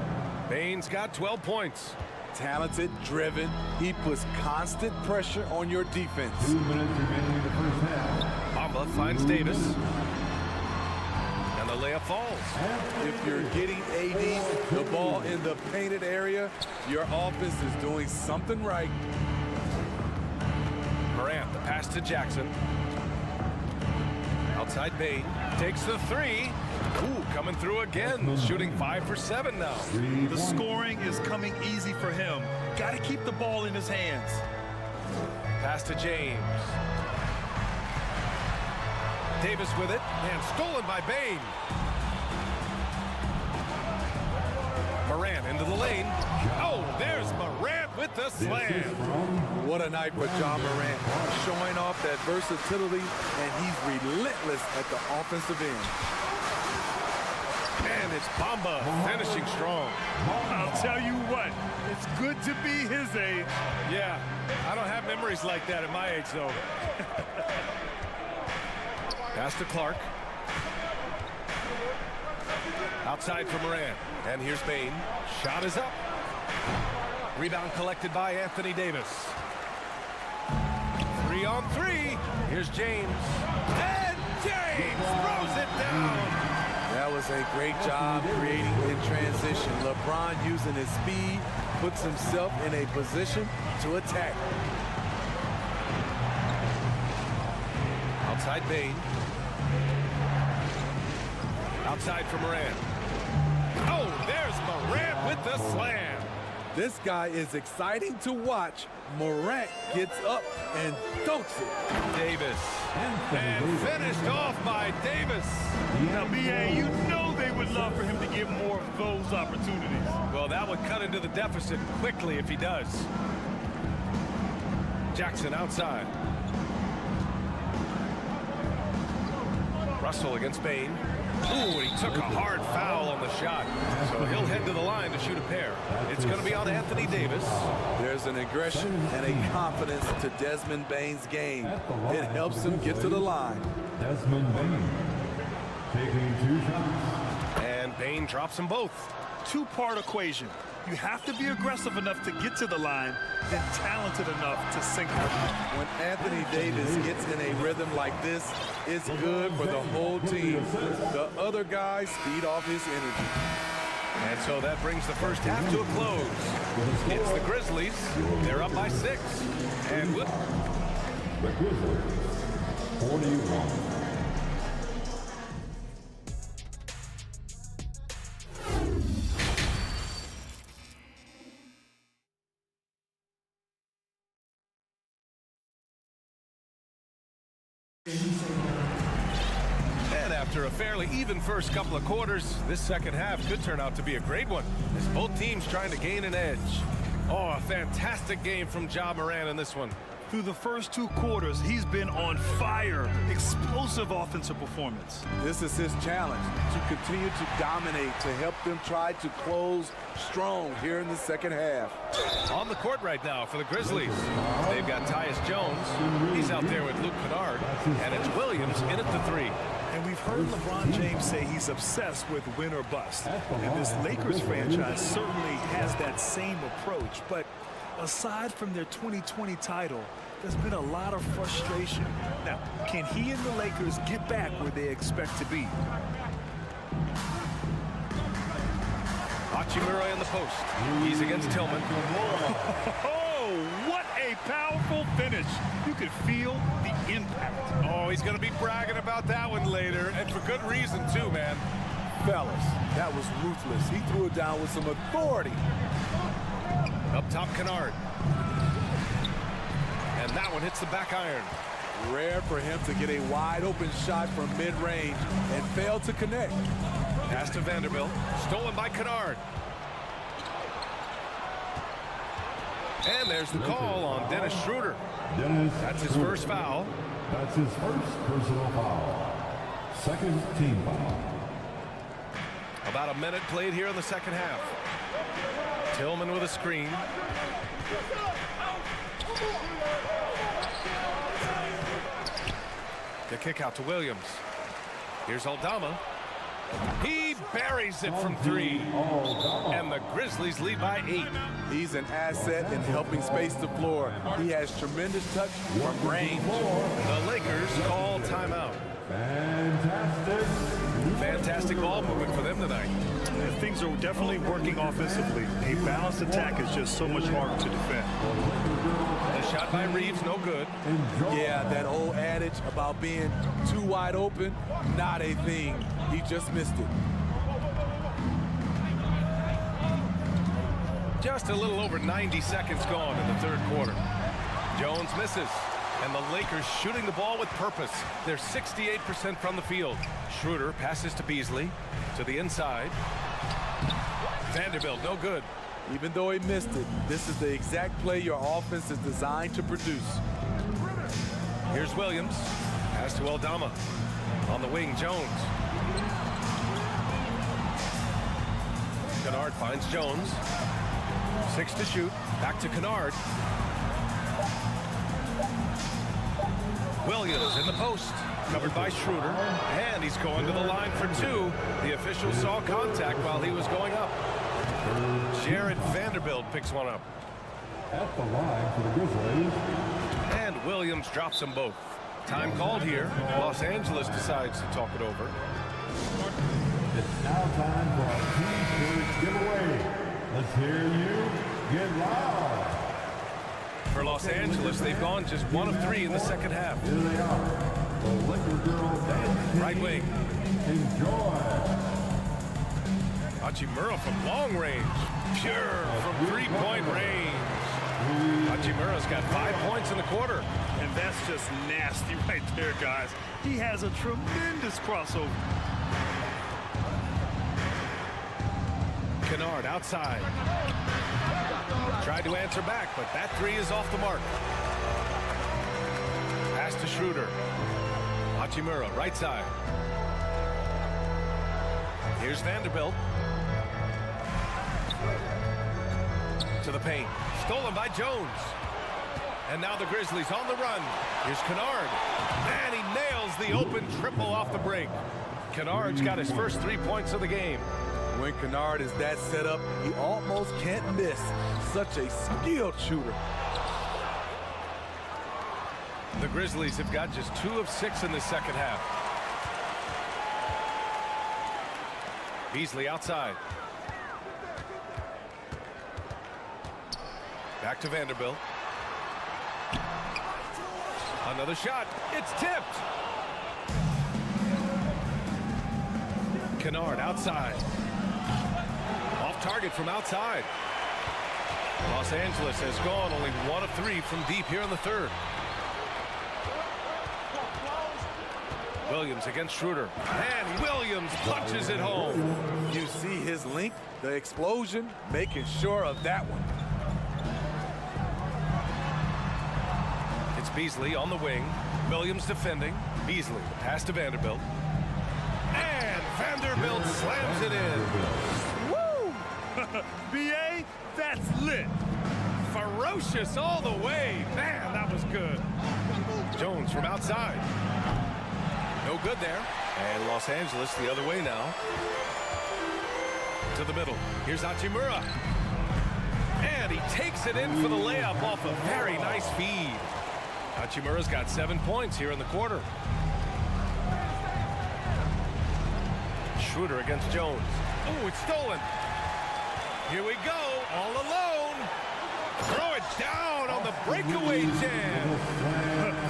Bain's got 12 points. Talented, driven. He puts constant pressure on your defense. 2 minutes remaining in the first half. Bamba finds Davis. And the layup falls. If you're getting AD the ball in the painted area, your offense is doing something right. Morant, the pass to Jackson. Outside Bain. Takes the 3. Ooh, coming through again. Shooting 5 for 7 now. The scoring is coming easy for him. Got to keep the ball in his hands. Pass to James. Davis with it, and stolen by Bain. Morant into the lane. Oh, there's Morant with the slam. What a night for Ja Morant, showing off that versatility, and he's relentless at the offensive end. And it's Bamba finishing strong. I'll tell you what, it's good to be his age. Yeah, I don't have memories like that at my age, though. Pass to Clark. Outside for Morant. And here's Bain. Shot is up. Rebound collected by Anthony Davis. 3 on 3. Here's James. And James throws it down. That was a great job creating in transition. LeBron, using his speed, puts himself in a position to attack. Outside Bain. Outside for Morant. Oh, there's Morant with the slam. This guy is exciting to watch. Morant gets up and dunks it. Davis. And finished off by Davis. Now, B.A., you know they would love for him to get more of those opportunities. Well, that would cut into the deficit quickly if he does. Jackson outside. Russell against Bain. Ooh, he took a hard foul on the shot. So he'll head to the line to shoot a pair. It's going to be on Anthony Davis. There's an aggression and a confidence to Desmond Bain's game. It helps him get to the line. Desmond Bain taking 2 shots. And Bain drops them both. Two-part equation. You have to be aggressive enough to get to the line, then talented enough to sink it. When Anthony Davis gets in a rhythm like this, it's good for the whole team. The other guys feed off his energy. And so that brings the first half to a close. It's the Grizzlies. They're up by 6. And the Grizzlies, 41. And after a fairly even first couple of quarters, this second half could turn out to be a great one, as both teams trying to gain an edge. Oh, a fantastic game from Ja Morant in this one. Through the first 2 quarters, he's been on fire. Explosive offensive performance. This is his challenge, to continue to dominate, to help them try to close strong here in the second half. On the court right now for the Grizzlies, they've got Tyus Jones. He's out there with Luke Kennard, and it's Williams in at the 3. And we've heard LeBron James say he's obsessed with win or bust. And this Lakers franchise certainly has that same approach. But aside from their 2020 title, there's been a lot of frustration. Now, can he and the Lakers get back where they expect to be? Hachimura in the post. He's against Tillman. Oh, what a powerful finish. You could feel the impact. Oh, he's going to be bragging about that one later, and for good reason, too, man. Fellas, that was ruthless. He threw it down with some authority. Up top, Kennard. And that one hits the back iron. Rare for him to get a wide-open shot from mid-range and fail to connect. Pass to Vanderbilt. Stolen by Kennard. And there's the call on Dennis Schroeder. That's his first foul. That's his first personal foul. Second team foul. About a minute played here in the second half. Tillman with a screen. The kick out to Williams. Here's Aldama. He buries it from 3. And the Grizzlies lead by 8. He's an asset in helping space the floor. He has tremendous touch from range. The Lakers call timeout. Fantastic ball movement for them tonight. And things are definitely working offensively. A balanced attack is just so much harder to defend. The shot by Reeves, no good. Yeah, that old adage about being too wide open, not a thing. He just missed it. Just a little over 90 seconds gone in the third quarter. Jones misses. And the Lakers shooting the ball with purpose. They're 68% from the field. Schroeder passes to Beasley. To the inside. Vanderbilt, no good. Even though he missed it, this is the exact play your offense is designed to produce. Here's Williams. Pass to Aldama. On the wing, Jones. Kennard finds Jones. 6 to shoot. Back to Kennard. Williams in the post. Covered by Schroeder. And he's going to the line for 2. The official saw contact while he was going up. Jared Vanderbilt picks one up. At the line for the Grizzlies. And Williams drops them both. Time called here. Los Angeles decides to talk it over. It's now time for our T-shirt giveaway. Let's hear you get loud. For Los Angeles, they've gone just 1 of 3 in the second half. Here they are. The Laker girls dance. Right wing. Enjoy. Hachimura from long range. Pure from 3-point range. Hachimura's got 5 points in the quarter. And that's just nasty right there, guys. He has a tremendous crossover. Kennard outside. Tried to answer back, but that three is off the mark. Pass to Schroeder. Hachimura, right side. Here's Vanderbilt. To the paint. Stolen by Jones. And now the Grizzlies on the run. Here's Kennard. And he nails the open triple off the break. Kennard's got his first 3 points of the game. When Kennard is that set up, he almost can't miss. Such a skilled shooter. The Grizzlies have got just 2 of 6 in the second half. Beasley outside. Back to Vanderbilt. Another shot. It's tipped. Kennard outside. Off target from outside. Los Angeles has gone only 1 of 3 from deep here in the third. Williams against Schroeder. And Williams punches it home. You see his length, the explosion, making sure of that one. It's Beasley on the wing. Williams defending. Beasley, the pass to Vanderbilt. And Vanderbilt slams it in. Woo! B.A., that's lit. Ferocious all the way. Man, that was good. Jones from outside. No good there. And Los Angeles the other way now. To the middle. Here's Hachimura. And he takes it in for the layup off a very nice feed. Hachimura's got 7 points here in the quarter. Schroeder against Jones. Oh, it's stolen. Here we go, all alone. Throw it down on the breakaway jam.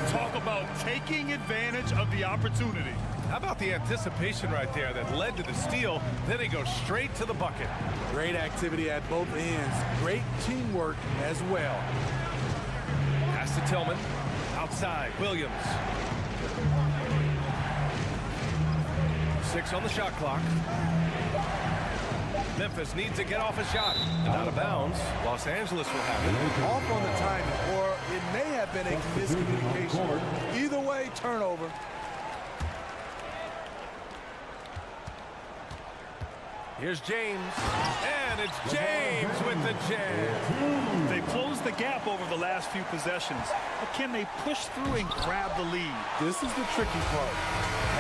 Talk about taking advantage of the opportunity. How about the anticipation right there that led to the steal? Then he goes straight to the bucket. Great activity at both ends. Great teamwork as well. Pass to Tillman. Outside, Williams. 6 on the shot clock. Memphis needs to get off a shot. And out of bounds. Los Angeles will have it. Off on the timing, or it may have been a miscommunication. Either way, turnover. Here's James. And it's James with the jam. They closed the gap over the last few possessions. But can they push through and grab the lead? This is the tricky part.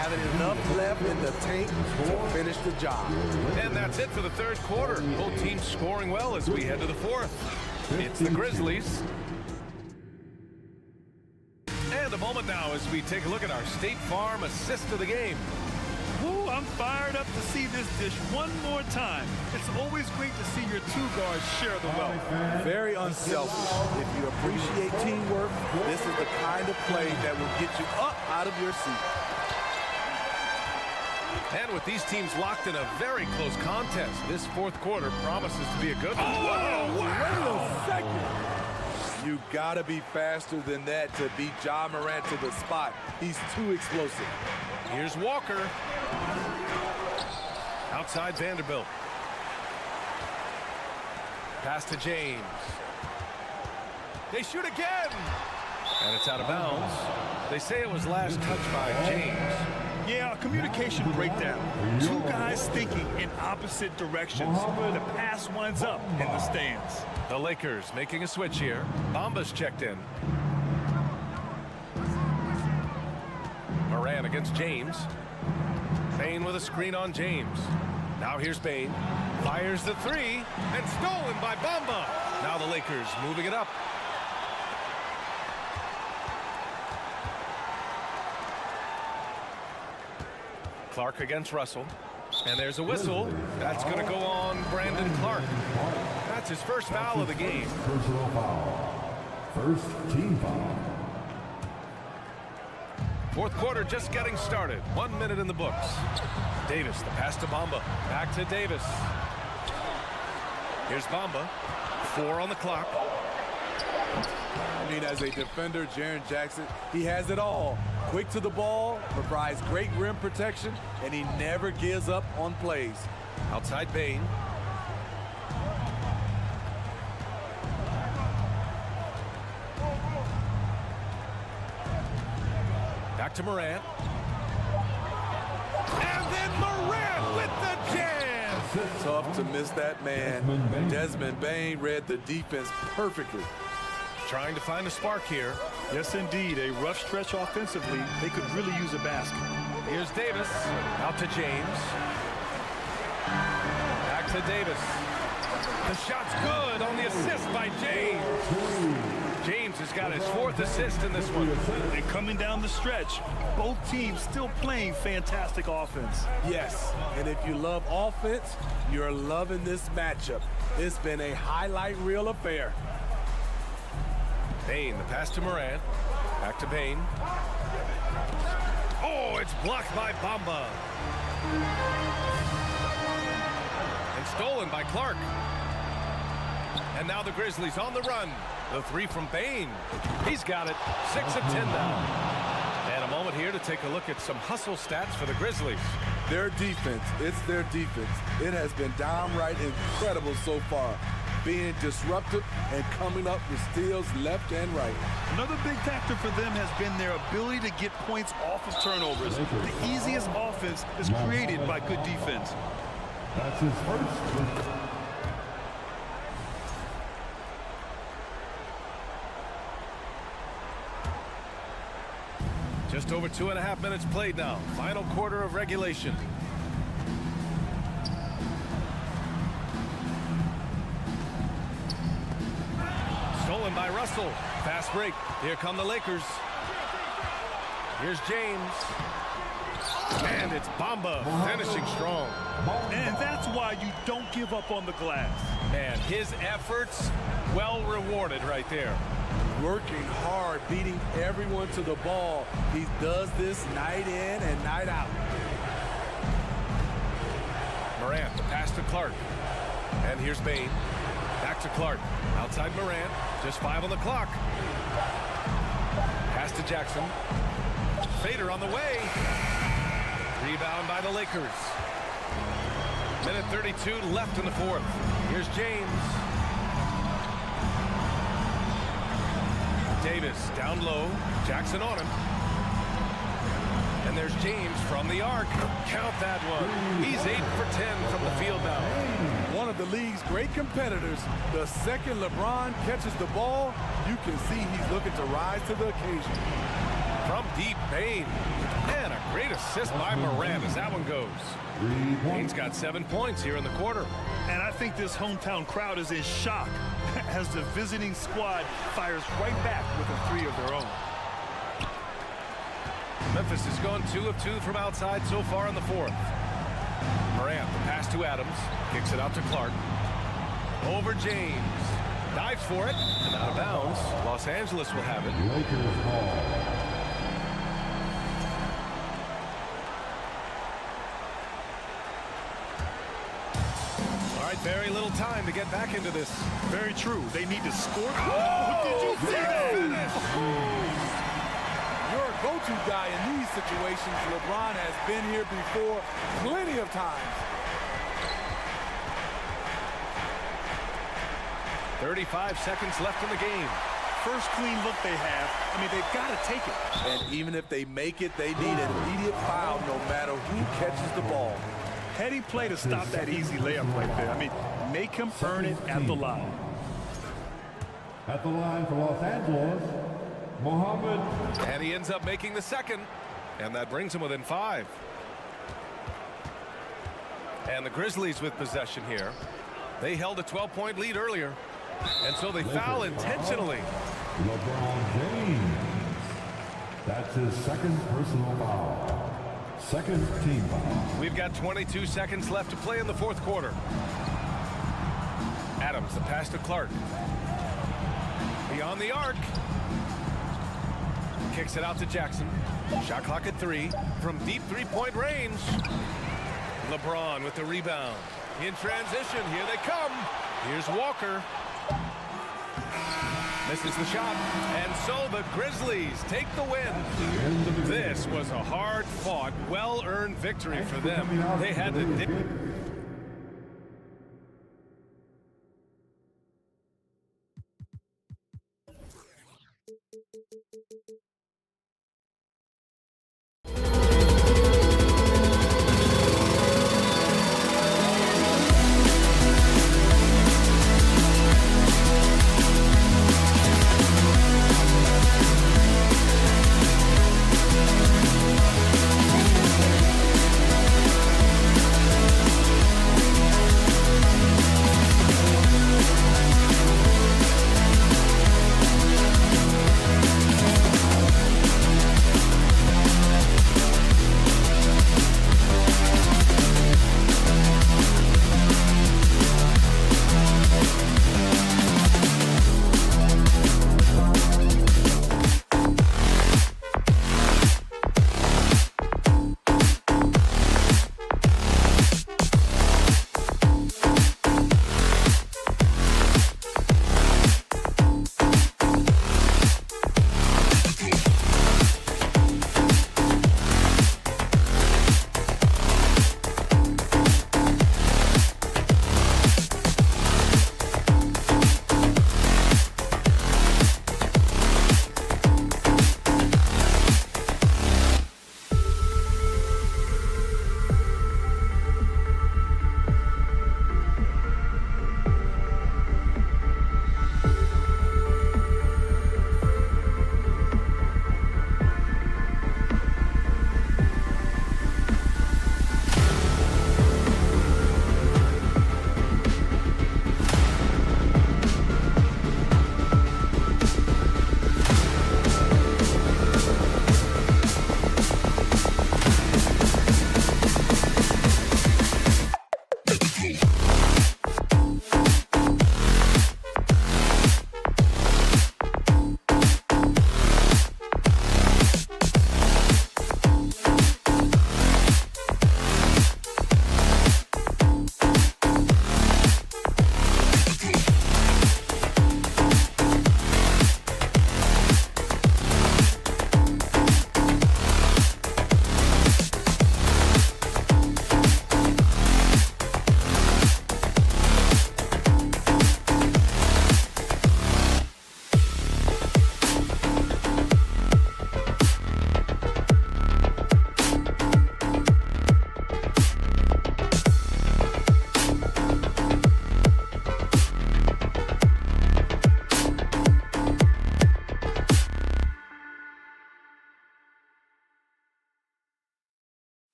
Having enough left in the tank to finish the job. And that's it for the third quarter. Both teams scoring well as we head to the fourth. It's the Grizzlies. And a moment now as we take a look at our State Farm assist of the game. Ooh, I'm fired up to see this dish one more time. It's always great to see your two guards share the wealth. Very unselfish. If you appreciate teamwork, this is the kind of play that will get you up out of your seat. And with these teams locked in a very close contest, this fourth quarter promises to be a good one. Whoa, wait a second. You gotta be faster than that to beat Ja Morant to the spot. He's too explosive. Here's Walker. Outside Vanderbilt. Pass to James. They shoot again. And it's out of bounds. They say it was last touched by James. Yeah, a communication breakdown. Two guys thinking in opposite directions. The pass winds up in the stands. The Lakers making a switch here. Bamba's checked in. Moran against James. Bain with a screen on James. Now here's Bain. Fires the three. And stolen by Bamba. Now the Lakers moving it up. Clark against Russell. And there's a whistle. That's going to go on Brandon Clark. That's his first foul of the game. Personal foul. First team foul. Fourth quarter just getting started. 1 minute in the books. Davis, the pass to Bamba. Back to Davis. Here's Bamba. 4 on the clock. I mean, as a defender, Jaren Jackson, he has it all. Quick to the ball, provides great rim protection, and he never gives up on plays. Outside Bain. Back to Morant. And then Morant with the jam. Tough to miss that man. Desmond Bain read the defense perfectly. Trying to find a spark here. Yes, indeed. A rough stretch offensively. They could really use a basket. Here's Davis. Out to James. Back to Davis. The shot's good on the assist by James. James has got his 4th assist in this one. And coming down the stretch, both teams still playing fantastic offense. Yes, and if you love offense, you're loving this matchup. It's been a highlight reel affair. Bain, the pass to Morant. Back to Bain. Oh, it's blocked by Bamba. And stolen by Clark. And now the Grizzlies on the run. The 3 from Bain. He's got it. 6 of 10 now. And a moment here to take a look at some hustle stats for the Grizzlies. Their defense, it's their defense. It has been downright incredible so far. Being disruptive and coming up with steals left and right. Another big factor for them has been their ability to get points off of turnovers. The easiest offense is created by good defense. That's his first. Just over 2.5 minutes played now. Final quarter of regulation. Stolen by Russell. Fast break. Here come the Lakers. Here's James. And it's Bamba finishing strong. And that's why you don't give up on the glass. Man, his efforts well rewarded right there. Working hard, beating everyone to the ball. He does this night in and night out. Morant, the pass to Clark. And here's Bain. Back to Clark. Outside Morant. Just 5 on the clock. Pass to Jackson. Fader on the way. Rebound by the Lakers. Minute 32 left in the 4th. Here's James. Davis down low. Jackson on him. And there's James from the arc. Count that one. He's 8 for 10 from the field now. One of the league's great competitors. The second LeBron catches the ball, you can see he's looking to rise to the occasion. From deep, Bain. And a great assist by Morant as that one goes. Bain's got 7 points here in the quarter. And I think this hometown crowd is in shock as the visiting squad fires right back with a 3 of their own. Memphis has gone 2 of 2 from outside so far in the 4th. Morant, the pass to Adams. Kicks it out to Clark. Over James. Dives for it. And out of bounds. Los Angeles will have it. Lakers ball. Very little time to get back into this. Very true. They need to score. Oh, did you see that? You're a go-to guy in these situations. LeBron has been here before plenty of times. 35 seconds left in the game. First clean look they have. I mean, they've got to take it. And even if they make it, they need an immediate foul no matter who catches the ball. Heady play to stop that easy layup right there. I mean, make him earn it at the line. At the line for Los Angeles, Mohammed. And he ends up making the second. And that brings him within 5. And the Grizzlies with possession here. They held a 12-point lead earlier. And so they foul intentionally. LeBron James. That's his second personal foul. Second team foul. We've got 22 seconds left to play in the 4th quarter. Adams, the pass to Clark. Beyond the arc. Kicks it out to Jackson. Shot clock at 3 from deep 3-point range. LeBron with the rebound. In transition, here they come. Here's Walker. Misses the shot. And so the Grizzlies take the win. This was a hard-fought, well-earned victory for them. They had to...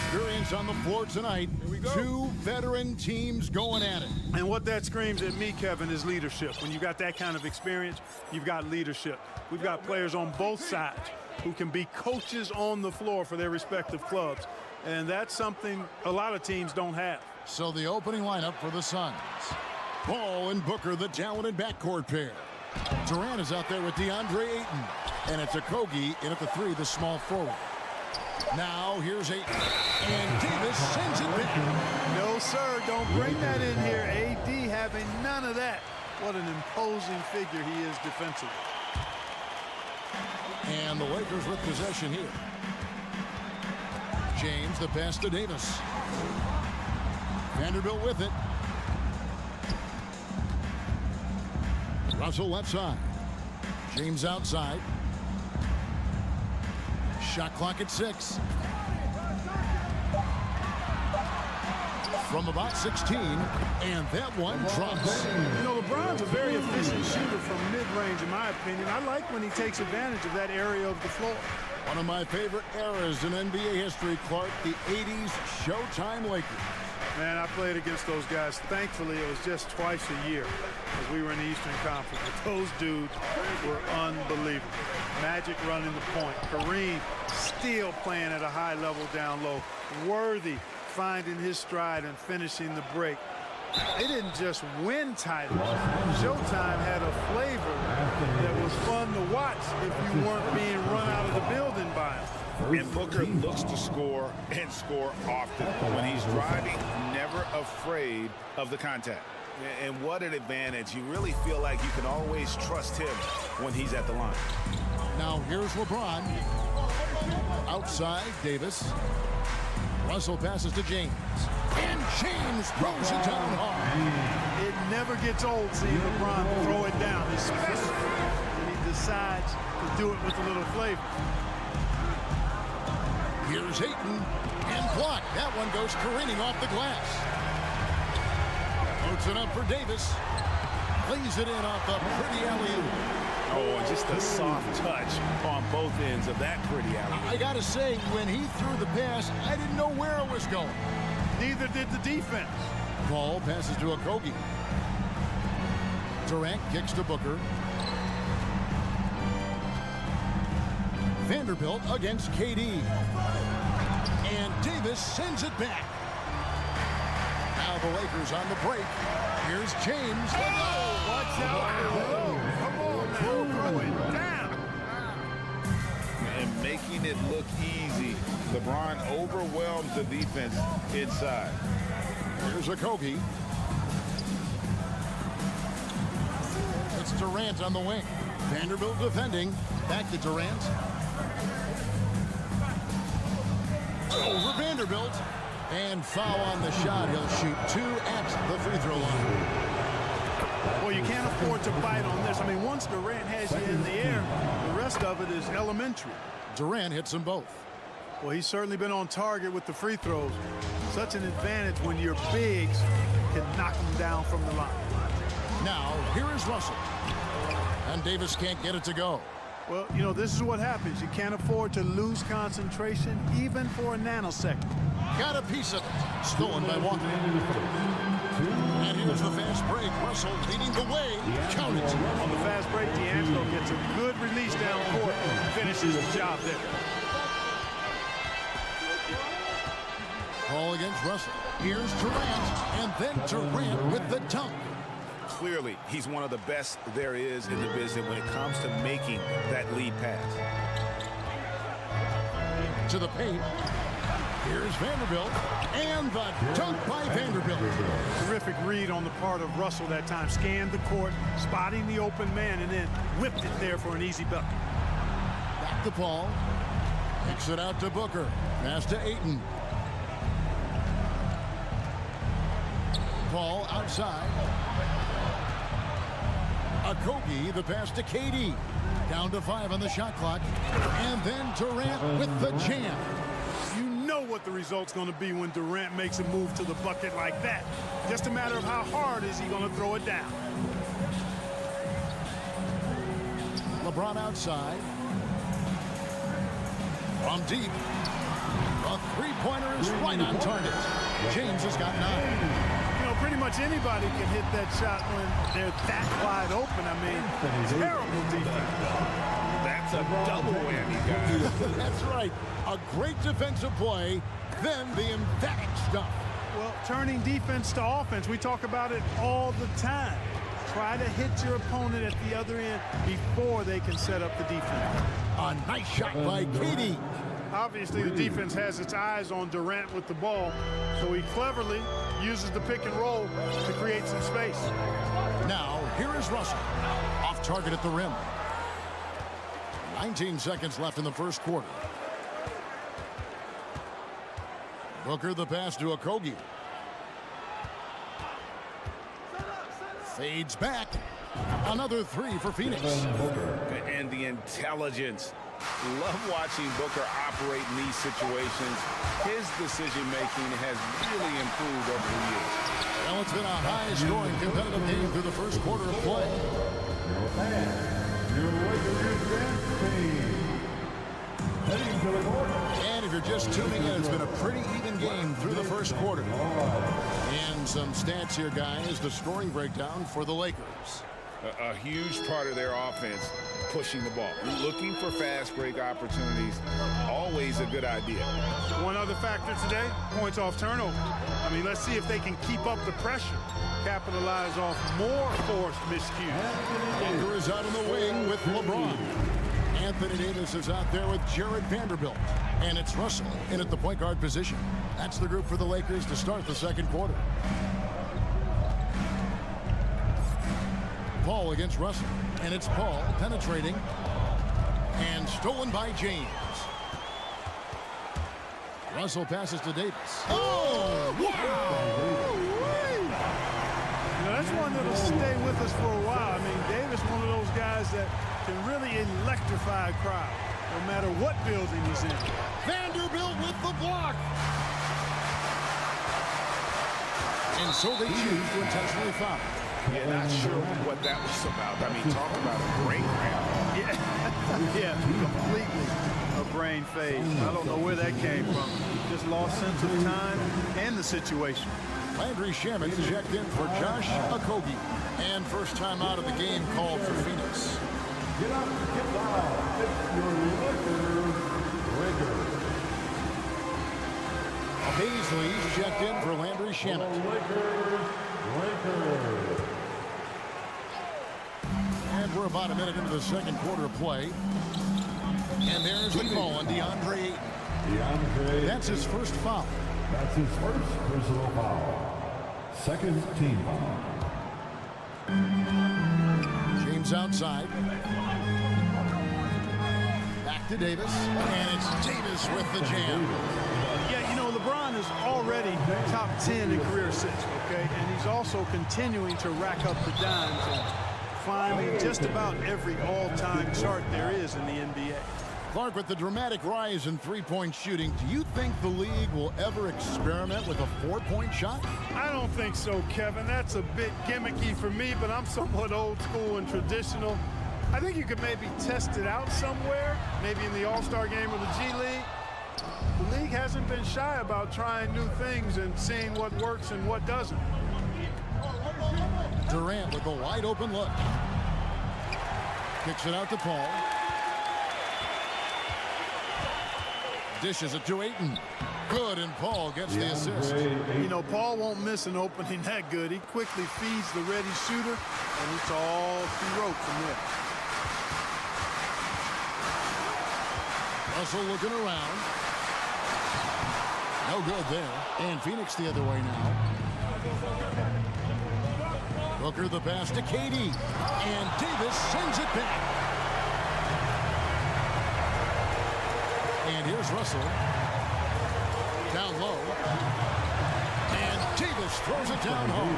experience on the floor tonight. Here we go. Two veteran teams going at it. And what that screams at me, Kevin, is leadership. When you got that kind of experience, you've got leadership. We've got players on both sides who can be coaches on the floor for their respective clubs. And that's something a lot of teams don't have. So the opening lineup for the Suns. Paul and Booker, the talented backcourt pair. Durant is out there with DeAndre Ayton. And it's Okogie in at the 3, the small forward. Now here's Ayton. And Davis sends it back. No, sir, don't bring that in here. AD having none of that. What an imposing figure he is defensively. And the Lakers with possession here. James, the pass to Davis. Vanderbilt with it. Russell left side. James outside. Shot clock at 6. From about 16, and that one drops. You know, LeBron's a very efficient shooter from mid-range, in my opinion. I like when he takes advantage of that area of the floor. One of my favorite eras in NBA history, Clark, the 80s Showtime Lakers. Man, I played against those guys. Thankfully, it was just twice a year as we were in the Eastern Conference. But those dudes were unbelievable. Magic running the point. Kareem still playing at a high level down low. Worthy finding his stride and finishing the break. They didn't just win titles. Showtime had a flavor that was fun to watch if you weren't being run out of the building by them. And Booker looks to score and score often. When he's driving, never afraid of the contact. And what an advantage. You really feel like you can always trust him when he's at the line. Now here's LeBron. Outside, Davis. Russell passes to James. And James throws it down hard. It never gets old seeing LeBron throw it down, especially when he decides to do it with a little flavor. Here's Ayton, and blocked. That one goes careening off the glass. Puts it up for Davis. Plays it in off the pretty alley-oop. Oh, and just a soft touch on both ends of that pretty alley. I got to say, when he threw the pass, I didn't know where it was going. Neither did the defense. Paul passes to Okogie. Durant kicks to Booker. Vanderbilt against KD. And Davis sends it back. Now the Lakers on the break. Here's James. Watch out. Come on now. Throw it down. And making it look easy. LeBron overwhelms the defense inside. Here's Okogie. It's Durant on the wing. Vanderbilt defending. Back to Durant. Over Vanderbilt. And foul on the shot. He'll shoot 2 at the free throw line. Well, you can't afford to bite on this. I mean, once Durant has you in the air, the rest of it is elementary. Durant hits them both. Well, he's certainly been on target with the free throws. Such an advantage when your bigs can knock them down from the line. Now, here is Russell. And Davis can't get it to go. Well, you know, this is what happens. You can't afford to lose concentration even for a nanosecond. Got a piece of it. Stolen by Walker. And here's the fast break. Russell leading the way. Count it. On the fast break, D'Angelo gets a good release down court and finishes the job there. Ball against Russell. Here's Durant. And then Durant with the dunk. Clearly, he's one of the best there is in the business when it comes to making that lead pass. To the paint. Here's Vanderbilt. And the dunk by Vanderbilt. Terrific read on the part of Russell that time. Scanned the court, spotting the open man, and then whipped it there for an easy bucket. Back to Paul. Kicks it out to Booker. Pass to Ayton. Paul outside. Okogie, the pass to KD. Down to 5 on the shot clock. And then Durant with the jam. You know what the result's going to be when Durant makes a move to the bucket like that. Just a matter of how hard is he going to throw it down. LeBron outside. From deep. A three-pointer is right on target. James has got 9. You know, pretty much anybody can hit that shot when they're that wide open. I mean, terrible defense. That's a double whammy, guys. That's right. A great defensive play, then the emphatic stuff. Well, turning defense to offense, we talk about it all the time. Try to hit your opponent at the other end before they can set up the defense. A nice shot by KD. Obviously, the defense has its eyes on Durant with the ball, so he cleverly uses the pick and roll to create some space. Now, here is Russell. Off target at the rim. 19 seconds left in the first quarter. Booker the pass to Okogie. Fades back. Another 3 for Phoenix. And the intelligence. Love watching Booker operate in these situations. His decision-making has really improved over the years. Well, it's been a high-scoring competitive game through the first quarter of play. And if you're just tuning in, it's been a pretty even game through the first quarter. And some stats here, guys. The scoring breakdown for the Lakers. A huge part of their offense, pushing the ball. Looking for fast break opportunities, always a good idea. One other factor today, points off turnover. I mean, let's see if they can keep up the pressure, capitalize off more forced miscues. Booker is out on the wing with LeBron. Anthony Davis is out there with Jared Vanderbilt. And it's Russell in at the point guard position. That's the group for the Lakers to start the second quarter. Paul against Russell, and it's Paul penetrating and stolen by James. Russell passes to Davis. Oh, wow! You know, that's one that'll stay with us for a while. I mean, Davis, one of those guys that can really electrify a crowd, no matter what building he's in. Vanderbilt with the block. And so they choose to intentionally foul. Yeah, not sure what that was about. I mean, talk about a brain cramp. Yeah, completely a brain phase. I don't know where that came from. Just lost sense of time and the situation. Landry Shaman checked in for Josh Okogie. And first time out of the game called for Phoenix. Get up, get down. It's your Lakers. Paisley checked in for Landry Shaman. And we're about a minute into the second quarter of play. And there's the call on DeAndre Ayton. That's his first foul. That's his first personal foul. Second team foul. James outside. Back to Davis. And it's Davis with the jam. Yeah, you know, LeBron is already top 10 in career assists, okay? And he's also continuing to rack up the dimes and climbing just about every all-time chart there is in the NBA. Clark, with the dramatic rise in three-point shooting, do you think the league will ever experiment with a four-point shot? I don't think so, Kevin. That's a bit gimmicky for me, but I'm somewhat old school and traditional. I think you could maybe test it out somewhere, maybe in the All-Star game or the G League. The league hasn't been shy about trying new things and seeing what works and what doesn't. Durant with a wide-open look. Kicks it out to Paul. Dishes it to Ayton. Good, and Paul gets the assist. You know, Paul won't miss an opening that good. He quickly feeds the ready shooter, and it's all through rope from there. Russell looking around. No good there. And Phoenix the other way now. Booker the pass to KD. And Davis sends it back. And here's Russell. Down low. And Davis throws it down home.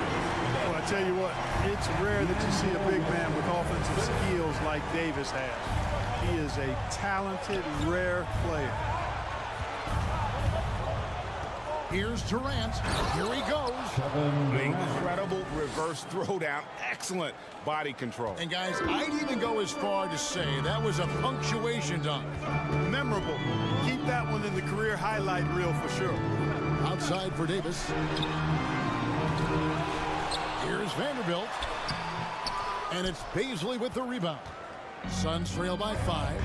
Well, I tell you what, it's rare that you see a big man with offensive skills like Davis has. He is a talented, rare player. Here's Durant. Here he goes. Incredible reverse throwdown. Excellent body control. And guys, I'd even go as far to say that was a punctuation dunk. Memorable. Keep that one in the career highlight reel for sure. Outside for Davis. Here's Vanderbilt. And it's Paisley with the rebound. Suns trail by 5.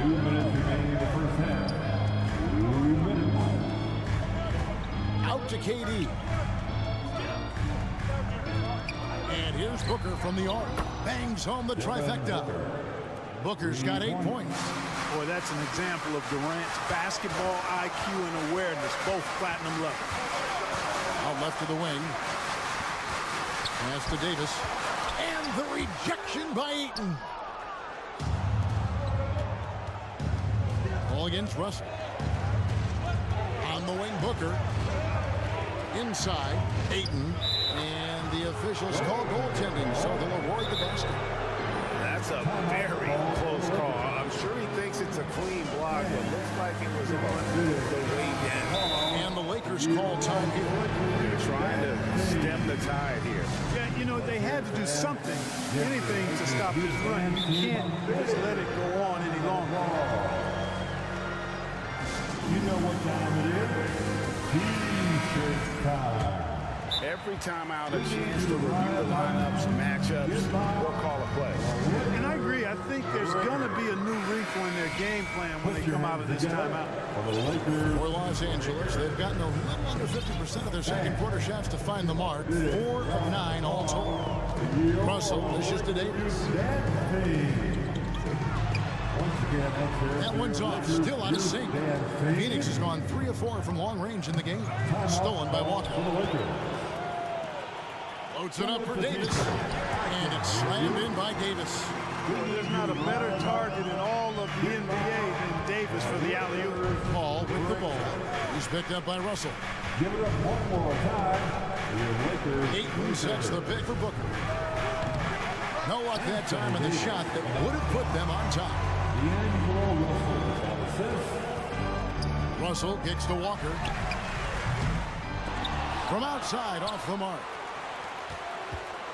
2 minutes remaining in the first half. 2 minutes. Out to KD. And here's Booker from the arc. Bangs home the trifecta. Booker's got 8 points. Boy, that's an example of Durant's basketball IQ and awareness, both platinum level. Out left to the wing. Pass to Davis. And the rejection by Ayton. Ball against Russell. On the wing, Booker. Inside, Ayton. And the officials call goaltending, so they'll award the basket. That's a very close call. I'm sure he thinks it's a clean block, but looks like it was on the way down. And the Lakers call time here. They're trying to stem the tide here. Yeah, you know, they had to do something, anything to stop this run. You can't just let it go on any longer. You know what time it is? T-shirt time. Every time out, a chance to review the lineups, matchups, or call a play. And I agree. I think there's going to be a new wrinkle in their game plan when they come out of this timeout. For Los Angeles, they've gotten a little under 50% of their second quarter shots to find the mark. 4 of 9 all told. Russell dishes to Davis. That one's off, still out of sync. Phoenix has gone 3 of 4 from long range in the game. Stolen by Walker. Loads it up for Davis. And it's slammed in by Davis. There's not a better target in all of the NBA than Davis for the alley-oop. Paul with the ball. He's picked up by Russell. Give it up one more time. Ayton sets the pick for Booker. No luck that time in the shot that would have put them on top. Russell kicks to Walker. From outside, off the mark.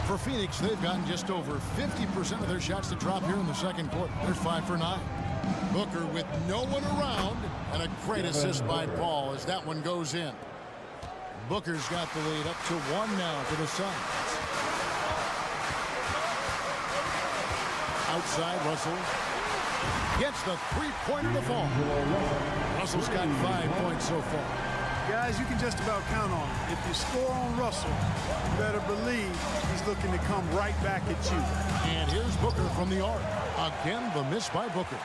For Phoenix, they've gotten just over 50% of their shots to drop here in the second quarter. They're 5 for 9. Booker with no one around, and a great assist by Paul as that one goes in. Booker's got the lead up to 1 now for the Suns. Outside, Russell gets the three-pointer to fall. Russell's got 5 points so far. Guys, you can just about count on it. If you score on Russell, you better believe he's looking to come right back at you. And here's Booker from the arc. Again, the miss by Booker.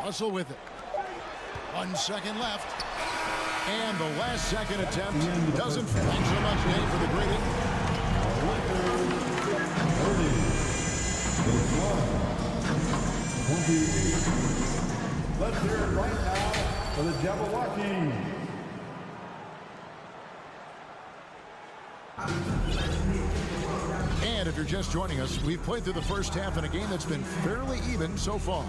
Russell with it. 1 second left. And the last second attempt doesn't find so much name for the great. Let's hear it right now for the Jabberwocky. And if you're just joining us, we've played through the first half in a game that's been fairly even so far.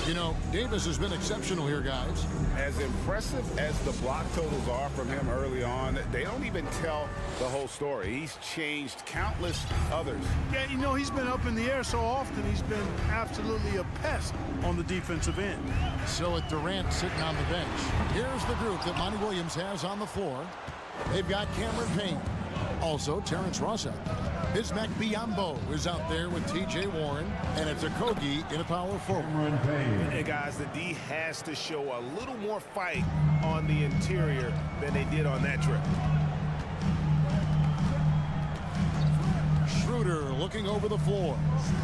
You know, Davis has been exceptional here, guys. As impressive as the block totals are from him early on, they don't even tell the whole story. He's changed countless others. Yeah, you know, he's been up in the air so often, he's been absolutely a pest on the defensive end. So with Durant sitting on the bench, here's the group that Monty Williams has on the floor. They've got Cameron Payne. Also, Terrence Ross out there. Bismack Biyombo is out there with T.J. Warren, and it's a Kogi in a power forward. And guys, the D has to show a little more fight on the interior than they did on that trip. Schroeder looking over the floor.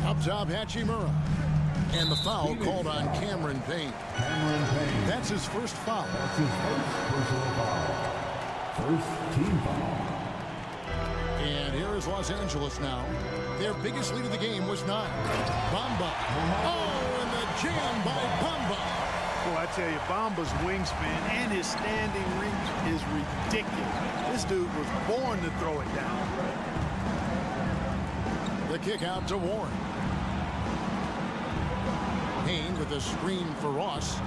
Up top, Hachimura. And the foul called on Cameron Payne. That's his first foul. That's his first personal foul. First team foul. And here is Los Angeles now. Their biggest lead of the game was 9. Bamba. Oh, and the jam by Bamba. Boy, I tell you, Bamba's wingspan and his standing reach is ridiculous. This dude was born to throw it down. The kick out to Warren. Payne with a screen for Ross.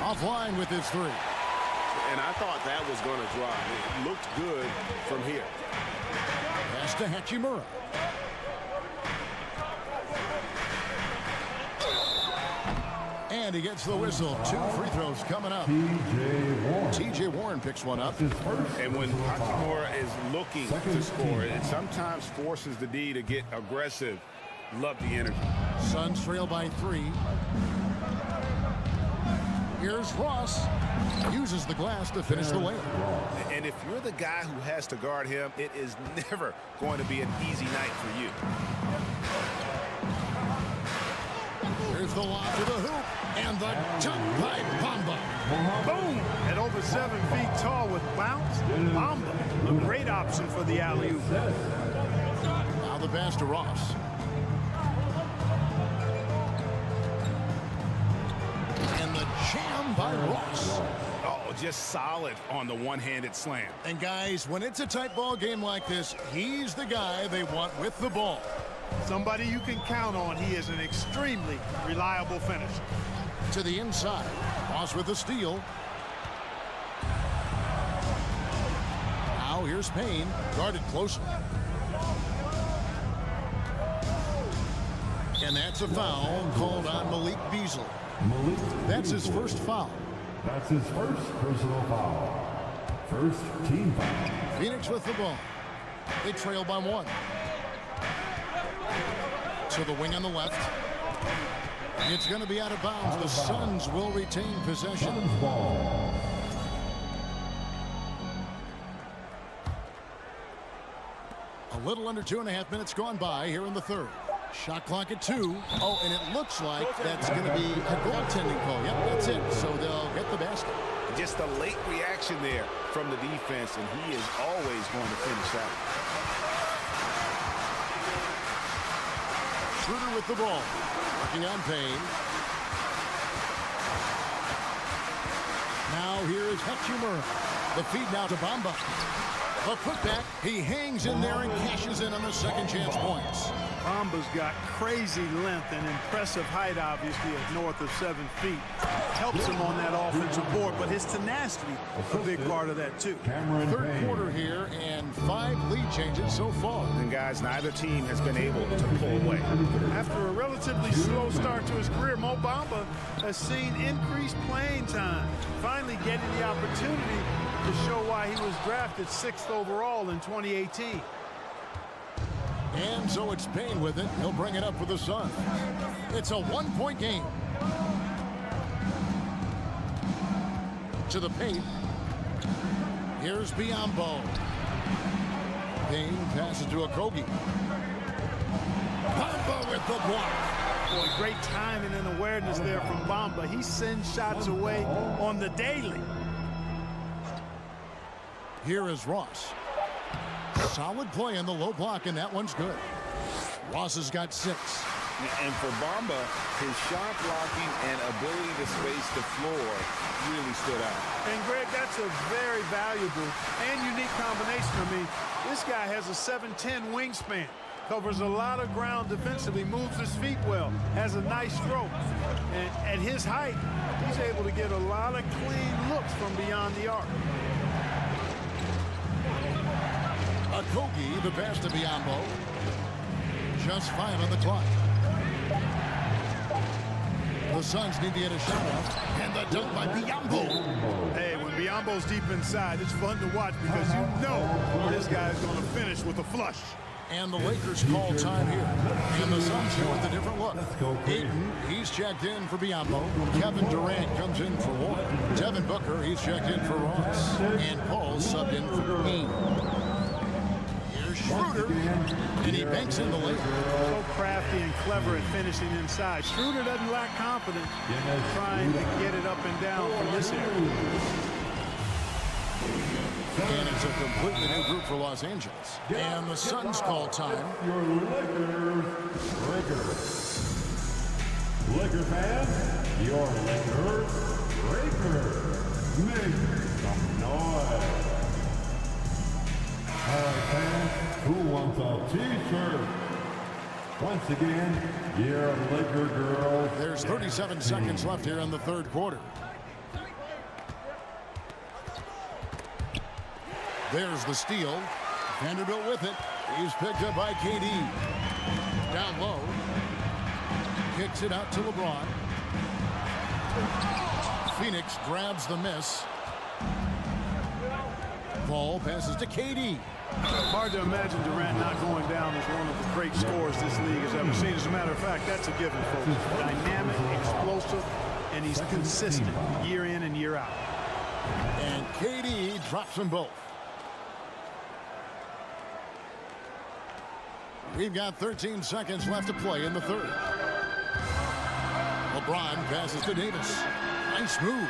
Offline with his three. And I thought that was going to drive. It looked good from here. Pass to Hachimura. And he gets the whistle. 2 free throws coming up. T.J. Warren picks one up. And when Hachimura is looking to score, it sometimes forces the D to get aggressive. Love the energy. Suns trail by 3. Here's Ross. Uses the glass to finish the layup. And if you're the guy who has to guard him, it is never going to be an easy night for you. Here's the lob to the hoop. And the dunk by Bamba. Boom! At over 7 feet tall with bounce, Bamba, a great option for the alley-oop. Now the pass to Ross. And the jam by Ross. Oh, just solid on the one-handed slam. And guys, when it's a tight ball game like this, he's the guy they want with the ball. Somebody you can count on. He is an extremely reliable finisher. To the inside. Ross with the steal. Now here's Payne. Guarded closely. And that's a foul called on Malik Beasley. That's his first foul. That's his first personal foul. First team foul. Phoenix with the ball. They trail by 1. So the wing on the left. It's going to be out of bounds. The Suns will retain possession. A little under 2.5 minutes gone by here in the third. Shot clock at 2. Oh, and it looks like that's going to be a goaltending call. Yep, that's it. So they'll get the basket. Just a late reaction there from the defense, and he is always going to finish out. Schroeder with the ball. Working on Payne. Now here is Hachimura. The feed now to Bamba. The putback. He hangs in there and cashes in on the second chance points. Bamba's got crazy length and impressive height, obviously, at north of 7 feet. Helps him on that offensive board, but his tenacity, a big part of that, too. Third quarter here, and 5 lead changes so far. And, guys, neither team has been able to pull away. After a relatively slow start to his career, Mo Bamba has seen increased playing time, finally getting the opportunity to show why he was drafted 6th overall in 2018. And so it's Payne with it. He'll bring it up for the Suns. It's a 1-point game. To the paint. Here's Biyombo. Payne passes to Okogie. Bamba with the block. Boy, great timing and awareness there from Bamba. He sends shots away on the daily. Here is Ross. Solid play in the low block, and that one's good. Ross has got 6. And for Bamba, his shot blocking and ability to space the floor really stood out. And, Greg, that's a very valuable and unique combination. I mean, this guy has a 7'10" wingspan, covers a lot of ground defensively, moves his feet well, has a nice stroke. And at his height, he's able to get a lot of clean looks from beyond the arc. Okogie, the pass to Biyombo. Just 5 on the clock. The Suns need to get a shot off. And the dunk by Biyombo. Hey, when Biyombo's deep inside, it's fun to watch because you know this guy's going to finish with a flush. And the Lakers call time here. And the Suns here with a different look. Ayton, he's checked in for Biyombo. Kevin Durant comes in for Warren. Devin Booker, he's checked in for Ross. And Paul subbed in for Payne. Schroeder, and he banks in the lane. So crafty and clever at finishing inside. Schroeder doesn't lack confidence trying to get it up and down from this area. And it's a completely new group for Los Angeles. And the Suns call time. Your Laker fans, your Lakers, make some noise. All right, fans, who wants a t-shirt? Once again, your Laker girls. There's 37 seconds left here in the third quarter. There's the steal. Vanderbilt with it. He's picked up by KD. Down low. Kicks it out to LeBron. Phoenix grabs the miss. Ball passes to KD. Hard to imagine Durant not going down as one of the great scorers this league has ever seen. As a matter of fact, that's a given, folks. Dynamic, explosive, and he's consistent year in and year out. And KD drops them both. We've got 13 seconds left to play in the third. LeBron passes to Davis. Nice move.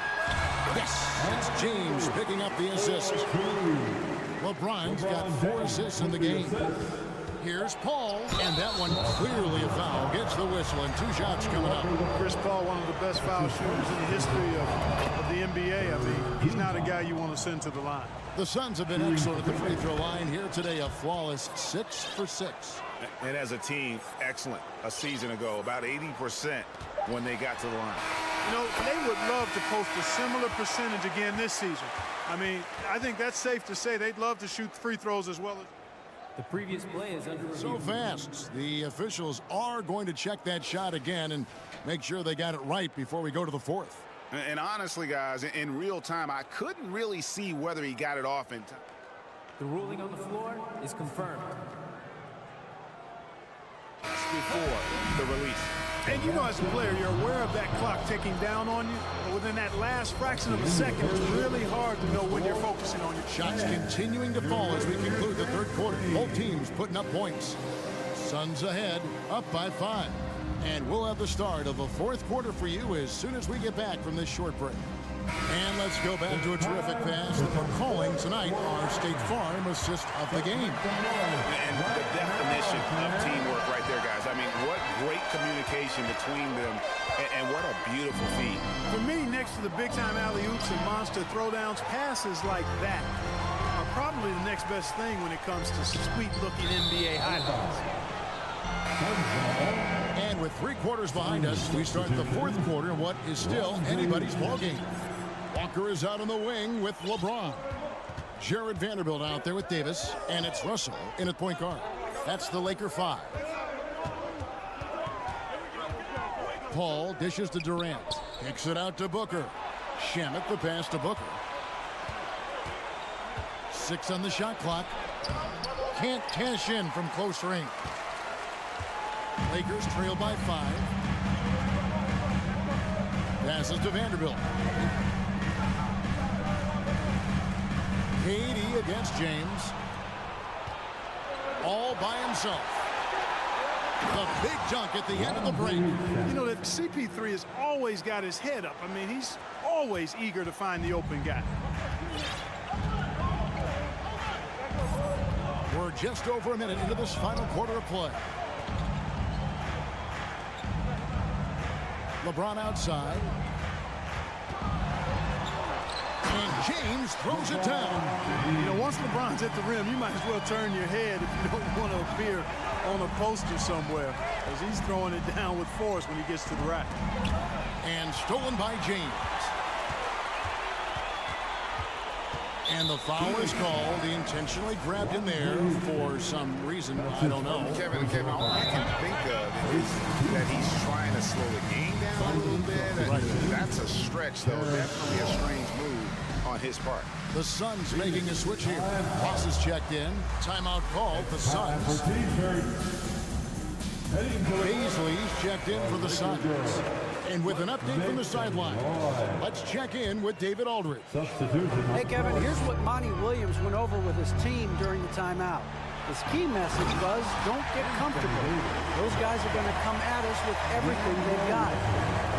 Yes, it's James picking up the assist. LeBron's got 4 assists in the game. Here's Paul, and that one clearly a foul. Gets the whistle, and 2 shots coming up. Chris Paul, one of the best foul shooters in the history of the NBA. I mean, he's not a guy you want to send to the line. The Suns have been excellent at the free throw line here today. A flawless 6 for 6. And as a team, excellent. A season ago, about 80% when they got to the line. You know, they would love to post a similar percentage again this season. I mean, I think that's safe to say they'd love to shoot free throws as well as. The previous play is under review. So fast. The officials are going to check that shot again and make sure they got it right before we go to the fourth. And honestly, guys, in real time, I couldn't really see whether he got it off in time. The ruling on the floor is confirmed. Before the release. And you know, as a player, you're aware of that clock ticking down on you. But within that last fraction of a second, it's really hard to know when you're focusing on your shots. Continuing to fall as we conclude the third quarter. Both teams putting up points. Suns ahead, up by 5. And we'll have the start of the fourth quarter for you as soon as we get back from this short break. And let's go back to a terrific pass that we're calling tonight our State Farm assist of the game. And the definition of teamwork right there, guys. I mean, what great communication between them, and what a beautiful feed. For me, next to the big-time alley-oops and monster throwdowns, passes like that are probably the next best thing when it comes to sweet-looking NBA highlights. And with 3 quarters behind us, we start the fourth quarter in what is still anybody's ballgame. Walker is out on the wing with LeBron. Jared Vanderbilt out there with Davis, and it's Russell in at point guard. That's the Laker 5. Paul dishes to Durant. Kicks it out to Booker. Shamet the pass to Booker. 6 on the shot clock. Can't cash in from close range. Lakers trail by 5. Passes to Vanderbilt. KD against James. All by himself. The big dunk at the end of the break. You know that CP3 has always got his head up. I mean, he's always eager to find the open guy. We're just over a minute into this final quarter of play. LeBron outside. And James throws it down. You know, once LeBron's at the rim, you might as well turn your head if you don't want to appear on a poster somewhere, as he's throwing it down with force when he gets to the rack. And stolen by James. And the foul is called. He intentionally grabbed in there for some reason. I don't know. Kevin, all I can think of is that he's trying to slow the game down a little bit. That's a stretch, though. Definitely a strange move on his part. The Suns making a switch here. Ross is checked in. Timeout called. The Suns. Paisley's checked in for the Suns. And with an update from the sideline, let's check in with David Aldridge. Hey, Kevin, here's what Monty Williams went over with his team during the timeout. His key message was, don't get comfortable. Those guys are going to come at us with everything they've got.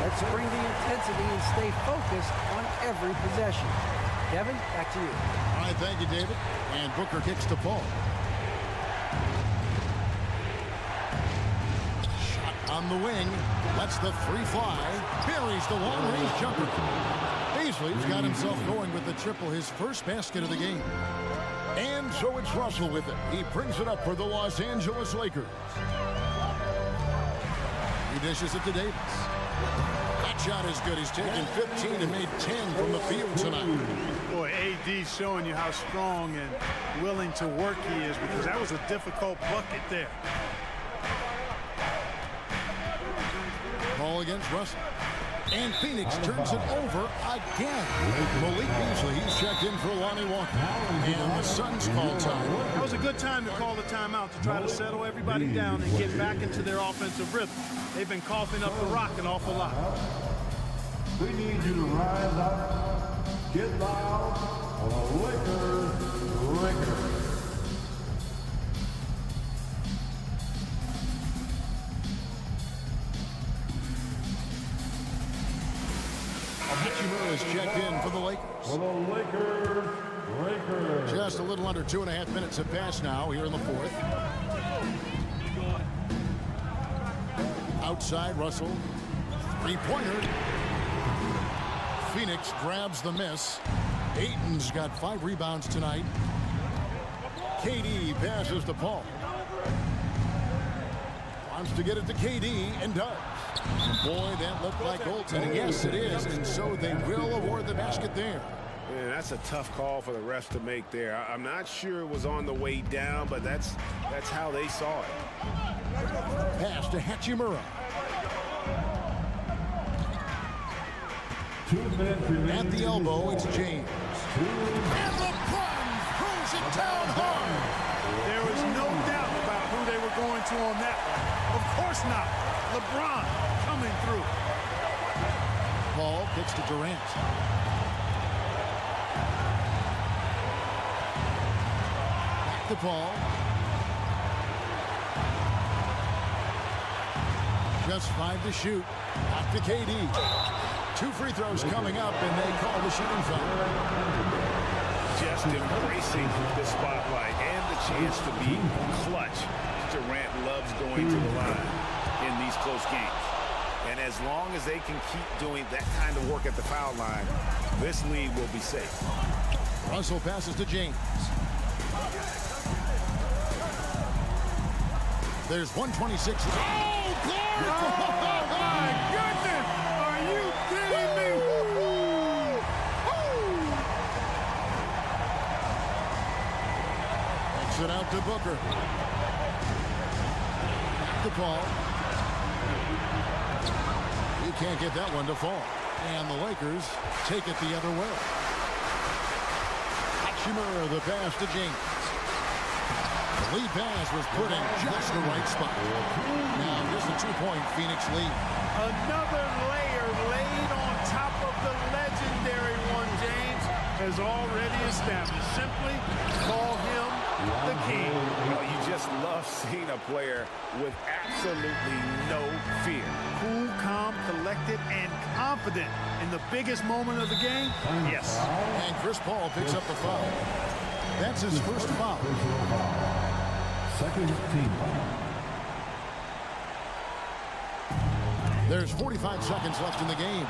Let's bring the intensity and stay focused on every possession. Kevin, back to you. All right, thank you, David. And Booker kicks to Paul. On the wing, lets the 3 fly, buries the long-range jumper. Paisley's got himself going with the triple, his first basket of the game. And so it's Russell with it. He brings it up for the Los Angeles Lakers. dishes it to Davis. That shot is good. He's taken 15 and made 10 from the field tonight. Boy, AD showing you how strong and willing to work he is, because that was a difficult bucket there. Ball against Russell. And Phoenix turns it over again. Malik Beasley, he's checked in for Lonnie Walker. And the Suns call time. That was a good time to call the timeout to try to settle everybody down and get back into their offensive rhythm. They've been coughing up the rock an awful lot. We need you to rise up, get loud, for the Lakers. Hachimura is checked in for the Lakers. For the Lakers. Just a little under 2.5 minutes have passed now here in the fourth. Outside, Russell. Three-pointer. Phoenix grabs the miss. Ayton's got 5 rebounds tonight. KD passes to Paul. Wants to get it to KD and does. Boy, that looked like goaltending. Yes, it is, and so they will award the basket there. Man, that's a tough call for the refs to make there. I'm not sure it was on the way down, but that's how they saw it. Pass to Hachimura. 2 minutes remaining. At the elbow, it's James. And LeBron throws it down hard. There was no doubt about who they were going to on that one. Of course not. LeBron coming through. Paul kicks to Durant. Back to Paul. Just 5 to shoot. Back to KD. 2 free throws coming up, and they call the shooting foul. Just embracing the spotlight and the chance to be clutch. Durant loves going to the line in these close games. And as long as they can keep doing that kind of work at the foul line, this lead will be safe. Russell passes to James. There's 126. Oh, glory! Oh, my goodness! Are you kidding me? Takes it out to Booker. Back to Paul. He can't get that one to fall. And the Lakers take it the other way. Hachimura, the pass to James. The lead pass was put in just the right spot. Now just a 2-point Phoenix lead. Another layer laid on top of the legendary one, James has already established. Simply call him the king. Well, you just love seeing a player with absolutely no fear. Cool, calm, collected, and confident in the biggest moment of the game. Yes. And Chris Paul picks up the foul. That's his first foul. Second team foul. There's 45 seconds left in the game.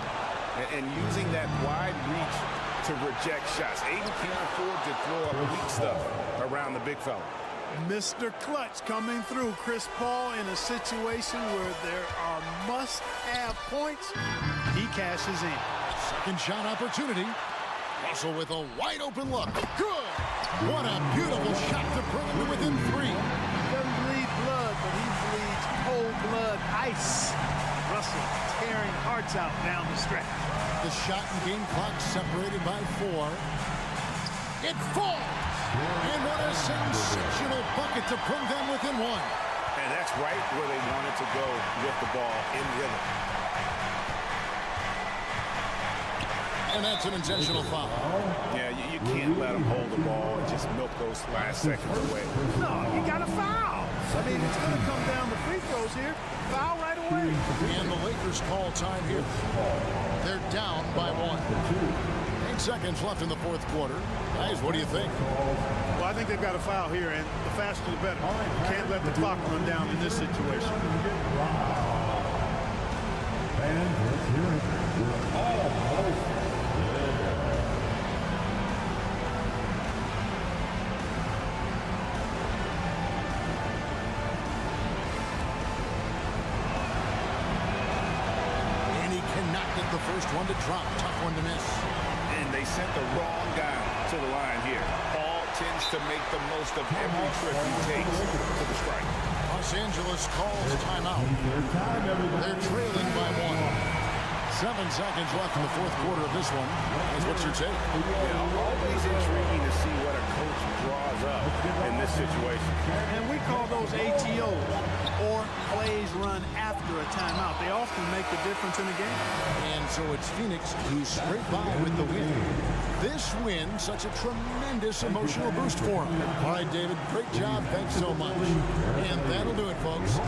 And using that wide reach to reject shots. Ayton can't afford to throw up weak stuff around the big fella. Mr. Clutch coming through. Chris Paul in a situation where there are must-have points. He cashes in. Second shot opportunity. Russell with a wide-open look. Good! What a beautiful shot to bring him to within 3. He doesn't bleed blood, but he bleeds cold blood ice. Russell tearing hearts out down the stretch. The shot and game clock separated by 4. It falls! And what a sensational bucket to bring them within 1. And that's right where they wanted to go with the ball in rhythm. And that's an intentional foul. Yeah, you can't let them hold the ball and just milk those last seconds away. No, you got to foul. I mean, it's going to come down to free throws here. Foul right away. And the Lakers call time here. They're down by 1. 8 seconds left in the fourth quarter. Guys, what do you think? Well, I think they've got a foul here, and the faster the better. You can't let the clock run down in this situation. And let's hear it. We're all first one to drop. Tough one to miss. And they sent the wrong guy to the line here. Paul tends to make the most of every trip he takes to the strike. Los Angeles calls timeout. They're trailing by 1. 7 seconds left in the fourth quarter of this one. What's your take? Yeah, always intriguing to see what a coach draws up in this situation. And we call those ATOs, or plays run after a timeout. They often make the difference in a game. And so it's Phoenix who's straight by with the win. This win, such a tremendous emotional boost for them. All right, David, great job. Thanks so much. And that'll do it, folks.